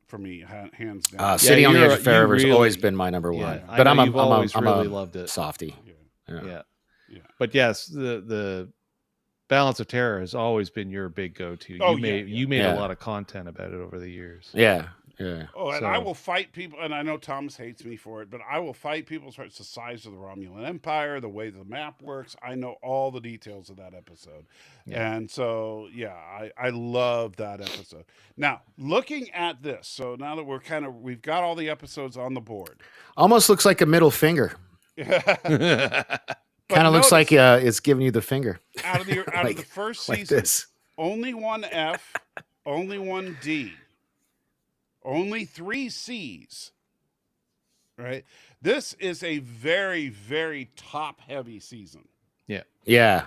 for me, hands down. City on the Edge of Forever has always been my number 1. Yeah, But I'm really loved it. Softie. Yeah. But yes, the Balance of Terror has always been your big go-to. You made a lot of content about it over the years. Yeah. Yeah. Oh, and I will fight people, and I know Thomas hates me for it, but I will fight people as far as the size of the Romulan Empire, the way the map works. I know all the details of that episode. Yeah. And so, I love that episode. Now, looking at this, so now that we've got all the episodes on the board. Almost looks like a middle finger. Kind of looks like it's giving you the finger. Out of the first season, only one F, only one D. Only 3 C's, right? This is a very, very top-heavy season. Yeah. Yeah.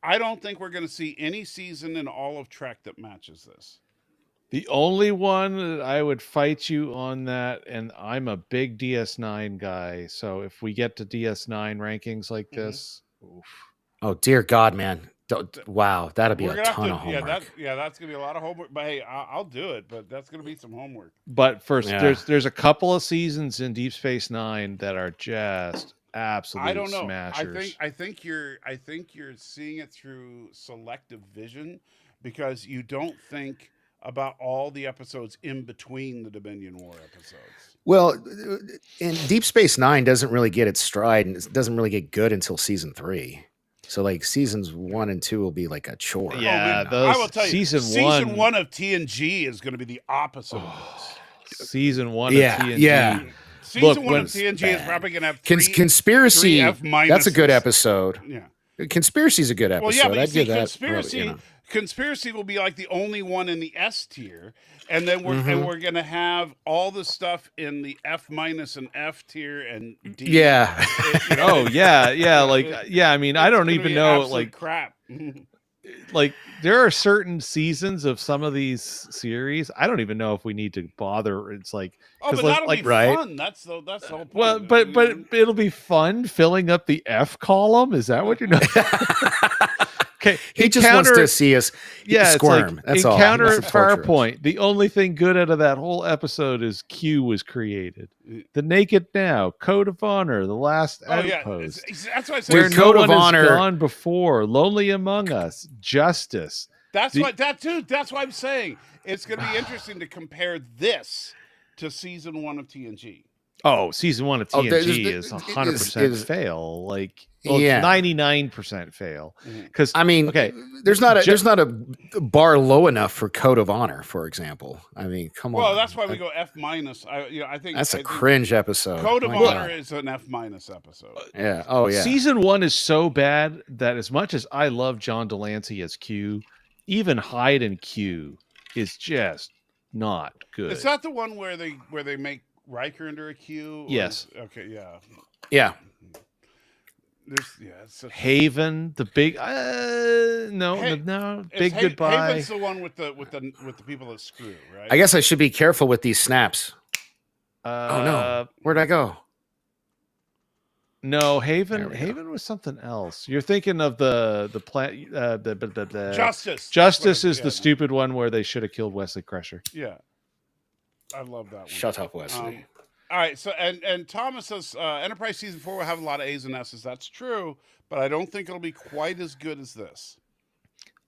I don't think we're going to see any season in all of Trek that matches this. The only one that I would fight you on that, and I'm a big DS9 guy, so if we get to DS9 rankings like this, oof. Oh, dear God, man. Wow, that'll be a ton of homework. That's gonna be a lot of homework. But hey, I'll do it. But that's gonna be some homework. But first, there's a couple of seasons in Deep Space Nine that are just absolute I don't know. smashers. I think you're seeing it through selective vision because you don't think about all the episodes in between the Dominion War episodes. Well, and Deep Space Nine doesn't really get its stride, and it doesn't really get good until season 3. So like seasons 1 and 2 will be like a chore. Yeah, I will tell you, season one of TNG is going to be the opposite of this. Season 1 Yeah, of TNG. yeah. Season 1 of TNG is probably going to have Conspiracy. three F minuses. That's a good episode. Yeah. Conspiracy's a good episode. Well, yeah, but you I'd see, give that. Conspiracy, you know. Conspiracy will be like the only one in the S tier, and then we're going to have all the stuff in the F minus and F tier and D. Yeah. Oh yeah, like I mean, I don't even know like crap. Like there are certain seasons of some of these series. I don't even know if we need to bother. It's like but that'll be fun. That's the whole point. Well, but it'll be fun filling up the F column. Is that what you're doing? Okay, he just wants to see us squirm. Like, that's all. Encounter at Farpoint. The only thing good out of that whole episode is Q was created. The Naked Now, Code of Honor, The Last Outpost. Yeah. That's why I said Where Code no of one Honor has gone before. Lonely Among Us, Justice. That's why I'm saying it's going to be interesting to compare this to season 1 of TNG. Oh, season 1 of TNG is 100% fail. Like, well, yeah, 99% fail. Because I mean, okay, there's not a bar low enough for Code of Honor, for example. I mean, come on. Well, that's why we go F minus. I think that's a cringe episode. Code of Honor is an F minus episode. Yeah. Oh yeah. Season 1 is so bad that as much as I love John Delancey as Q, even Hyde and Q is just not good. Is that the one where they make Riker under a Q? Yes. Okay. Yeah. Yeah. Haven, the big big goodbye. Haven's the one with the people that screw, right? I guess I should be careful with these snaps. Oh no, where'd I go? No, Haven was something else. You're thinking of the Justice. Justice is the stupid one where they should have killed Wesley Crusher. Yeah, I love that one. Shut up, Wesley. All right, so and Thomas says Enterprise season 4 will have a lot of A's and S's. That's true, but I don't think it'll be quite as good as this.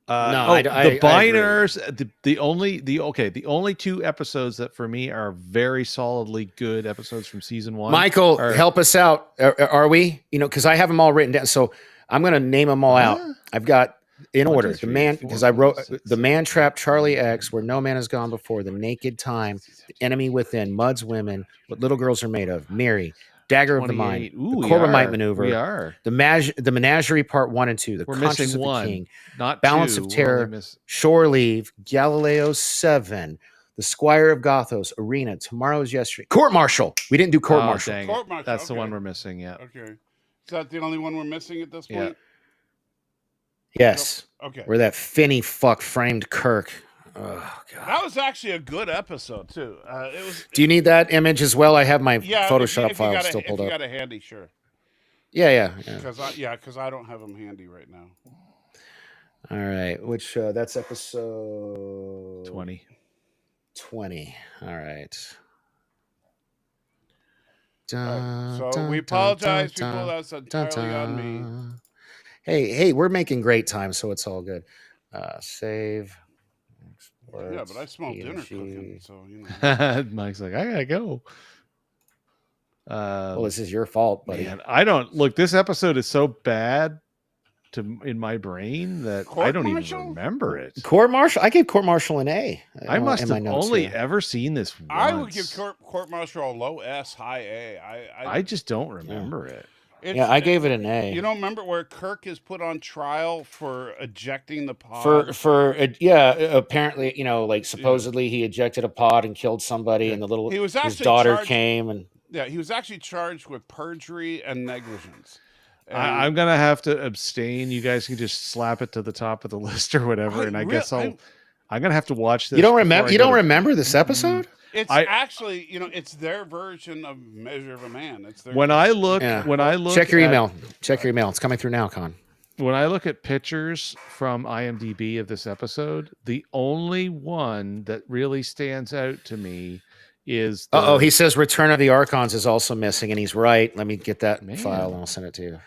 The Biners. The only 2 episodes that for me are very solidly good episodes from season 1. Michael, help us out. Are we? Because I have them all written down. So I'm going to name them all out. I've got in order. The Man, because I wrote The Man Trap, Charlie X, Where No Man Has Gone Before, The Naked Time, The Enemy Within, Mud's Women, What Little Girls Are Made Of, Miri, Dagger of the Mind, The Corbomite Maneuver, The Menagerie Part 1 and 2, The Conscience of the King, not Balance 2. of Terror, Shore Leave, Galileo 7, The Squire of Gothos, Arena, Tomorrow's Yesterday, Court Martial. We didn't do Court Martial. Court Martial. That's the one we're missing. Yeah. Okay. Is that the only one we're missing at this point? Yes. Okay. Where that Finney fuck framed Kirk. Oh god. That was actually a good episode too. It was. Do you need that image as well? I have my Photoshop file still pulled up. If you got a handy, sure. Yeah. Because I don't have them handy right now. All right. Which that's episode 20. 20. All right. So we apologize, people. That's entirely on me. Hey, we're making great time, so it's all good. Save. Yeah, but I smell dinner cooking, so Mike's like, I gotta go. Well, this is your fault, buddy. Man, I don't look. This episode is so bad in my brain that I don't even remember it. Court Martial. I gave Court Martial an A. I must have only ever seen this once. I would give Court Martial a low S, high A. I just don't remember it. I gave it an A. You don't remember where Kirk is put on trial for ejecting the pod? Apparently, like supposedly he ejected a pod and killed somebody, and his daughter came and he was actually charged with perjury and negligence. I'm gonna have to abstain. You guys can just slap it to the top of the list or whatever, and I guess I'm gonna have to watch this. You don't remember? You don't remember this episode? It's actually, it's their version of Measure of a Man. It's their when I look, check your email. Check your email. It's coming through now, Con. When I look at pictures from IMDb of this episode, the only one that really stands out to me is He says Return of the Archons is also missing, and he's right. Let me get that file and I'll send it to you.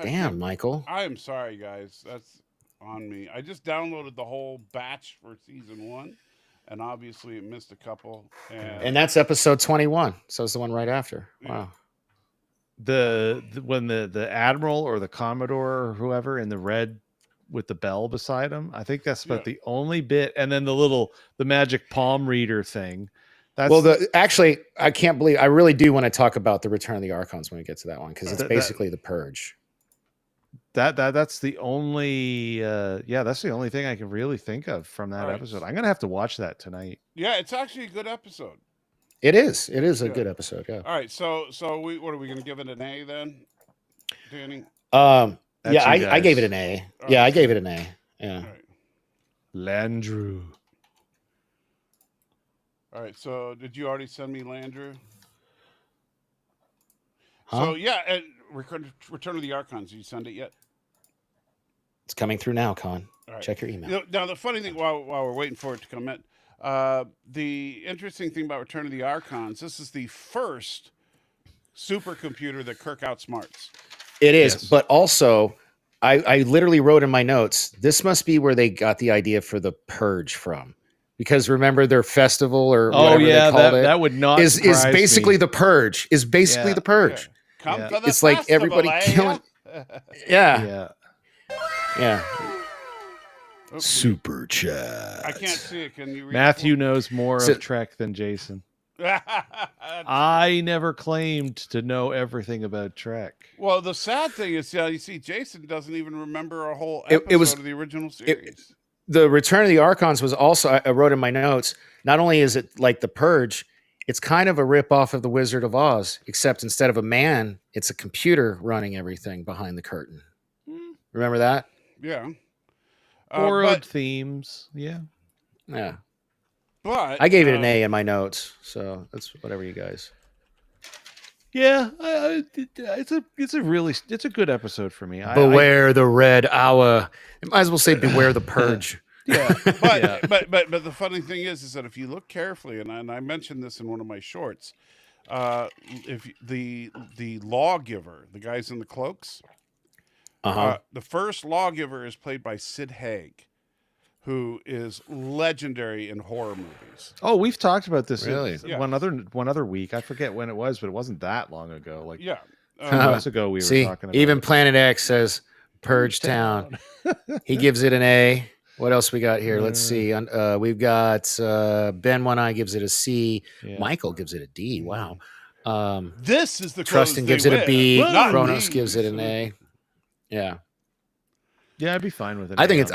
Damn, Michael. I am sorry, guys. That's on me. I just downloaded the whole batch for season 1, and obviously it missed a couple. And that's episode 21. So it's the one right after. Wow. When the admiral or the commodore or whoever in the red with the bell beside him, I think that's about the only bit. And then the magic palm reader thing. Actually, I can't believe, I really do want to talk about the Return of the Archons when we get to that one, because it's basically the Purge. That's the only that's the only thing I can really think of from that episode. I'm gonna have to watch that tonight. Yeah, it's actually a good episode. It is a good episode. Yeah. All right, so what are we gonna give it an A then, Danny? I gave it an A. Yeah, I gave it an A. Yeah. Right. Landrew. All right, so did you already send me Landrew? Huh? So yeah, and Return of the Archons. Did you send it yet? It's coming through now, Con. Right. Check your email. Now, the funny thing, while we're waiting for it to come in, the interesting thing about Return of the Archons, this is the first supercomputer that Kirk outsmarts. It is, but also, I literally wrote in my notes, this must be where they got the idea for the Purge from. Because remember their festival or whatever they called it? That would not is basically the Purge. Is basically the Purge. Come to the it's like everybody killing. Yeah. Okay. Super chat. I can't see it. Can you read Matthew knows more of Trek than Jason. I never claimed to know everything about Trek. Well, the sad thing is, you see, Jason doesn't even remember a whole episode of the original series. The Return of the Archons was also, I wrote in my notes, not only is it like the Purge, it's kind of a rip-off of the Wizard of Oz, except instead of a man, it's a computer running everything behind the curtain. Remember that? Yeah. Borrowed themes. Yeah. Yeah. But I gave it an A in my notes, so that's whatever you guys. Yeah, it's a good episode for me. Beware the red hour. I might as well say beware the Purge. Yeah, but the funny thing is that if you look carefully, and I mentioned this in one of my shorts, if the lawgiver, the guys in the cloaks, the first lawgiver is played by Sid Haig, who is legendary in horror movies. Oh, we've talked about this one other week. I forget when it was, but it wasn't that long ago. Like 2 months ago, we were talking about even Planet X says Purge Town. He gives it an A. What else we got here? Let's see. We've got Ben One Eye gives it a C. Yeah. Michael gives it a D. Wow. This is the Trustin gives it a B. Kronos gives it an A. Yeah. Yeah, I'd be fine with it. I think it's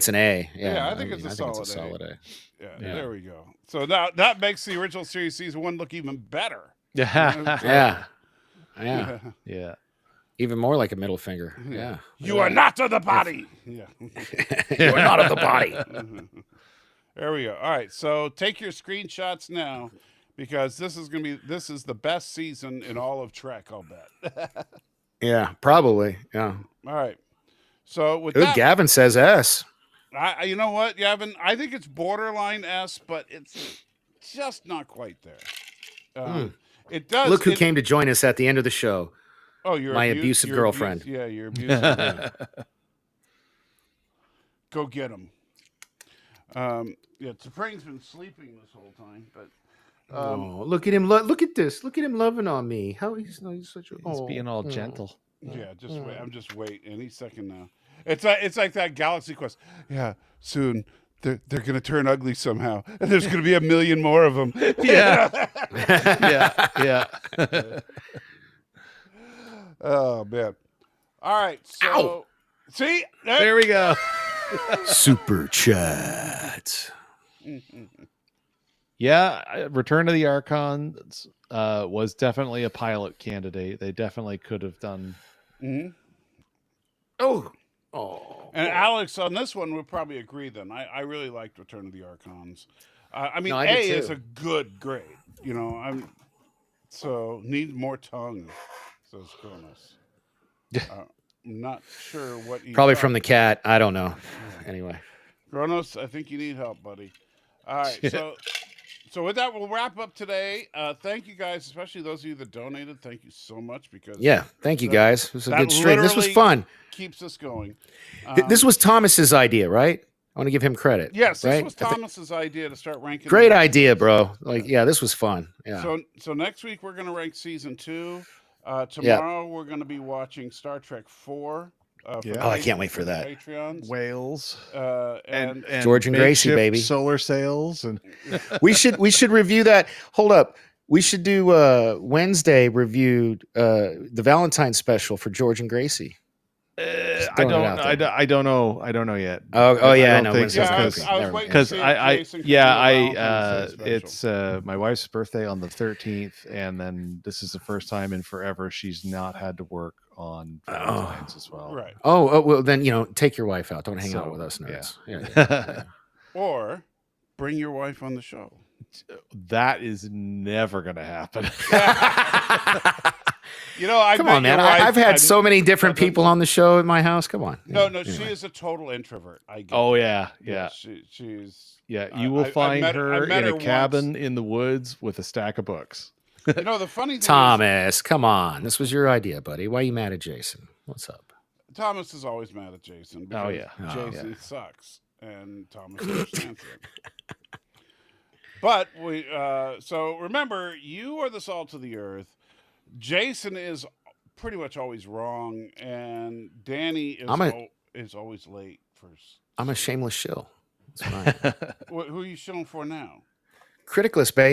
an A. Yeah, I think it's a solid A. Yeah, there we go. So now that makes the original series season 1 look even better. Yeah. Even more like a middle finger. Yeah. You are not of the body. Yeah. You are not of the body. There we go. All right. So take your screenshots now, because this is the best season in all of Trek, I'll bet. Yeah, probably. Yeah. All right. So with Gavin says S. You know what, Gavin? I think it's borderline S, but it's just not quite there. It does. Look who came to join us at the end of the show. Oh, my abusive girlfriend. Your abusive. Go get him. T'Pring's been sleeping this whole time, but look at him! Look at this! Look at him loving on me. How he's such a. He's being all gentle. Yeah, just wait. I'm just waiting any second now. It's like that Galaxy Quest. Yeah, soon they're gonna turn ugly somehow, and there's gonna be 1 million more of them. Yeah, yeah. Oh man! All right, so Ow! See, there we go. Super chat. Yeah, Return of the Archons was definitely a pilot candidate. They definitely could have done. Mm-hmm. Oh. And Alex, on this one, would probably agree then. I really liked Return of the Archons. I mean, A is a good grade. You know, so need more tongue, says Kronos. I'm not sure what he probably from the cat. I don't know. Anyway. Kronos, I think you need help, buddy. All right, so So with that, we'll wrap up today. Thank you guys, especially those of you that donated. Thank you so much because thank you guys. It was a that good stream. This was literally fun. keeps us going. This was Thomas's idea, right? I want to give him credit. Yes, this right? was Thomas's idea to start ranking. Great idea, bro. Like, yeah, this was fun. Yeah. So next week we're going to rank season 2. Tomorrow we're going to be watching Star Trek 4. Oh, I can't wait for that. Patreons. Whales and George and Gracie, makeshift baby. solar sails, and we should review that. Hold up. We should do Wednesday review the Valentine special for George and Gracie. I don't know yet. Oh yeah, I don't know. think so, because it's my wife's birthday on the 13th, and then this is the first time in forever she's not had to work on Valentine's as well. Right. Oh well, then take your wife out. Don't hang out with us nerds. Yeah. Or bring your wife on the show. That is never going to happen. Come on, man. I've had so many different people on the show in my house. Come on. No, she is a total introvert. I get Oh, it. yeah. She's. You will find her in a cabin in the woods with a stack of books. The funny thing Thomas, come on. This was your idea, buddy. Why are you mad at Jason? What's up? Thomas is always mad at Jason. Because Jason sucks, and Thomas understands it. But so remember, you are the salt of the earth. Jason is pretty much always wrong, and Danny is always late. I'm a shameless shill. That's fine. Who are you shilling for now? Criticless, baby.